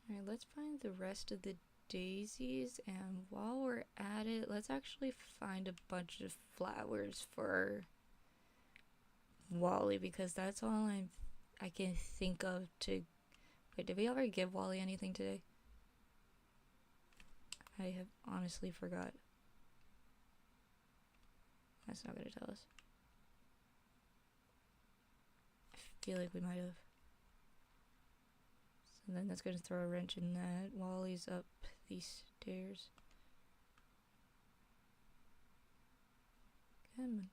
Alright, let's find the rest of the daisies, and while we're at it, let's actually find a bunch of flowers for Wally, because that's all I can think of to... Wait, did we ever give Wally anything today? I have honestly forgot. That's not gonna tell us. I feel like we might have. So then that's gonna throw a wrench in that. Wally's up these stairs. Come on.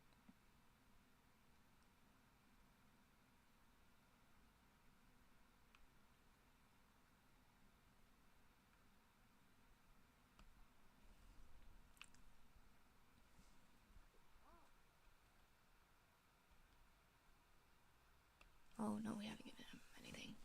Oh no, we haven't given him anything.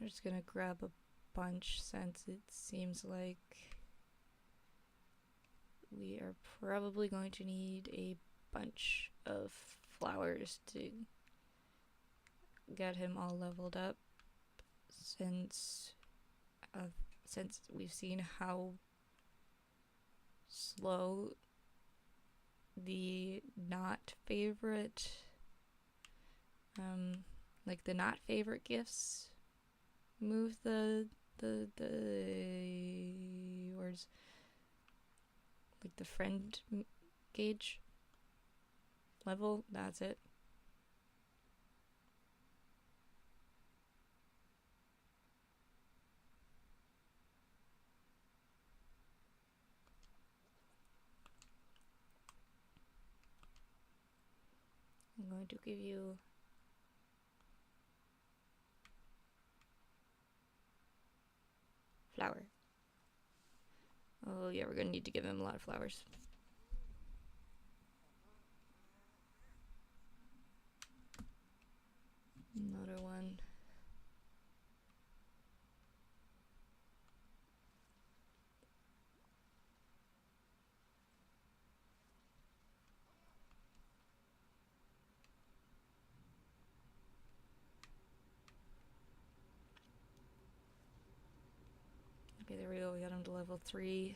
I'm just gonna grab a bunch since it seems like we are probably going to need a bunch of flowers to get him all leveled up, since we've seen how slow the not favorite gifts Move the where's like the friend gauge level. That's it. I'm going to give you flower. Oh yeah, we're gonna need to give him a lot of flowers. Another one. Okay, there we go. We got him to level 3.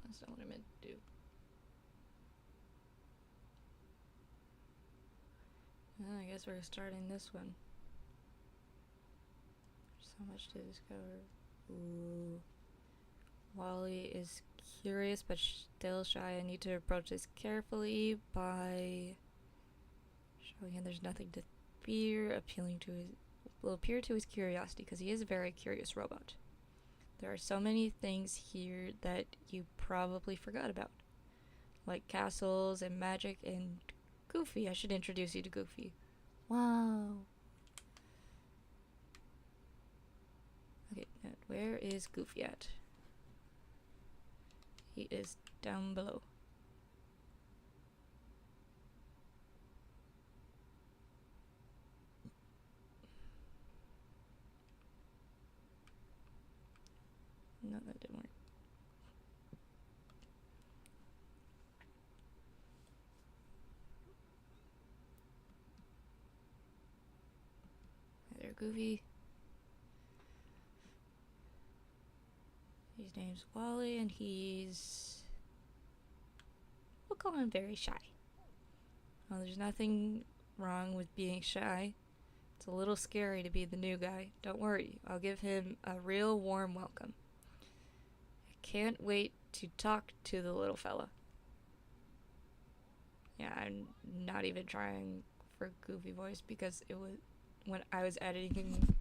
That's not what I meant to do. I guess we're starting this one. There's so much to discover. Ooh. Wally is curious but still shy. I need to approach this carefully by showing him there's nothing to fear, will appeal to his curiosity because he is a very curious robot. There are so many things here that you probably forgot about, like castles and magic and Goofy. I should introduce you to Goofy. Wow. Okay, now where is Goofy at? He is down below. No, that didn't work. Hi there, Goofy. His name's Wally, and we'll call him very shy. Well, there's nothing wrong with being shy. It's a little scary to be the new guy. Don't worry, I'll give him a real warm welcome. I can't wait to talk to the little fella. Yeah, I'm not even trying for Goofy voice because it was when I was editing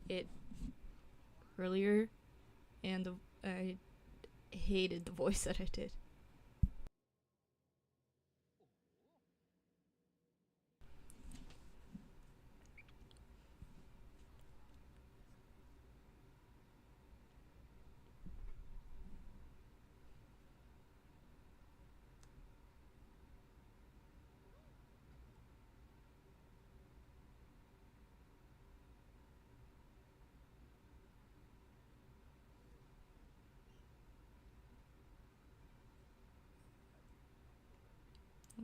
it earlier, and I hated the voice that I did.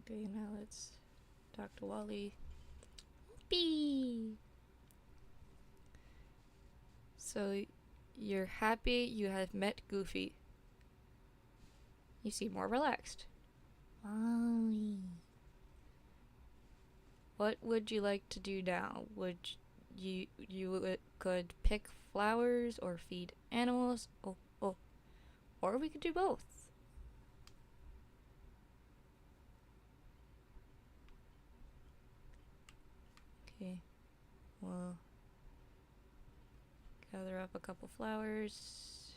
Okay, now let's talk to Wally. Whoopee! So, you're happy you have met Goofy. You seem more relaxed. Wally. What would you like to do now? Would you could pick flowers or feed animals? Oh, or we could do both. Okay, we'll gather up a couple flowers.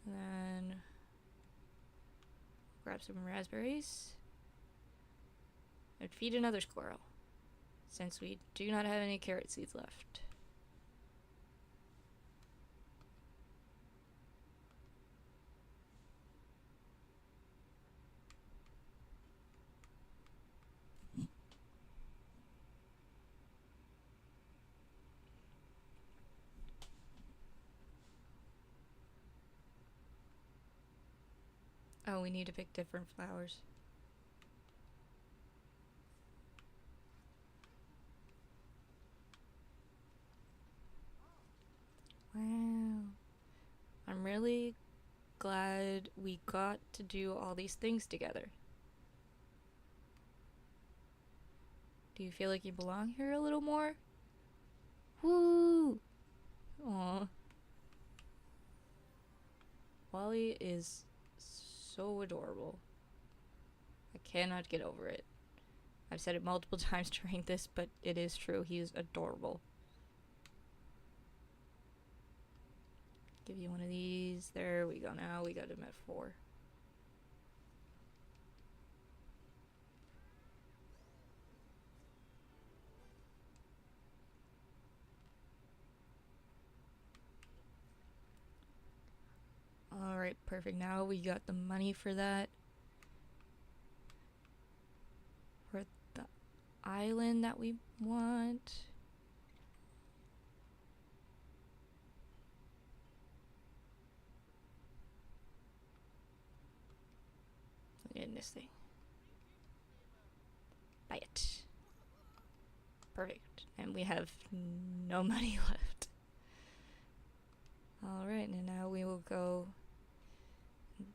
And then grab some raspberries. And feed another squirrel, since we do not have any carrot seeds left. Oh, we need to pick different flowers. Wow. I'm really glad we got to do all these things together. Do you feel like you belong here a little more? Woo! Aww. Wally is so adorable. I cannot get over it. I've said it multiple times during this, but it is true. He is adorable. Give you one of these. There we go. Now we got him at 4. Alright, perfect. Now we got the money for that. For the island that we want. In this thing. Buy it. Perfect. And we have no money left. Alright, and now we will go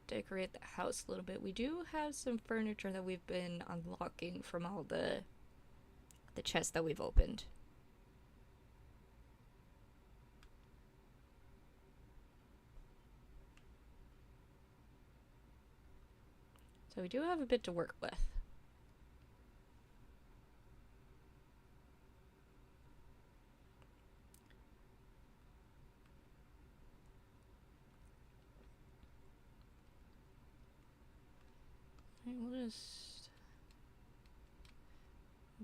decorate the house a little bit. We do have some furniture that we've been unlocking from all the chests that we've opened. So we do have a bit to work with. Alright, we'll just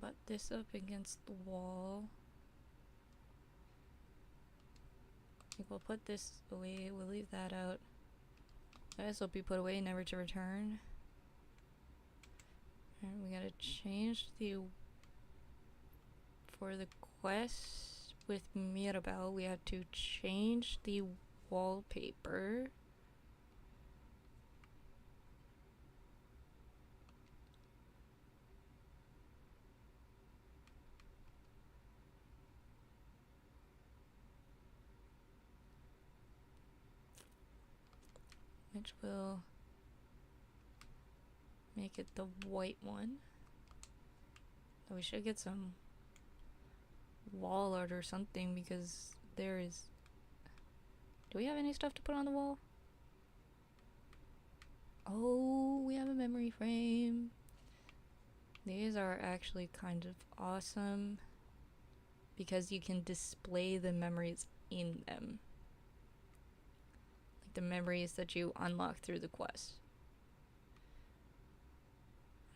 butt this up against the wall. I think we'll put this away. We'll leave that out. This will be put away, never to return. Alright, we gotta change for the quest with Mirabelle, we have to change the wallpaper. Which will make it the white one. So we should get some wall art or something, because there is... Do we have any stuff to put on the wall? Oh, we have a memory frame. These are actually kind of awesome because you can display the memories in them. The memories that you unlock through the quest.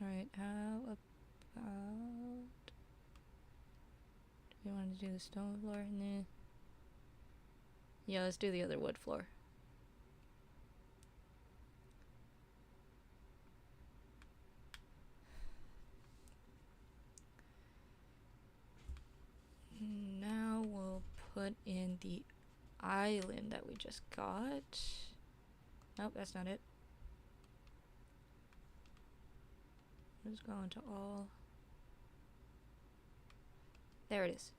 Alright, how about... Do we want to do the stone floor? Nah. Yeah, let's do the other wood floor. Now we'll put in the island that we just got. Nope, that's not it. Let's go into all. There it is.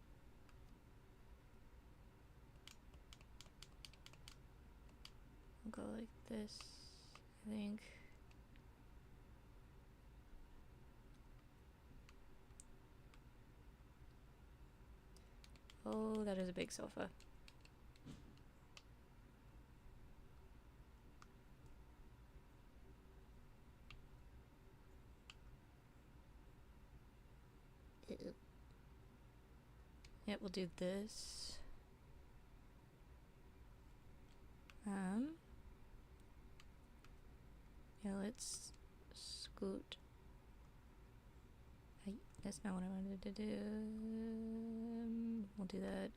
I'll go like this, I think. Oh, that is a big sofa. Yeah, we'll do this. Yeah, let's scoot. That's not what I wanted to do. We'll do that.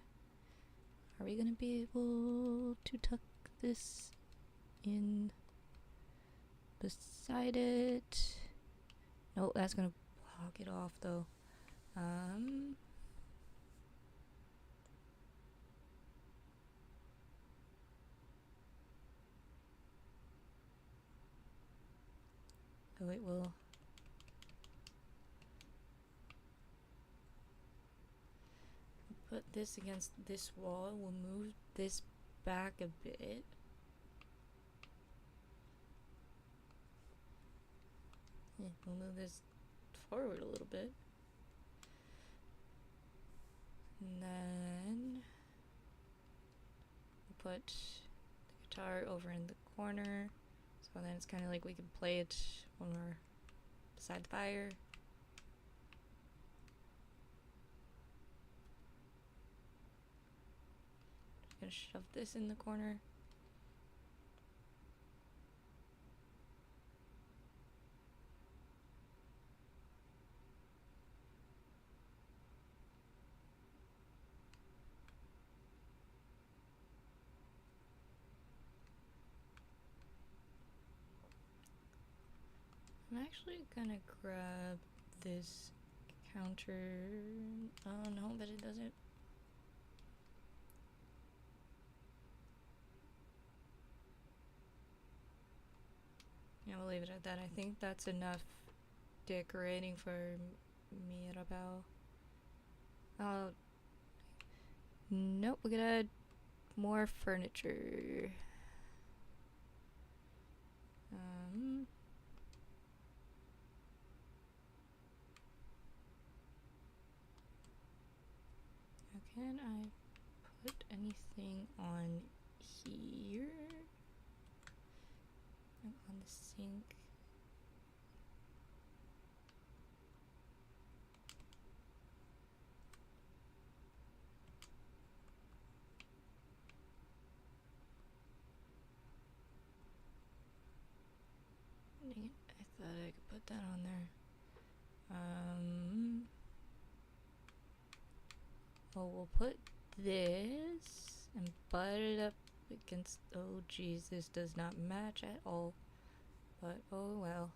Are we gonna be able to tuck this in beside it? Nope, that's gonna block it off though. Oh, it will. Put this against this wall. We'll move this back a bit. Yeah, we'll move this forward a little bit. And then we'll put the guitar over in the corner. So then it's kind of like we can play it when we're beside the fire. Just gonna shove this in the corner. I'm actually gonna grab this counter. Oh no, but it doesn't. Yeah, we'll leave it at that. I think that's enough decorating for Mirabelle. Oh, nope, we're gonna add more furniture. How can I put anything on here? On the sink. Dang it, I thought I could put that on there. Well, we'll put this and butt it up against. Oh, geez, this does not match at all. But oh well.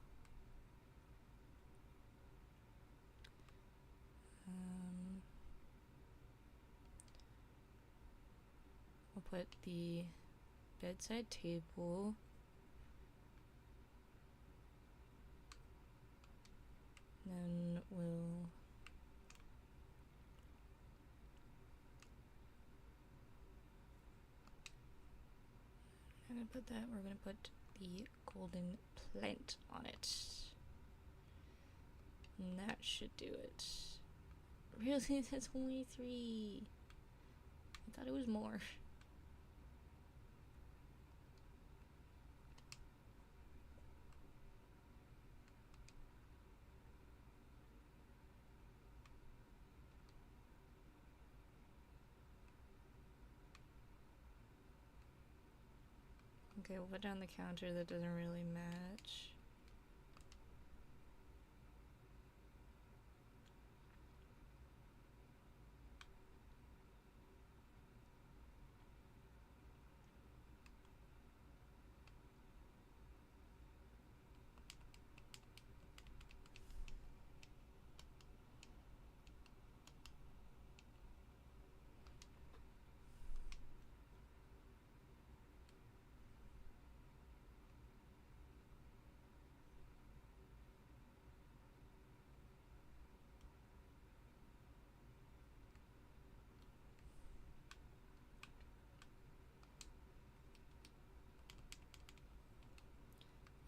We'll put the bedside table. Then we'll I'm gonna put that. We're gonna put the golden plant on it, and that should do it. Really, that's only 3. I thought it was more. Okay, we'll put down the counter that doesn't really match.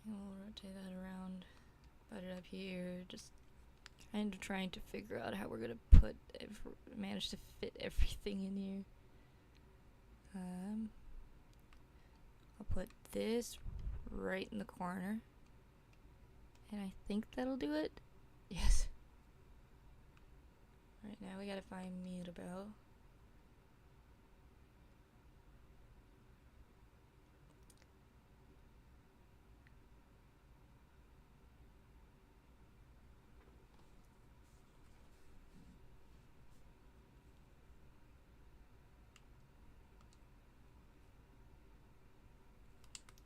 And we'll rotate that around, put it up here, just kind of trying to figure out how we're gonna manage to fit everything in here. I'll put this right in the corner, and I think that'll do it. Yes. Right now we gotta find Mirabelle.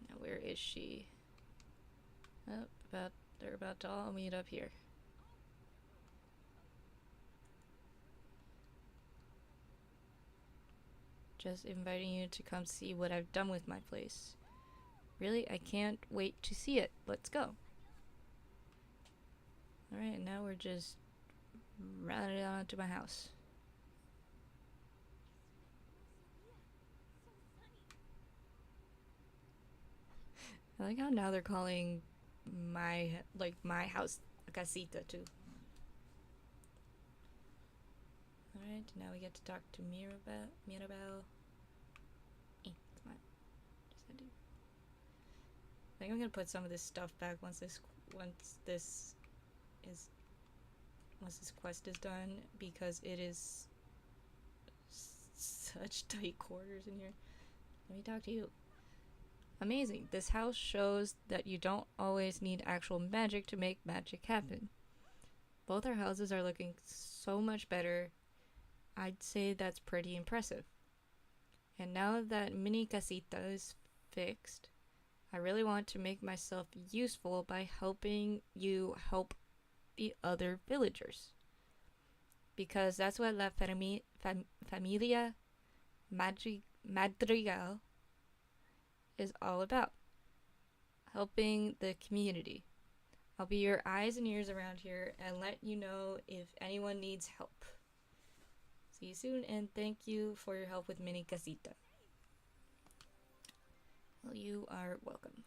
Now where is she? Oh, they're about to all meet up here. Just inviting you to come see what I've done with my place. Really, I can't wait to see it. Let's go. Alright, now we're just running on to my house. I like how now they're calling my house a casita too. Alright, now we get to talk to Mirabelle. Come on. Just gotta do. I think I'm gonna put some of this stuff back once this quest is done, because it is such tight quarters in here. Let me talk to you. Amazing. This house shows that you don't always need actual magic to make magic happen. Both our houses are looking so much better. I'd say that's pretty impressive. And now that mini casita is fixed, I really want to make myself useful by helping you help the other villagers. Because that's what La Familia Madrigal is all about. Helping the community. I'll be your eyes and ears around here and let you know if anyone needs help. See you soon, and thank you for your help with Mini Casita. Well, you are welcome.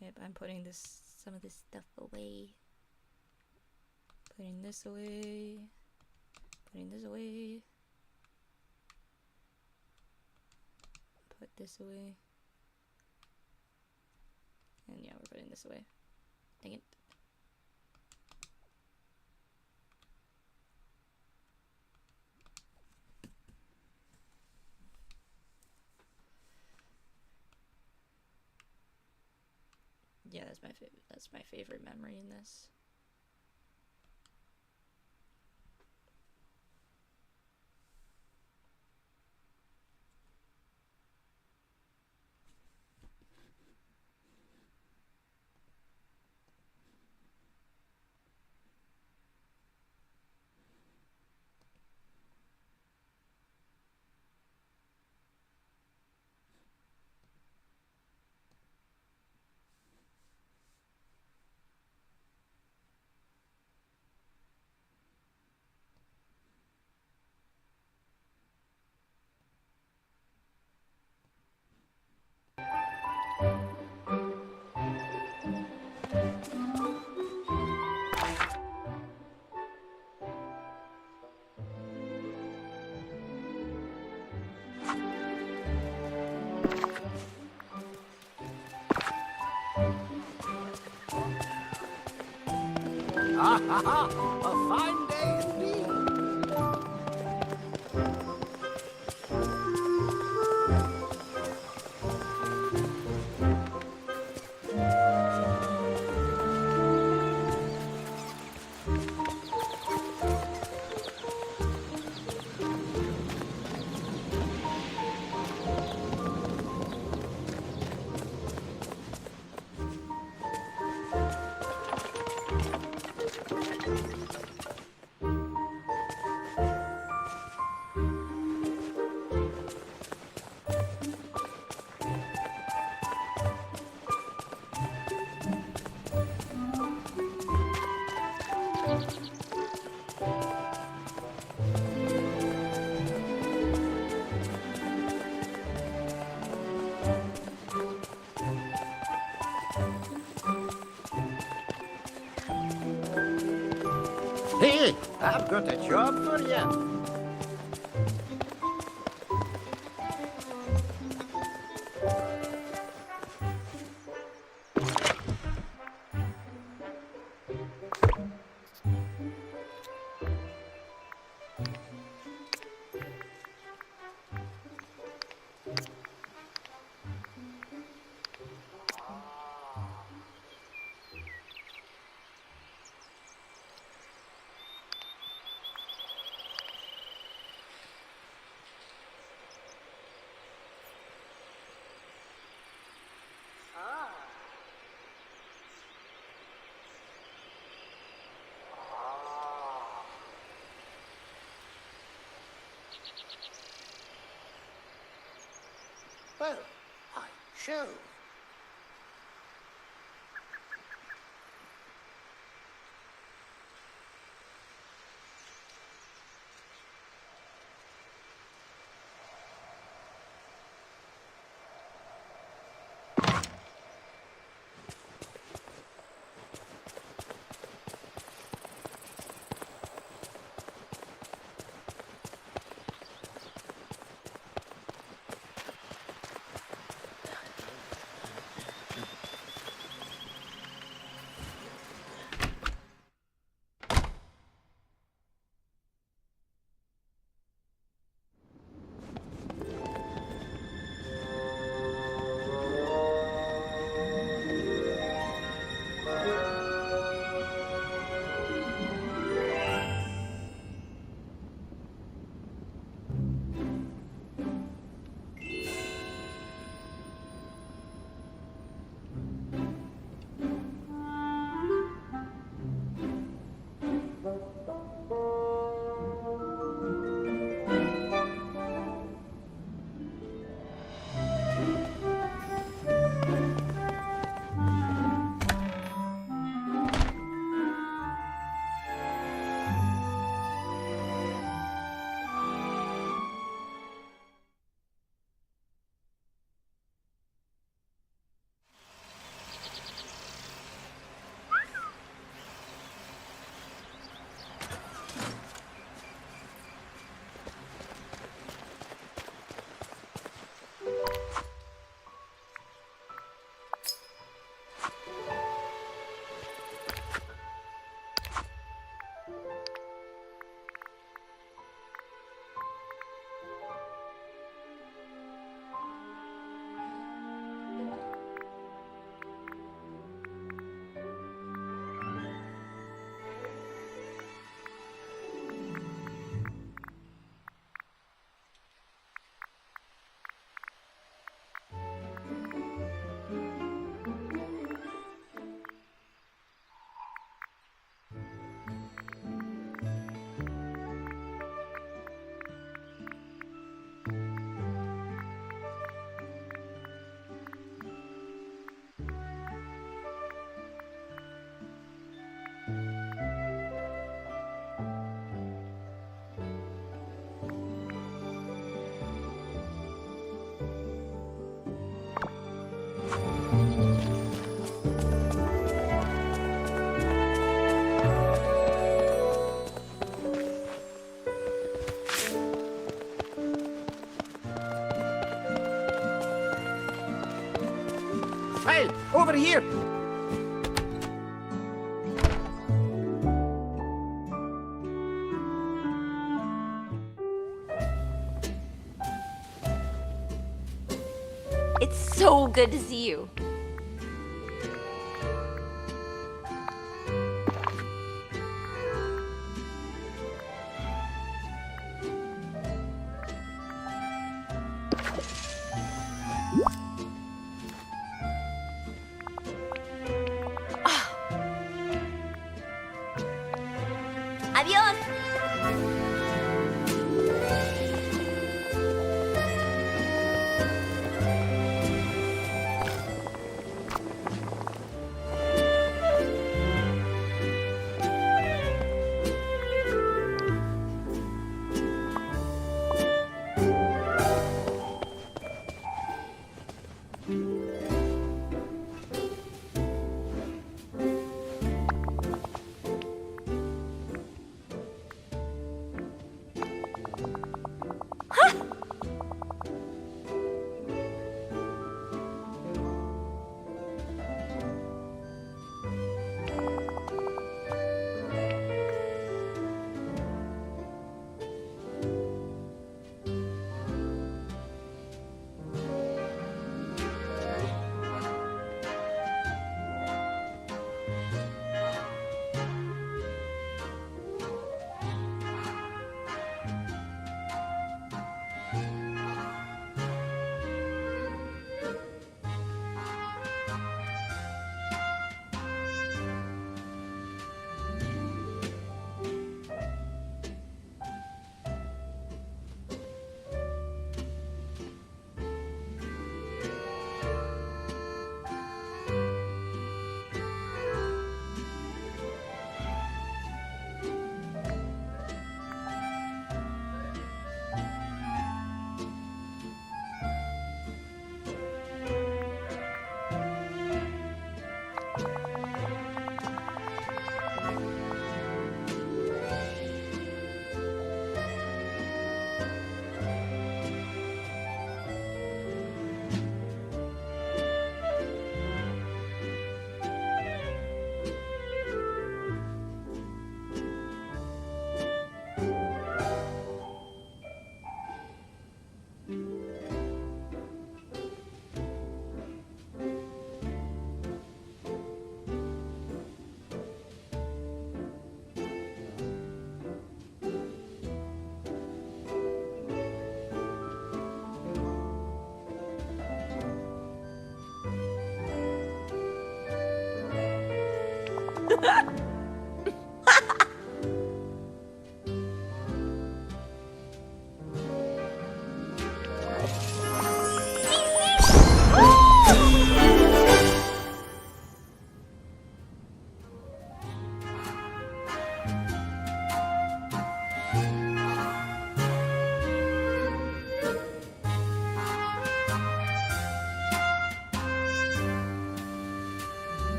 Yep, I'm putting some of this stuff away. Putting this away. Putting this away. Put this away. And yeah, we're putting this away. Dang it. Yeah, that's my favorite memory in this. Ha ha ha! A fine day indeed! Hey, I've got a job for you. Well, I shall. Hey, over here! It's so good to see you. Adiós.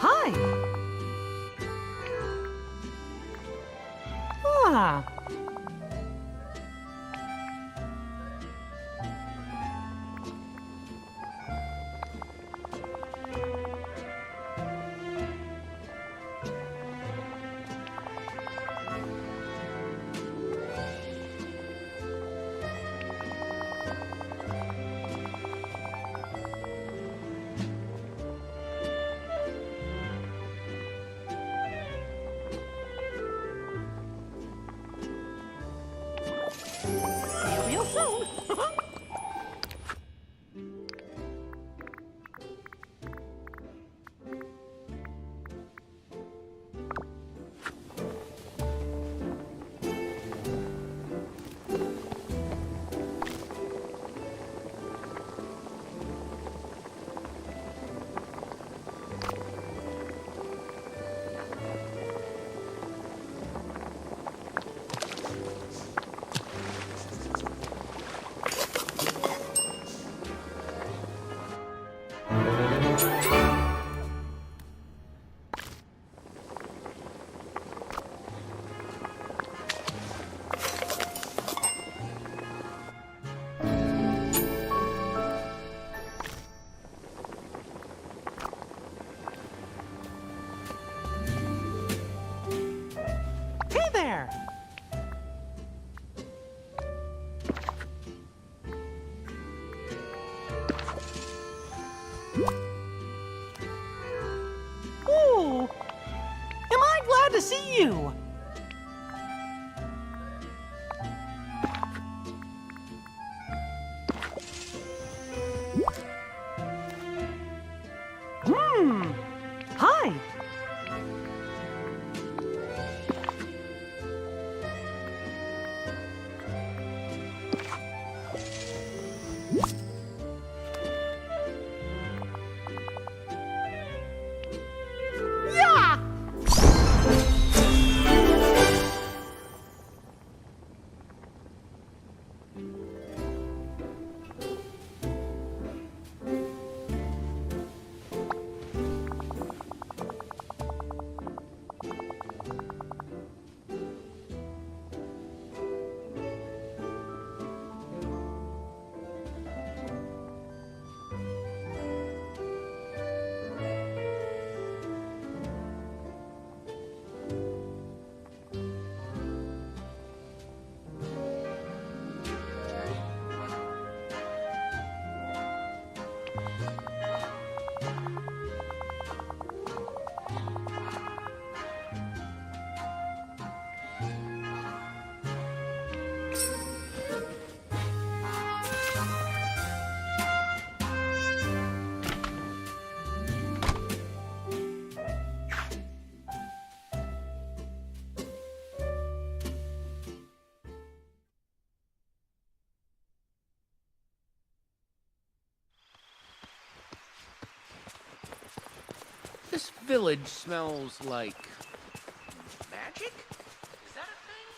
Hi. Ah. Real soon. Hey there. Ooh. Am I glad to see you? Hi. Yeah. This village smells like magic? Is that a thing?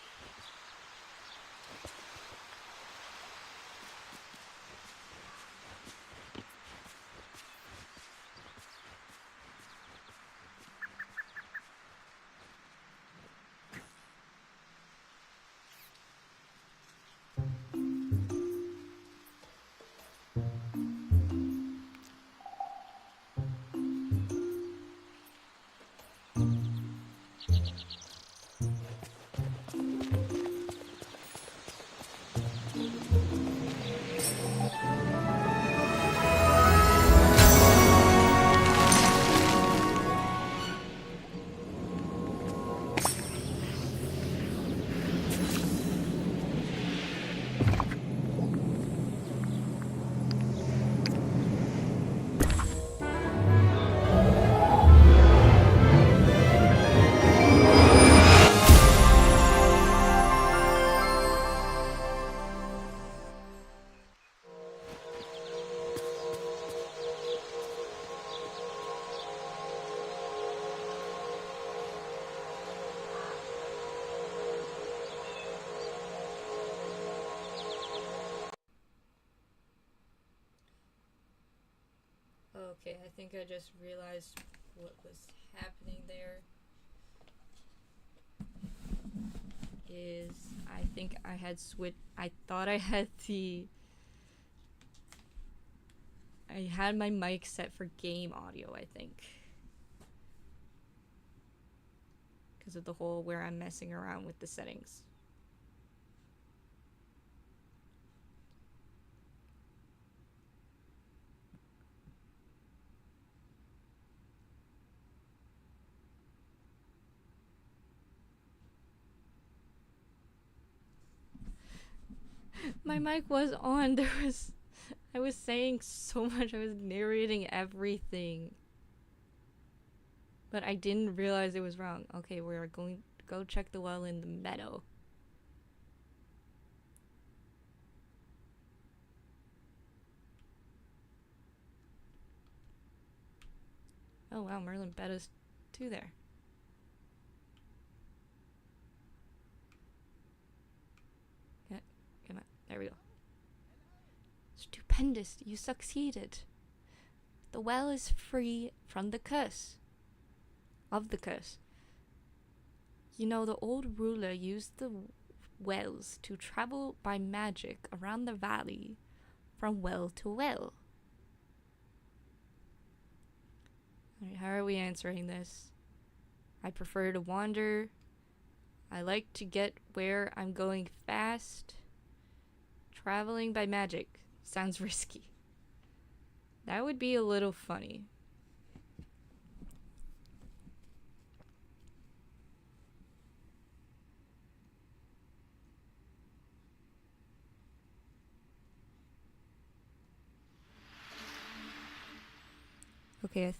Okay, I think I just realized what was happening there. Is I think I had I thought I had I had my mic set for game audio, I think. Because of the whole where I'm messing around with the settings. My mic was on. I was saying so much. I was narrating everything. But I didn't realize it was wrong. Okay, we're going to go check the well in the meadow. Oh wow, Merlin bet us 2 there. Yeah, come on. There we go. Stupendous, you succeeded. The well is free from the curse. Of the curse. You know, the old ruler used the wells to travel by magic around the valley from well to well. Alright, how are we answering this? I prefer to wander. I like to get where I'm going fast. Traveling by magic. Sounds risky. That would be a little funny. Okay, I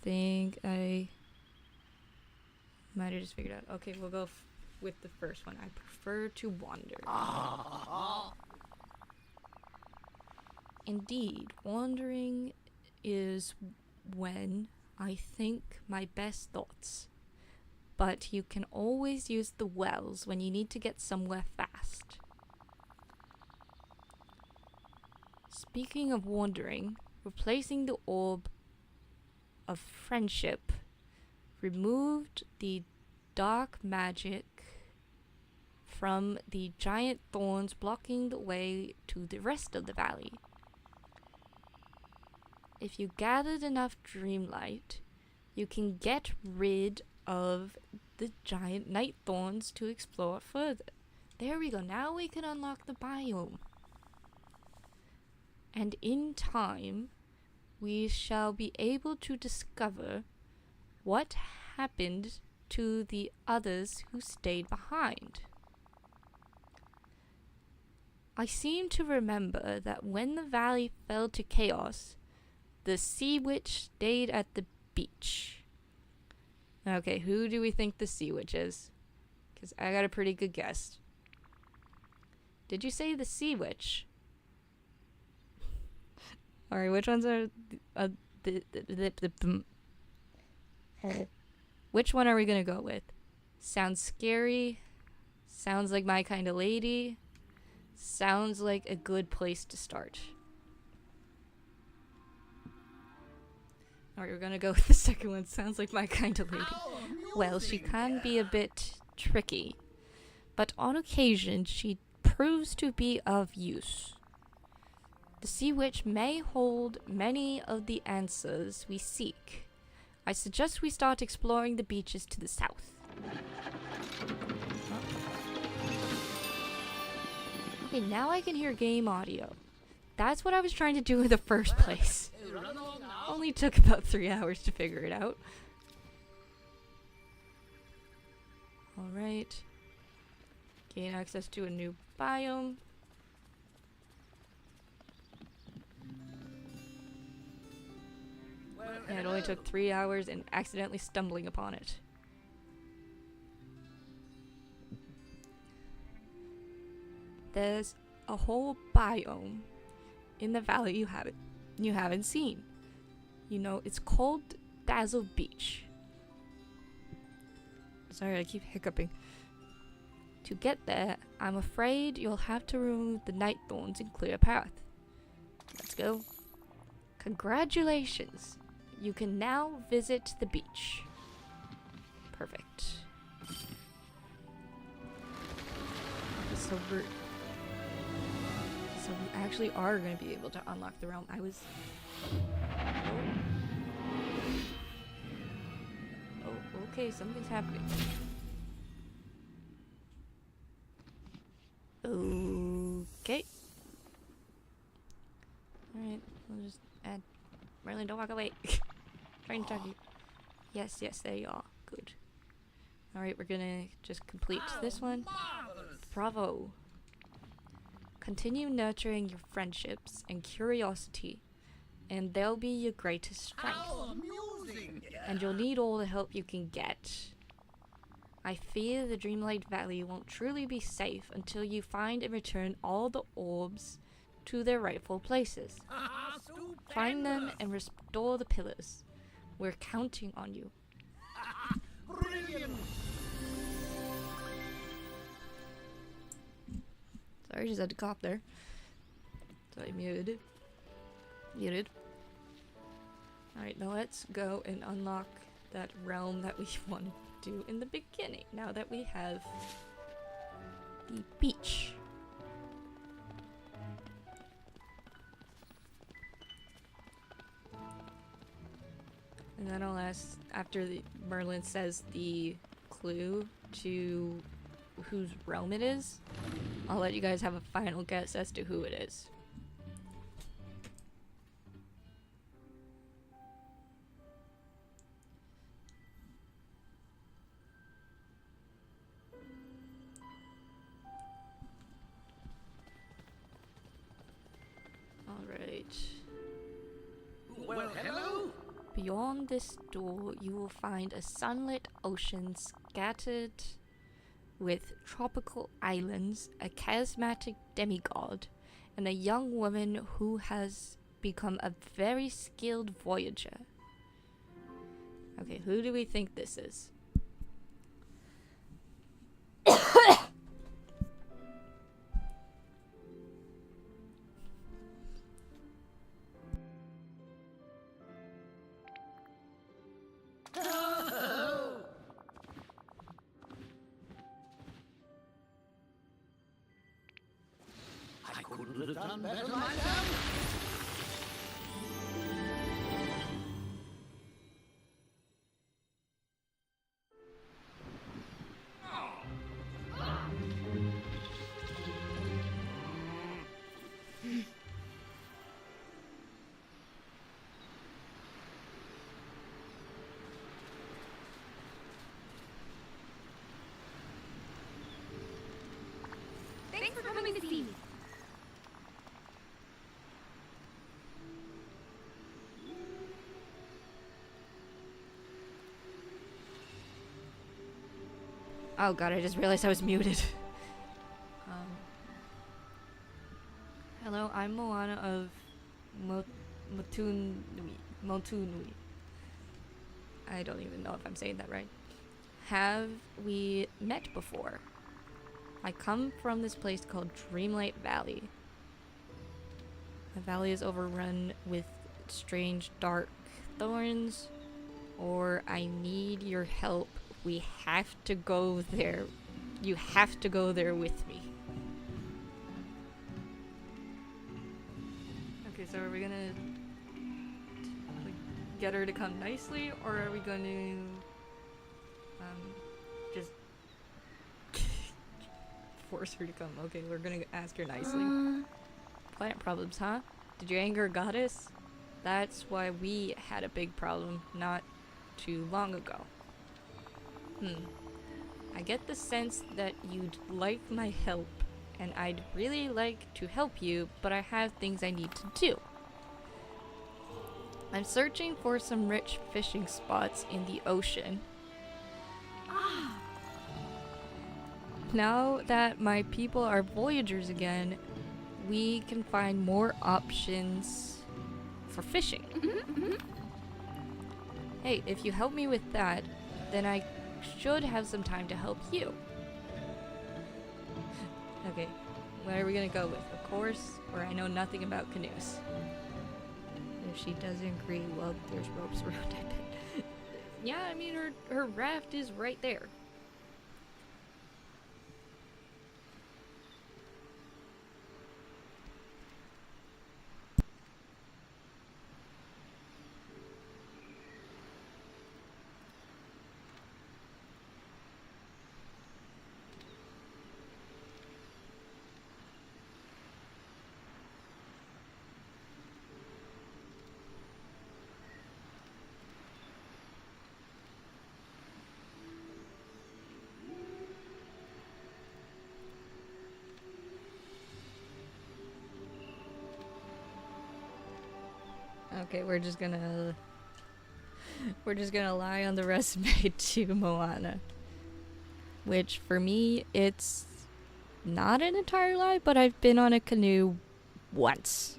think I might have just figured out. Okay, we'll go with the first one. I prefer to wander. Indeed, wandering is when I think my best thoughts. But you can always use the wells when you need to get somewhere fast. Speaking of wandering, replacing the orb of friendship removed the dark magic from the giant thorns blocking the way to the rest of the valley. If you gathered enough Dreamlight, you can get rid of the giant night thorns to explore further. There we go, now we can unlock the biome. And in time, we shall be able to discover what happened to the others who stayed behind. I seem to remember that when the valley fell to chaos, the sea witch stayed at the beach. Okay, who do we think the sea witch is? Because I got a pretty good guess. Did you say the sea witch? Alright, which ones are which one are we gonna go with? Sounds scary. Sounds like my kind of lady. Sounds like a good place to start. Alright, we're gonna go with the second one. Sounds like my kind of lady. Well, she can be a bit tricky, but on occasion she proves to be of use. The Sea Witch may hold many of the answers we seek. I suggest we start exploring the beaches to the south. Okay, now I can hear game audio. That's what I was trying to do in the first place. Only took about 3 hours to figure it out. Alright. Gain access to a new biome. And it only took 3 hours and accidentally stumbling upon it. There's a whole biome in the valley you haven't seen. You know, it's called Dazzle Beach. Sorry, I keep hiccuping. To get there, I'm afraid you'll have to remove the night thorns and clear a path. Let's go. Congratulations! You can now visit the beach. Perfect. So we actually are going to be able to unlock the realm. I was... Oh, okay, something's happening. Okay. Alright, we'll just add... Merlin, don't walk away. Trying to talk to you. Yes, yes, there you are. Good. Alright, we're gonna just complete this one. Bravo. Continue nurturing your friendships and curiosity, and they'll be your greatest strength. And you'll need all the help you can get. I fear the Dreamlight Valley won't truly be safe until you find and return all the orbs to their rightful places. Find them and restore the pillars. We're counting on you. Brilliant! Sorry, just had to cough there. So I muted. Muted. Alright, now let's go and unlock that realm that we wanted to do in the beginning. Now that we have the beach. And then I'll ask, after Merlin says the clue to whose realm it is, I'll let you guys have a final guess as to who it is. Alright. Well, hello? Beyond this door, you will find a sunlit ocean scattered with tropical islands, a charismatic demigod, and a young woman who has become a very skilled voyager. Okay, who do we think this is? I couldn't have done better myself. Thanks for coming to see me. Oh god, I just realized I was muted. Hello, I'm Moana of Motunui. I don't even know if I'm saying that right. Have we met before? I come from this place called Dreamlight Valley. The valley is overrun with strange dark thorns, or I need your help. We have to go there. You have to go there with me. Okay, so are we gonna like, get her to come nicely, or are we gonna just force her to come? Okay, we're gonna ask her nicely. Plant problems, huh? Did you anger a goddess? That's why we had a big problem not too long ago. I get the sense that you'd like my help, and I'd really like to help you, but I have things I need to do. I'm searching for some rich fishing spots in the ocean. Now that my people are voyagers again, we can find more options for fishing. Hey, if you help me with that, then I should have some time to help you. Okay, where are we gonna go with? A course where I know nothing about canoes? if she doesn't agree, well, there's ropes around it. Yeah, I mean, her raft is right there. Okay, we're just gonna lie on the resume to Moana. Which, for me, it's not an entire lie, but I've been on a canoe once.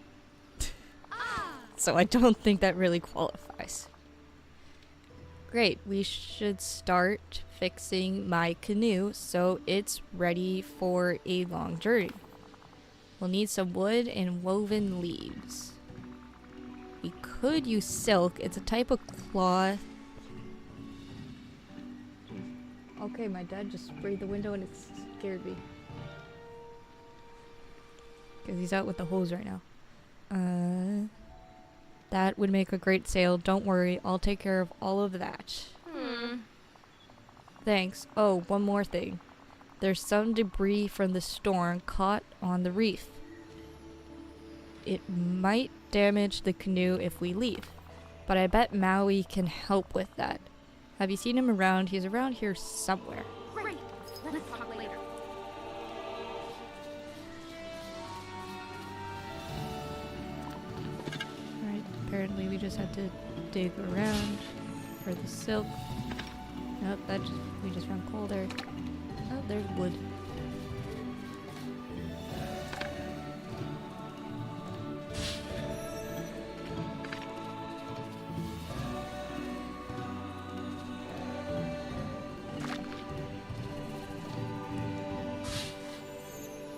So I don't think that really qualifies. Great, we should start fixing my canoe so it's ready for a long journey. We'll need some wood and woven leaves. We could use silk. It's a type of cloth. Okay, my dad just sprayed the window and it scared me. Because he's out with the hose right now. That would make a great sail. Don't worry, I'll take care of all of that. Thanks. Oh, one more thing. There's some debris from the storm caught on the reef. It might damage the canoe if we leave, but I bet Maui can help with that. Have you seen him around? He's around here somewhere. Great. Let's talk later. Alright, apparently we just had to dig around for the silk. Nope, we just found coal there. Oh, there's wood.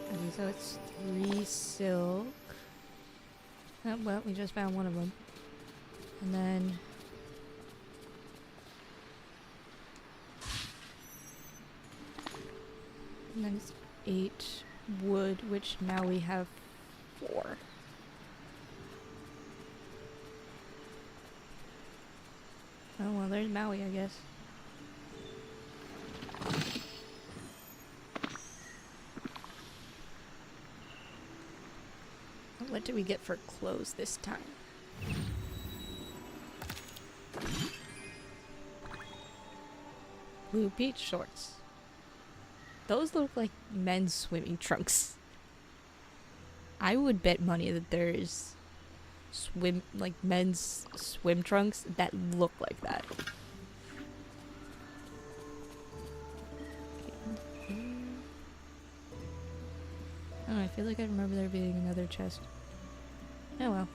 Okay, so it's 3 silk. Oh, well, we just found one of them. And then it's 8 wood, which now we have 4. Oh, well, there's Maui, I guess. What do we get for clothes this time? Blue beach shorts. Those look like men's swimming trunks. I would bet money that there's men's swim trunks that look like that. Oh, I feel like I remember there being another chest. Oh well.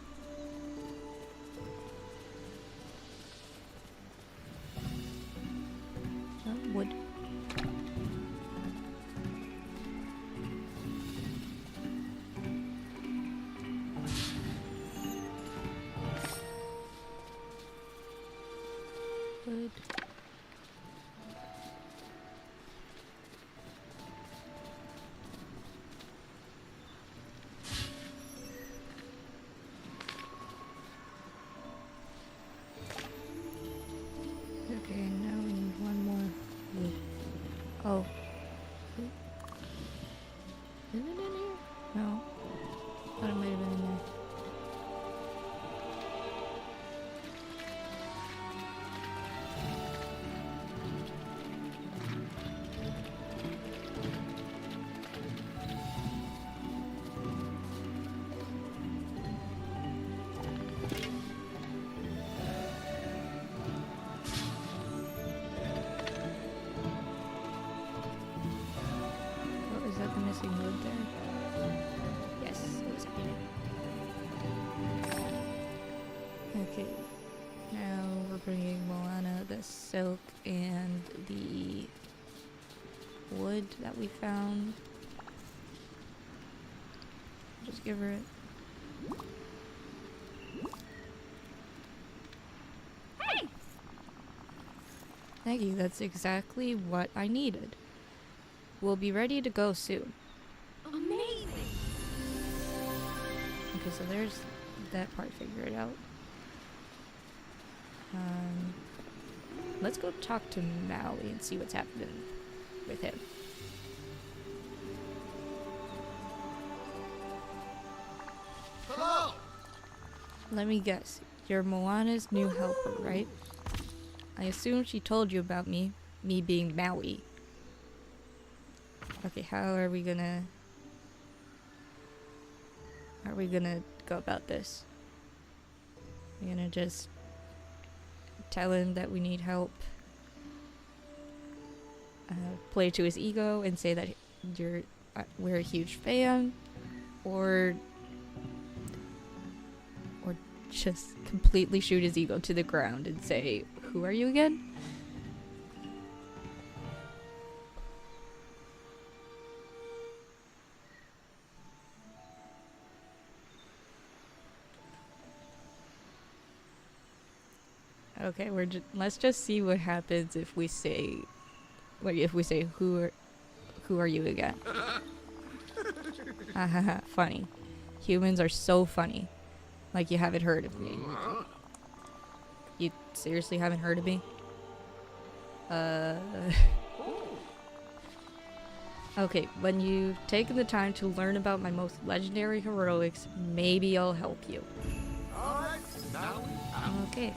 Oh, wood. Wood. Okay, now we need one more wood. Oh. Isn't it in here? No. Thought it might have been in there. Oh, is that the missing wood there? Yes, it was here. Okay, now we're bringing Moana the silk and the wood that we found. Just give her it. Thank you, that's exactly what I needed. We'll be ready to go soon. Amazing. Okay, so there's that part figured out. Let's go talk to Maui and see what's happening with him. Hello! Let me guess. You're Moana's new helper, right? I assume she told you about me being Maui. Okay, how are we gonna go about this? We're gonna just tell him that we need help, play to his ego and say that we're a huge fan, or just completely shoot his ego to the ground and say, who are you again? Okay, let's just see what happens if we say, who are you again? Hahaha, funny. Humans are so funny. Like you haven't heard of me. You seriously haven't heard of me? Okay, when you've taken the time to learn about my most legendary heroics, maybe I'll help you. Alright, now Okay.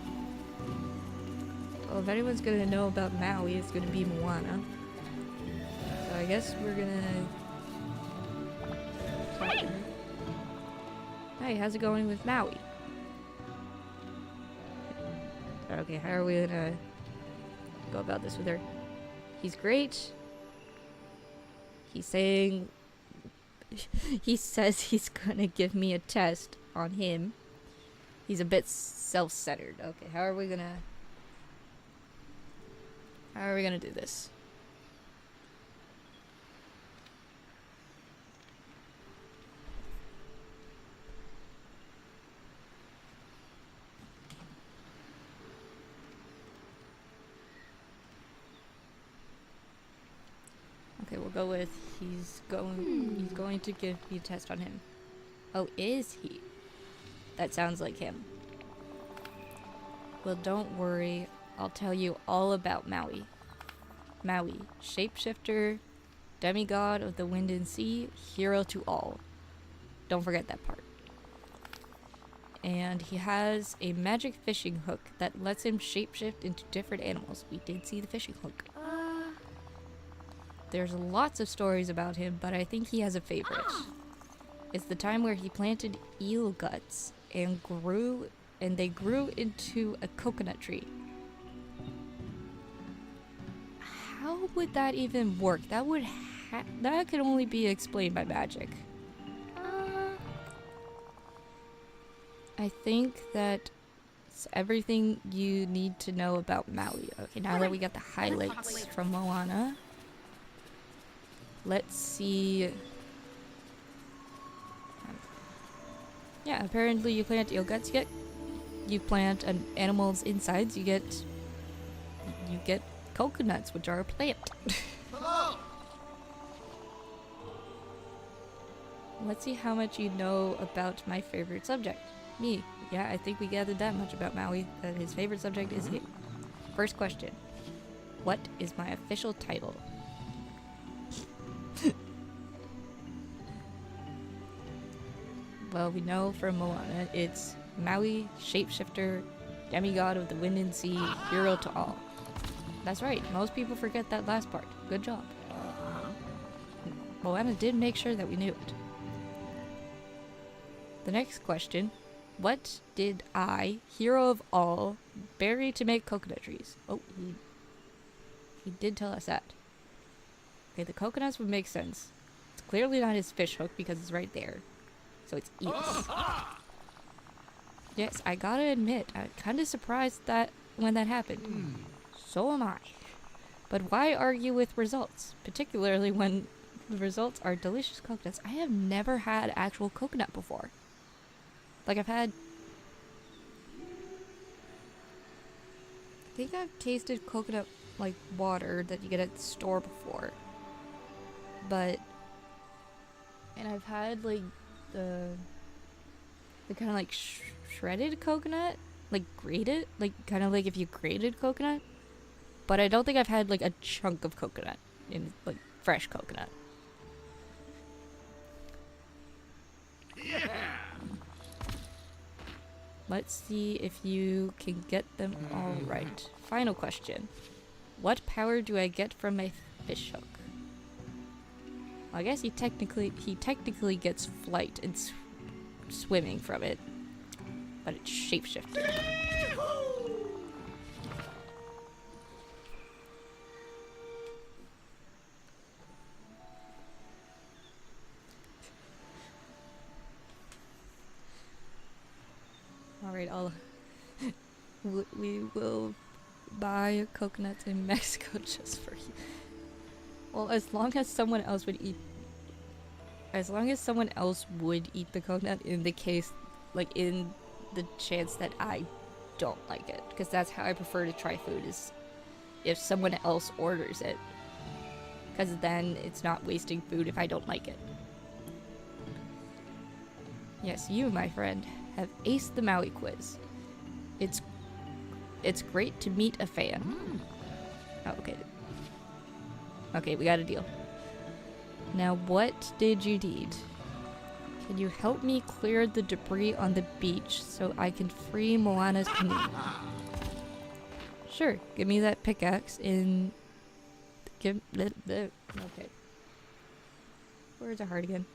Well, if anyone's gonna know about Maui, it's gonna be Moana. So I guess we're gonna talk to her. Hey, how's it going with Maui? Okay, how are we gonna go about this with her? He's great. He's saying... he says he's gonna give me a test on him. He's a bit self-centered. Okay, how are we gonna do this? Okay, we'll go with he's going to give me a test on him. Oh, is he? That sounds like him. Well, don't worry. I'll tell you all about Maui. Maui, shapeshifter, demigod of the wind and sea, hero to all. Don't forget that part. And he has a magic fishing hook that lets him shapeshift into different animals. We did see the fishing hook. There's lots of stories about him, but I think he has a favorite. It's the time where he planted eel guts and they grew into a coconut tree. How would that even work? That could only be explained by magic. I think that's everything you need to know about Maui. Okay, now that we got the highlights from Moana, let's see. Yeah, apparently you plant eel guts, you plant an animal's insides, you get coconuts, which are a plant. hello! Let's see how much you know about my favorite subject. Me. Yeah, I think we gathered that much about Maui, that his favorite subject is him. First question. What is my official title? Well, we know from Moana, it's Maui, shapeshifter, demigod of the wind and sea, hero to all. That's right, most people forget that last part. Good job. Moana did make sure that we knew it. The next question, what did I, hero of all, bury to make coconut trees? Oh, he did tell us that. Okay, the coconuts would make sense. It's clearly not his fish hook because it's right there. So it's eels. Yes, I gotta admit, I'm kind of surprised that when that happened. So am I. But why argue with results? Particularly when the results are delicious coconuts. I have never had actual coconut before. Like I think I've tasted coconut like water that you get at the store before. But and I've had like the kind of like shredded coconut, like grated, like kind of like if you grated coconut. But I don't think I've had like a chunk of coconut in like fresh coconut. Yeah. Let's see if you can get them all right. Final question. What power do I get from my fish hook? Well, I guess he technically gets flight and swimming from it, but it's shapeshifting. Alright, we will buy coconuts in Mexico just for you. Well, as long as someone else would eat the coconut in the case, like in the chance that I don't like it. Because that's how I prefer to try food, is if someone else orders it. Because then it's not wasting food if I don't like it. Yes, you, my friend, have aced the Maui quiz. It's great to meet a fan. Oh, okay. Okay, we got a deal. Now, what did you need? Can you help me clear the debris on the beach so I can free Moana's canoe? Sure, give me that pickaxe in... Okay. Words are hard again.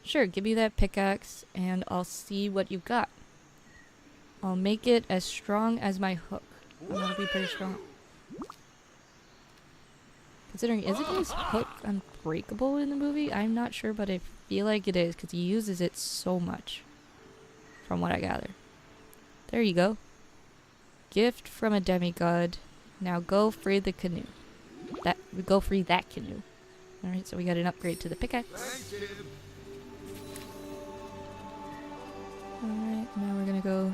Sure, give me that pickaxe and I'll see what you've got. I'll make it as strong as my hook. That'll be pretty strong. Considering, isn't his hook unbreakable in the movie? I'm not sure, but I feel like it is because he uses it so much. From what I gather. There you go. Gift from a demigod. Now go free the canoe. Go free that canoe. Alright, so we got an upgrade to the pickaxe. Thanks, kid. Alright, now we're gonna go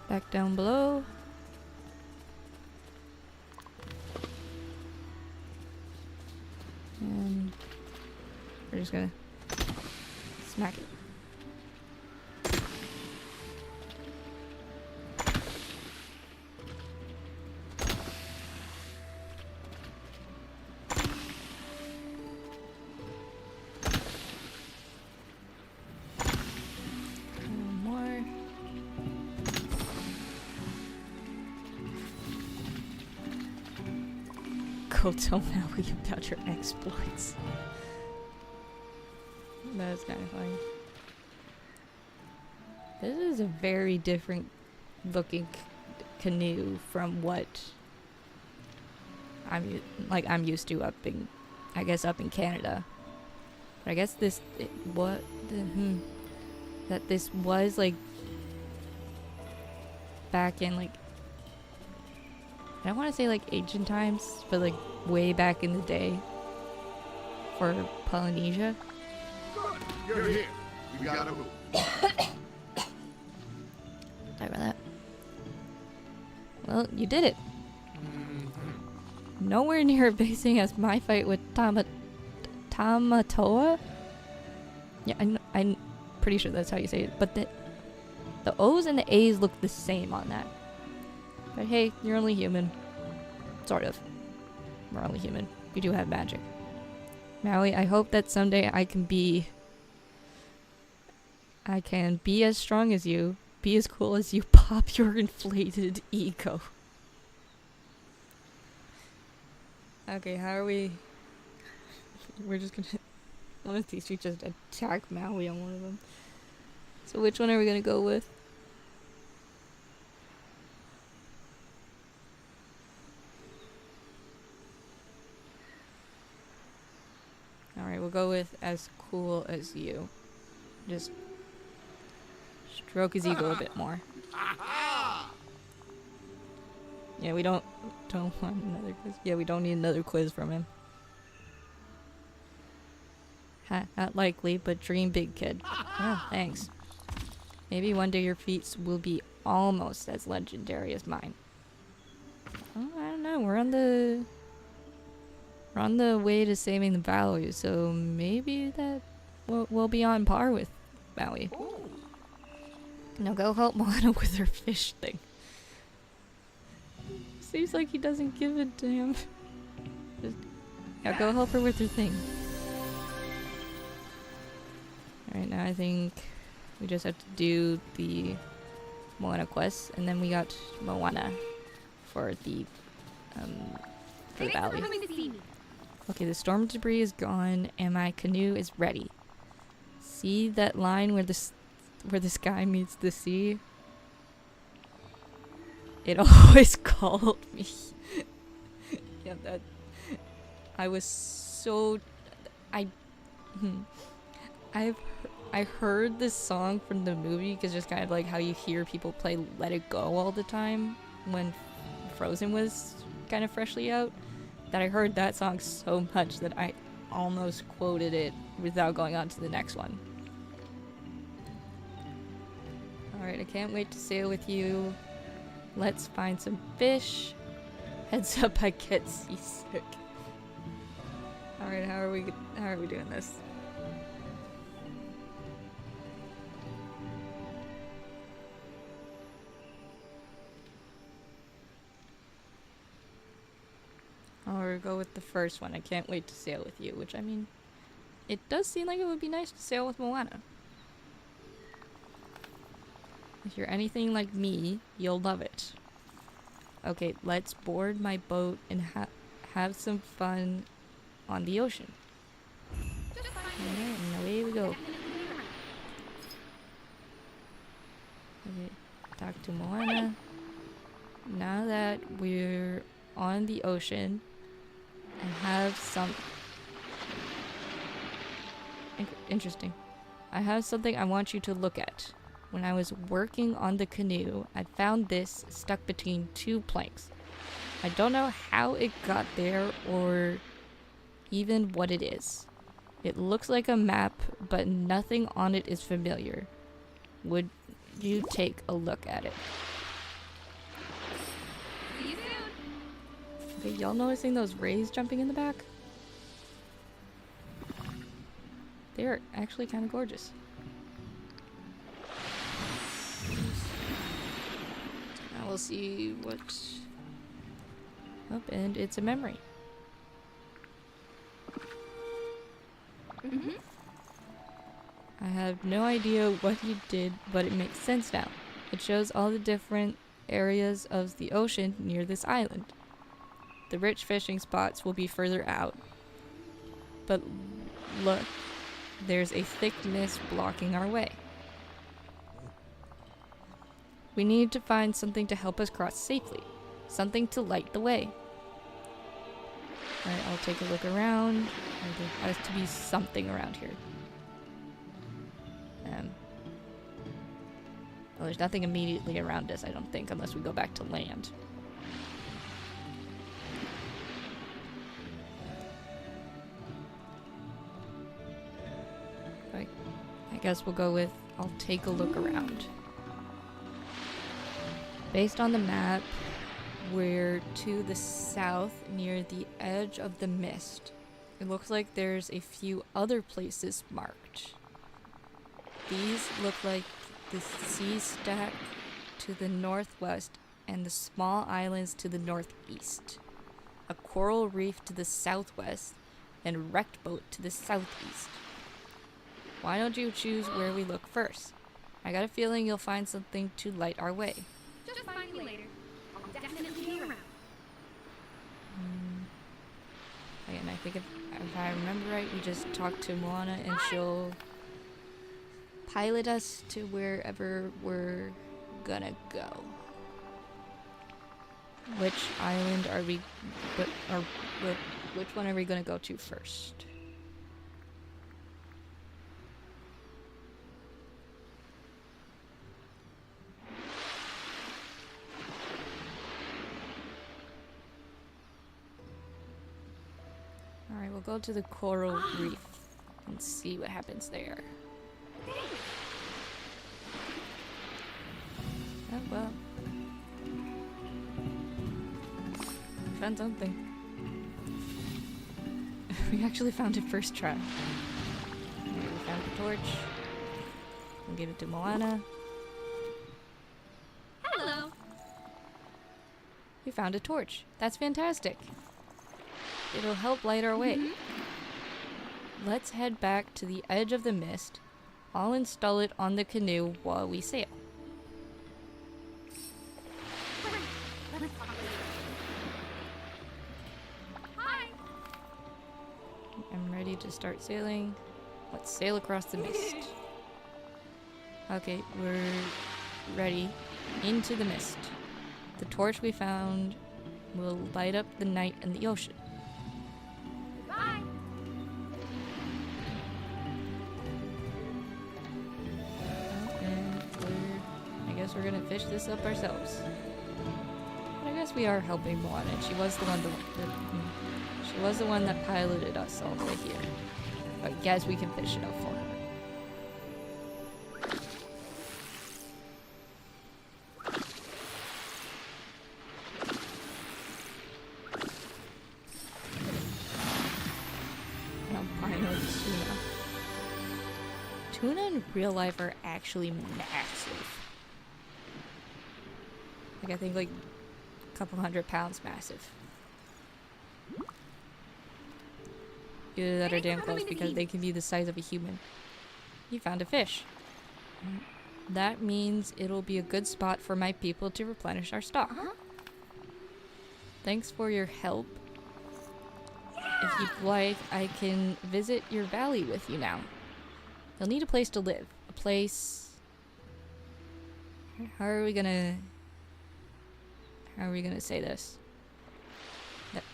back down below. And we're just gonna smack it. Go tell Maui about your exploits. That's kind of funny. This is a very different looking canoe from what I'm used to up in Canada. But I guess this that this was like back in like, I don't want to say like ancient times, but like way back in the day for Polynesia. Good. You're here. We gotta move. Sorry about that. Well, you did it. Nowhere near basing as my fight with Tamatoa. Yeah, I'm pretty sure that's how you say it. But the O's and the A's look the same on that. But hey, you're only human. Sort of. We're only human. We do have magic. Maui, I hope that someday I can be as strong as you, be as cool as you, pop your inflated ego. Okay, how are we? We're just gonna... One of these two just attack Maui on one of them. So which one are we gonna go with? Alright, we'll go with as cool as you. Just stroke his ego a bit more. Yeah, we don't want another quiz. Yeah, we don't need another quiz from him. Ha, not likely, but dream big, kid. Oh, thanks. Maybe one day your feats will be almost as legendary as mine. Oh, I don't know. We're on the way to saving the Valley, so maybe that we'll be on par with Maui. Now go help Moana with her fish thing. Seems like he doesn't give a damn. Yeah, go help her with her thing. Alright, now I think we just have to do the Moana quest, and then we got Moana for the valley. Coming to see me. Okay, the storm debris is gone, and my canoe is ready. See that line where the sky meets the sea? It always called me. Yeah, that. I was so. I heard this song from the movie because just kind of like how you hear people play Let It Go all the time when Frozen was kind of freshly out. That I heard that song so much that I almost quoted it without going on to the next one. Alright, I can't wait to sail with you. Let's find some fish. Heads up, I get seasick. Alright, how are we doing this? Or go with the first one. I can't wait to sail with you, which I mean, it does seem like it would be nice to sail with Moana. If you're anything like me, you'll love it. Okay, let's board my boat and have some fun on the ocean. Alright, and away we go. Okay, talk to Moana. Now that we're on the ocean, I have some... Interesting. I have something I want you to look at. When I was working on the canoe, I found this stuck between two planks. I don't know how it got there or even what it is. It looks like a map, but nothing on it is familiar. Would you take a look at it? See you soon. Okay, y'all noticing those rays jumping in the back? They're actually kind of gorgeous. Now we'll see what... Oh, and it's a memory. Mm-hmm. I have no idea what he did, but it makes sense now. It shows all the different areas of the ocean near this island. The rich fishing spots will be further out. But look, there's a thick mist blocking our way. We need to find something to help us cross safely. Something to light the way. Alright, I'll take a look around. There has to be something around here. Well, there's nothing immediately around us, I don't think, unless we go back to land. Right. I guess we'll go with, I'll take a look around. Based on the map, we're to the south near the edge of the mist. It looks like there's a few other places marked. These look like the sea stack to the northwest and the small islands to the northeast. A coral reef to the southwest and a wrecked boat to the southeast. Why don't you choose where we look first? I got a feeling you'll find something to light our way. Just find me later. I'll definitely be around. And I think if I remember right, we just talked to Moana and she'll pilot us to wherever we're gonna go. Which island are we, which one are we gonna go to first? Alright, we'll go to the coral reef and see what happens there. Oh, well. found something. We actually found it first try. We found the torch. We'll give it to Moana. Hello. We found a torch. That's fantastic. It'll help light our way. Let's head back to the edge of the mist. I'll install it on the canoe while we sail. Hi. I'm ready to start sailing. Let's sail across the mist. Okay, we're ready. Into the mist. The torch we found will light up the night and the ocean. Bye. And I guess we're gonna fish this up ourselves. But I guess we are helping Moana. She was the one she was the one that piloted us all the way here. But I guess we can fish it up for her. Albino tuna. Tuna in real life are actually massive. Like, I think like a couple 100 pounds massive. Either that or damn close, because they can be the size of a human. You found a fish. That means it'll be a good spot for my people to replenish our stock. Thanks for your help. If you'd like, I can visit your valley with you now. You'll need a place to live. A place... How are we gonna say this?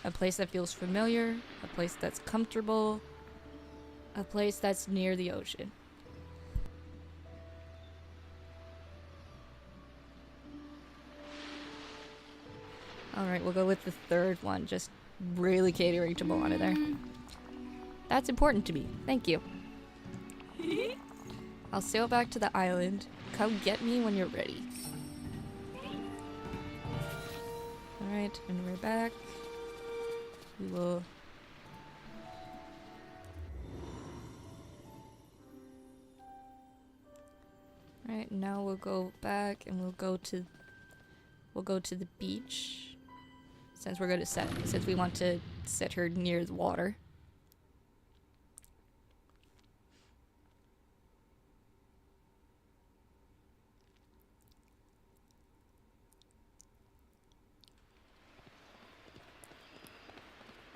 A place that feels familiar, a place that's comfortable, a place that's near the ocean. Alright, we'll go with the third one, just really catering to Moana there. That's important to me. Thank you. I'll sail back to the island. Come get me when you're ready. Alright, and we're back. We will... Alright, now we'll go back and we'll go to the beach. Since we want to set her near the water.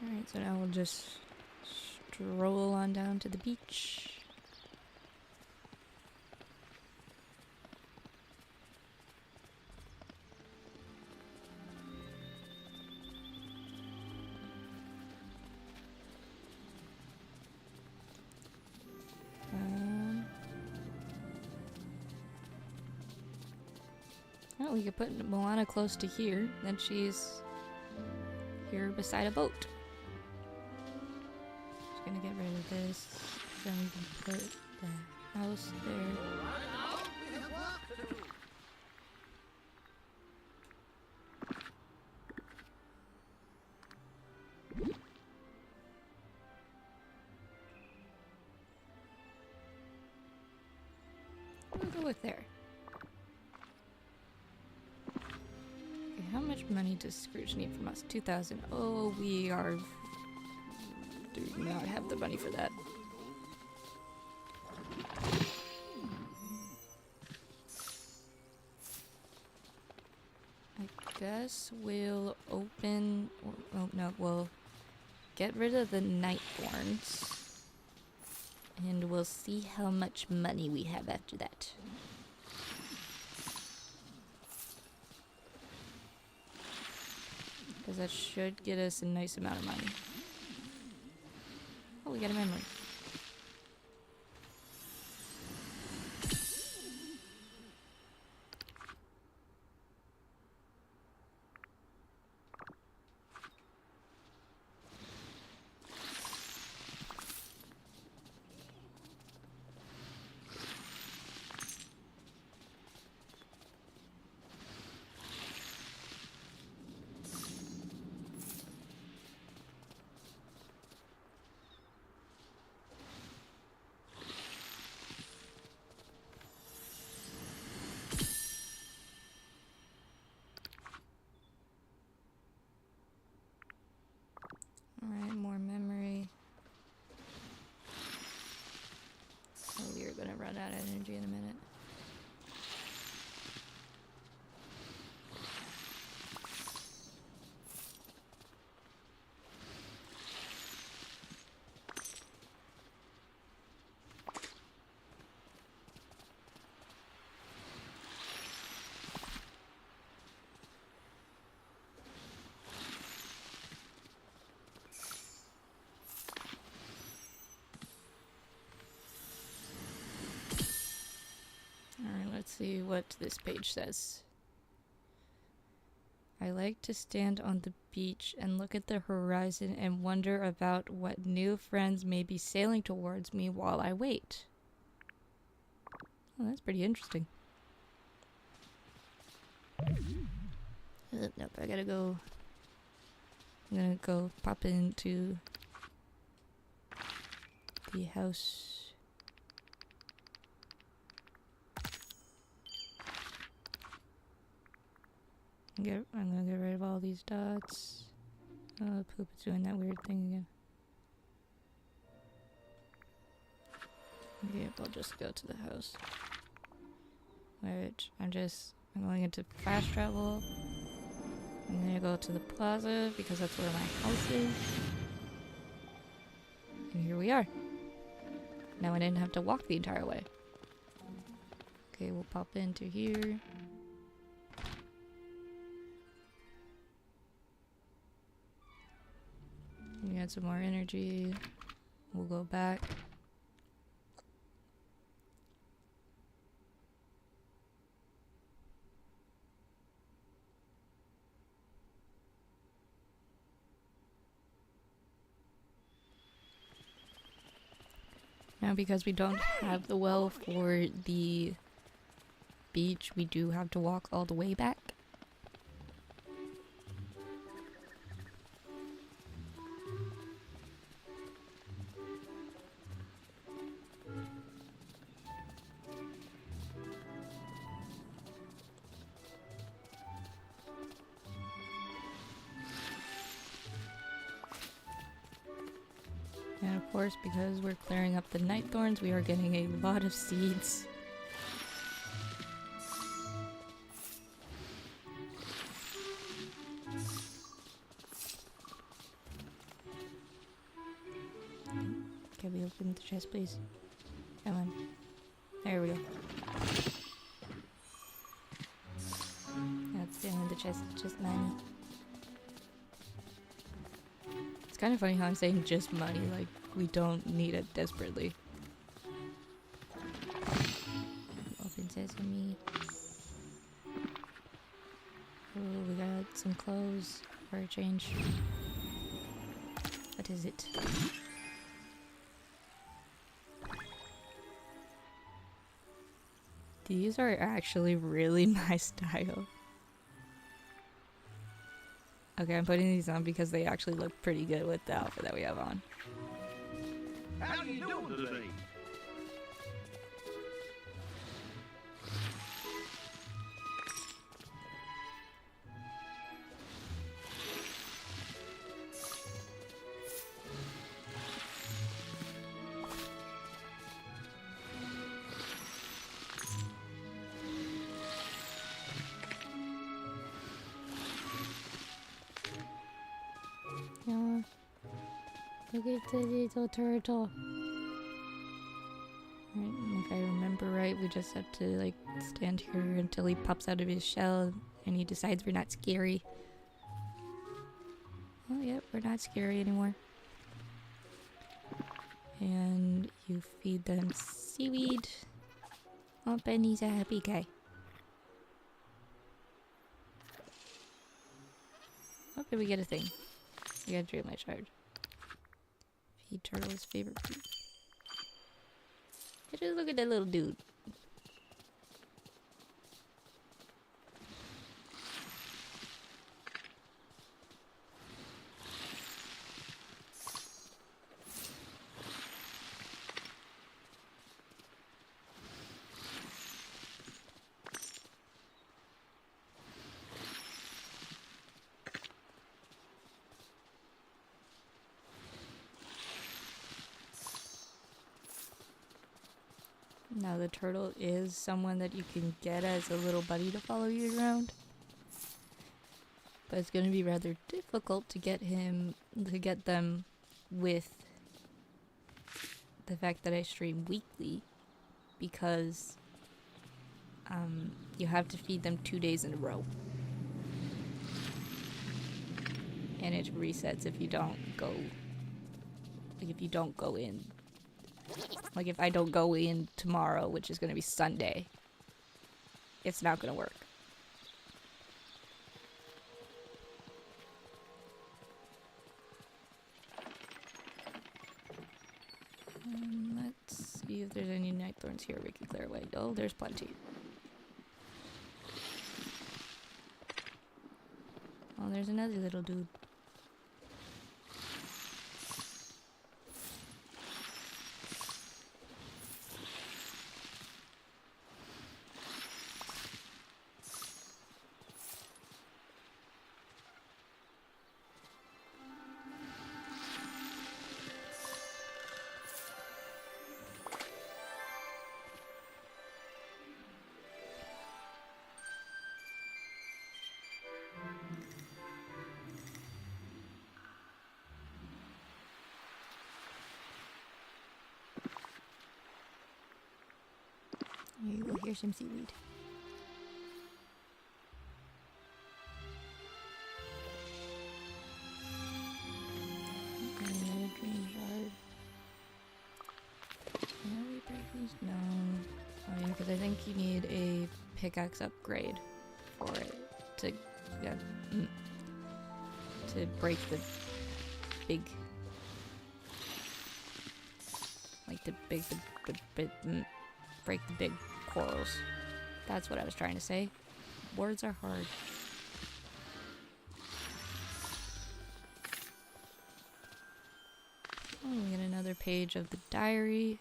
Alright, so now we'll just stroll on down to the beach. Oh, we could put Moana close to here, then she's here beside a boat. Just gonna get rid of this, then we can put the house there. We'll go with there. Okay, how much money does Scrooge need from us? 2,000. Oh, we do not have the money for that. I guess we'll open... Oh, no, we'll get rid of the Nightborns. And we'll see how much money we have after that. Because that should get us a nice amount of money. Oh, we got a memory. Alright, more memory. Oh, we are gonna run out of energy in a minute. Alright, let's see what this page says. I like to stand on the beach and look at the horizon and wonder about what new friends may be sailing towards me while I wait. Oh, that's pretty interesting. Nope, I gotta go. I'm gonna go pop into the house. I'm gonna get rid of all these dots. Oh, poop, it's doing that weird thing again. Yep, I'll just go to the house. Which, I'm going into fast travel. I'm gonna go to the plaza because that's where my house is. And here we are. Now I didn't have to walk the entire way. Okay, we'll pop into here. We got some more energy. We'll go back. Now, because we don't have the well for the beach, we do have to walk all the way back. And of course, because we're clearing up the night thorns, we are getting a lot of seeds. Can we open the chest, please? Come on. There we go. That's the end of the chest, just money. It's kind of funny how I'm saying just money, like we don't need it desperately. Open sesame. Oh, we got some clothes for a change. What is it? These are actually really my style. Okay, I'm putting these on because they actually look pretty good with the outfit that we have on. How you doing today? Yeah. Look at the little turtle. Right, and if I remember right, we just have to like stand here until he pops out of his shell and he decides we're not scary. Oh yep, we're not scary anymore. And you feed them seaweed. Oh, Benny's a happy guy. Okay, we get a thing. We got a Dreamlight shard. Feed turtle's favorite food. Just look at that little dude. Now the turtle is someone that you can get as a little buddy to follow you around. But it's going to be rather difficult to get them with the fact that I stream weekly, because you have to feed them 2 days in a row. And it resets if you don't go, like if you don't go in. Like if I don't go in tomorrow, which is going to be Sunday, it's not going to work. Let's see if there's any night thorns here we can clear away. Oh, there's plenty. Oh, there's another little dude. Here you go, here's some seaweed. Another dream shard. Can we break these? No. Oh yeah, because I think you need a pickaxe upgrade for it to to break the big, like break the big corals. That's what I was trying to say. Words are hard. Oh, we get another page of the diary.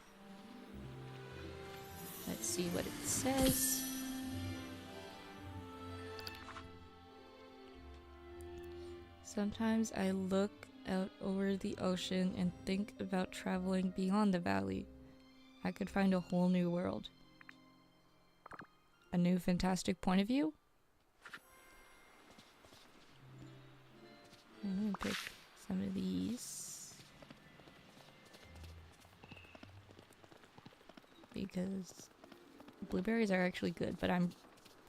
Let's see what it says. Sometimes I look out over the ocean and think about traveling beyond the valley. I could find a whole new world. A new fantastic point of view? I'm gonna pick some of these. Because blueberries are actually good, but I'm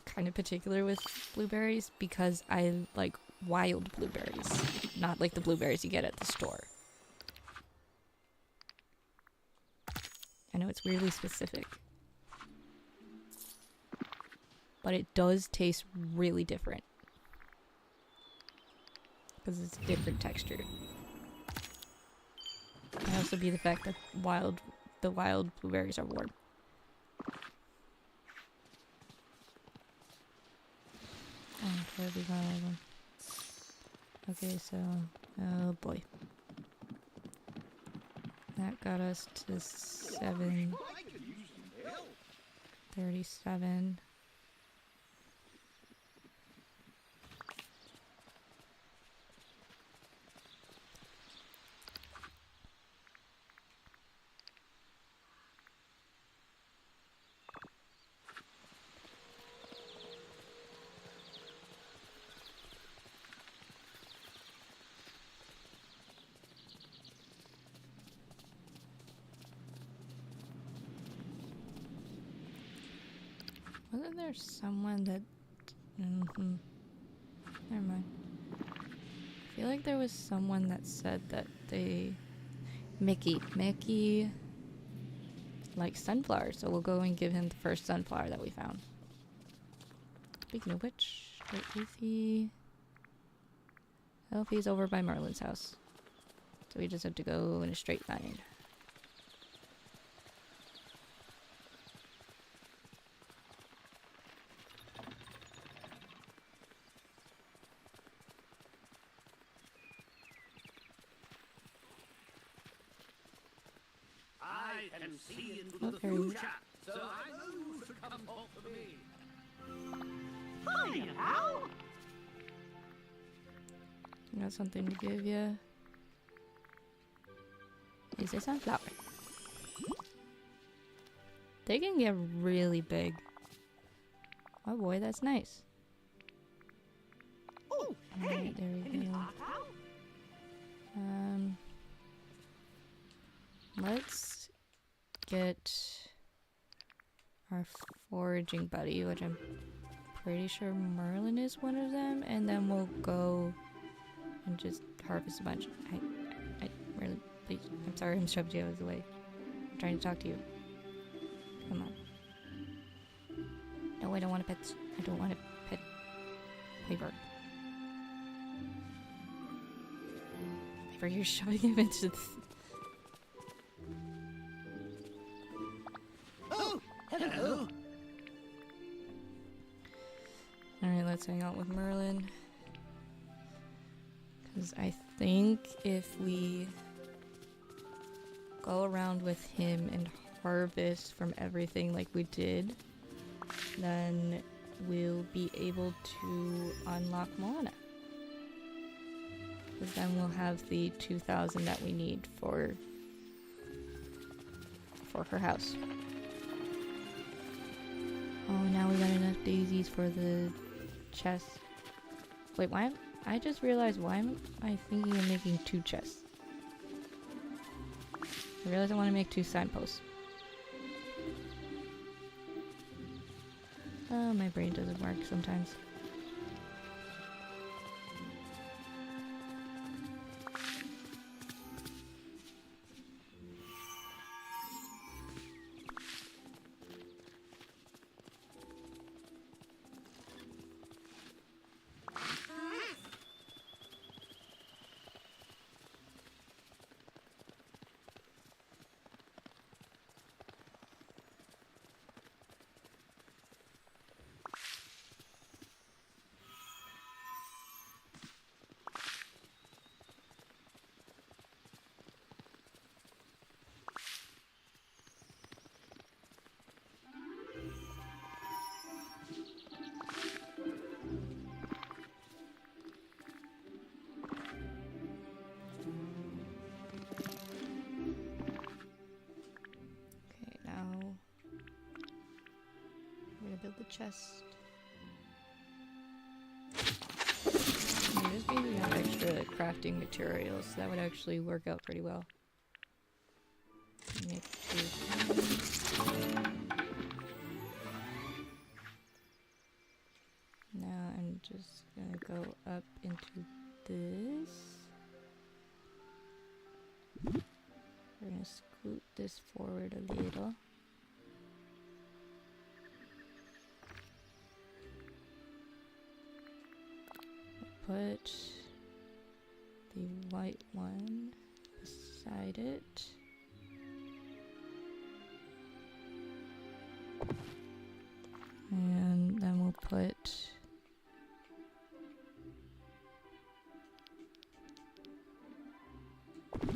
kind of particular with blueberries because I like wild blueberries, not like the blueberries you get at the store. I know it's weirdly specific, but it does taste really different because it's a different texture. Might also be the fact that the wild blueberries are warm. Oh, totally got all of them. Okay, so oh boy. That got us to 737. Wasn't there someone that... Never mind. I feel like there was someone that said that they... Mickey likes sunflowers, so we'll go and give him the first sunflower that we found. Speaking of which, where is he? Oh, he's over by Merlin's house. So we just have to go in a straight line. I can see into the Okay. future, so I know you should come talk to me. Hi, Al. Got something to give you. Is a sunflower. They can get really big. Oh boy, that's nice. Oh, Alright, there we go. Let's get our foraging buddy, which I'm pretty sure Merlin is one of them, and then we'll go and just harvest a bunch. Merlin, please. I'm sorry, I'm shoved you out of the way. I'm trying to talk to you. Come on. No, I don't want to pet. I don't want to pet Piper. Piper, you're shoving him into the... Oh, hello. Alright, let's hang out with Merlin. Because I think if we go around with him and harvest from everything like we did, then we'll be able to unlock Moana. Because then we'll have the 2,000 that we need for her house. Oh, now we got enough daisies for the chest. Wait, why I just realized why am I thinking of making 2 chests? I realized I want to make 2 signposts. Oh, my brain doesn't work sometimes. Okay, now we're gonna build the chest. Just means we have extra crafting materials. That would actually work out pretty well. Make 2. Now I'm just gonna go up into this. We're gonna scoot this forward a little. Put the white one beside it. And then we'll put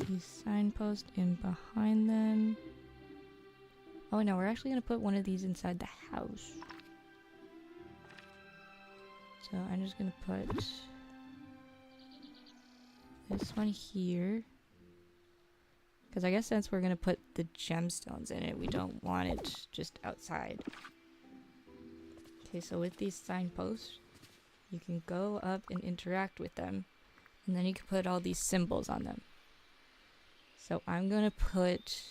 the signpost in behind them. Oh no, we're actually gonna put one of these inside the house. So I'm just gonna put this one here. Because I guess since we're gonna put the gemstones in it, we don't want it just outside. Okay, so with these signposts, you can go up and interact with them. And then you can put all these symbols on them. So I'm gonna put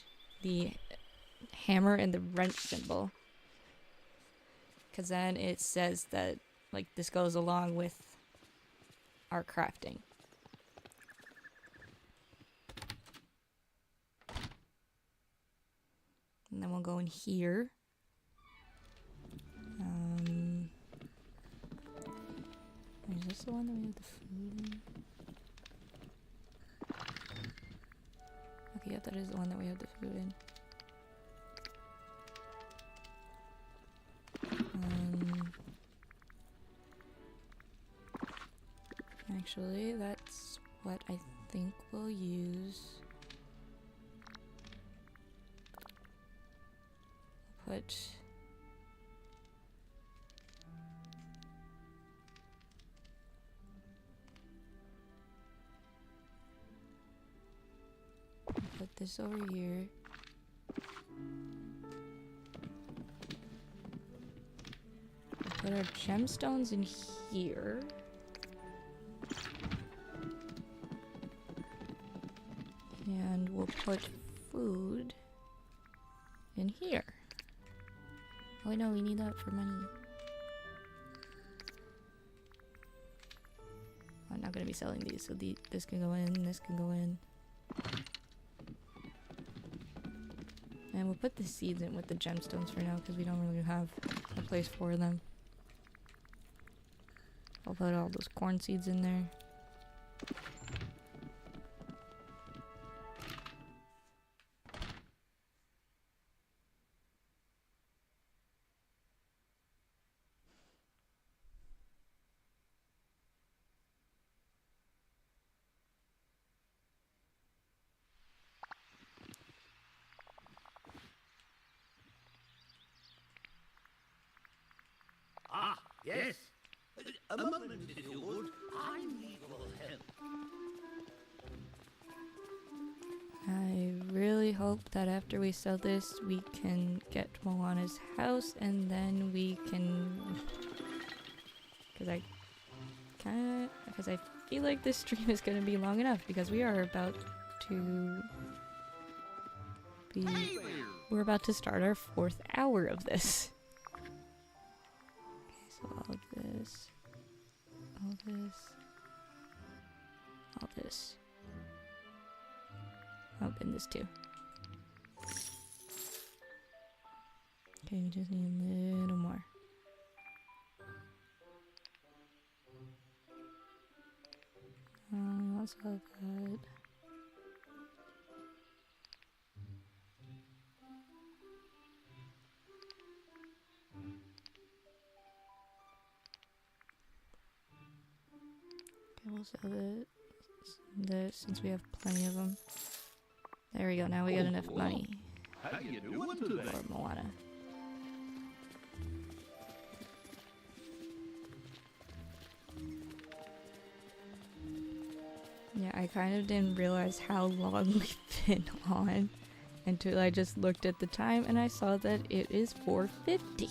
the hammer and the wrench symbol. Because then it says that, like, this goes along with our crafting. And then we'll go in here. Is this the one that we have the food in? Okay, yeah, that is the one that we have the food in. Actually, that's what I think we'll use. Put this over here. put our gemstones in here. And we'll put food in here. Oh no, we need that for money. I'm not gonna be selling these, so this can go in, this can go in. And we'll put the seeds in with the gemstones for now because we don't really have a place for them. I'll put all those corn seeds in there. Ah, yes. A moment, if you would. I need your help. I really hope that after we sell this, we can get Moana's house, and then we can... Because I feel like this stream is going to be long enough, because we are about to be... We're about to start our 4th hour of this. Okay, so all this, all this, all this. Oh, and this too. Okay, we just need a little more. We also have that. Okay, we'll sell this since we have plenty of them. There we go, now we got enough money How you doing today? for Moana. Yeah, I kind of didn't realize how long we've been on until I just looked at the time and I saw that it is 4:50.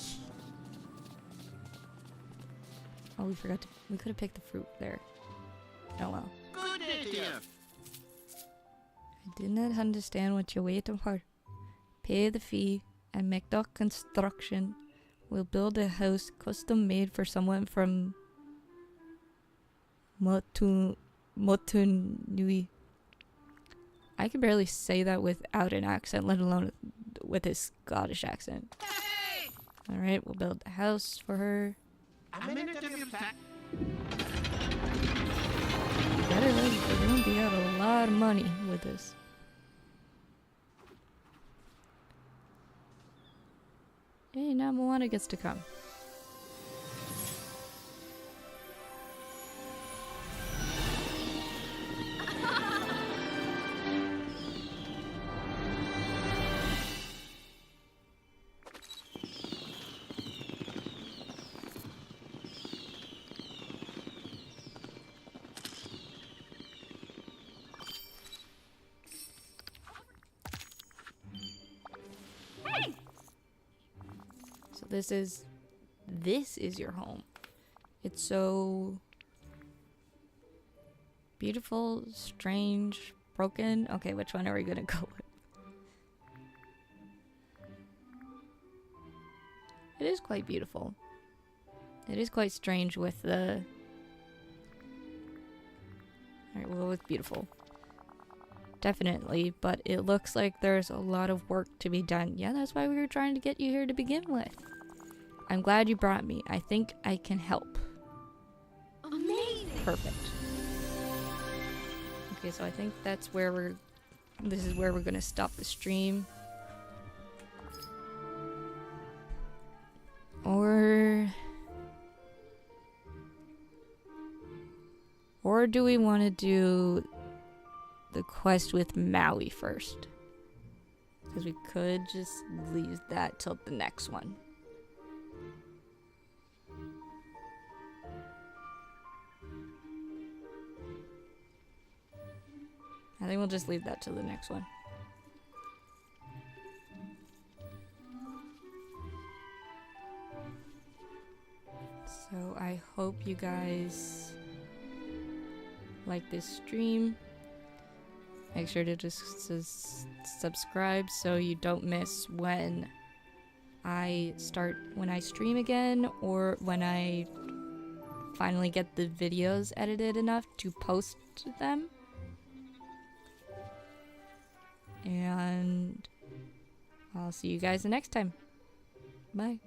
Oh, we forgot to, we could have picked the fruit there. Oh well. Good idea. I did not understand what you're waiting for. Pay the fee and make the construction. We'll build a house custom made for someone from Motunui. I can barely say that without an accent, let alone with a Scottish accent. Hey! Alright, we'll build a house for her. A minute of your time. Get it ready, we're gonna be out a lot of money with this. Hey, now Moana gets to come. So this is your home. It's so beautiful, strange, broken. Okay, which one are we gonna go with? It is quite beautiful. It is quite strange with the... Alright, we'll go with beautiful. Definitely, but it looks like there's a lot of work to be done. Yeah, that's why we were trying to get you here to begin with. I'm glad you brought me. I think I can help. Amazing. Perfect. Okay, so I think that's where this is where we're gonna stop the stream. Or do we want to do the quest with Maui first? Because we could just leave that till the next one. I think we'll just leave that to the next one. hope you guys like this stream. Make sure to just subscribe so you don't miss when I stream again, or when I finally get the videos edited enough to post them. And I'll see you guys the next time. Bye.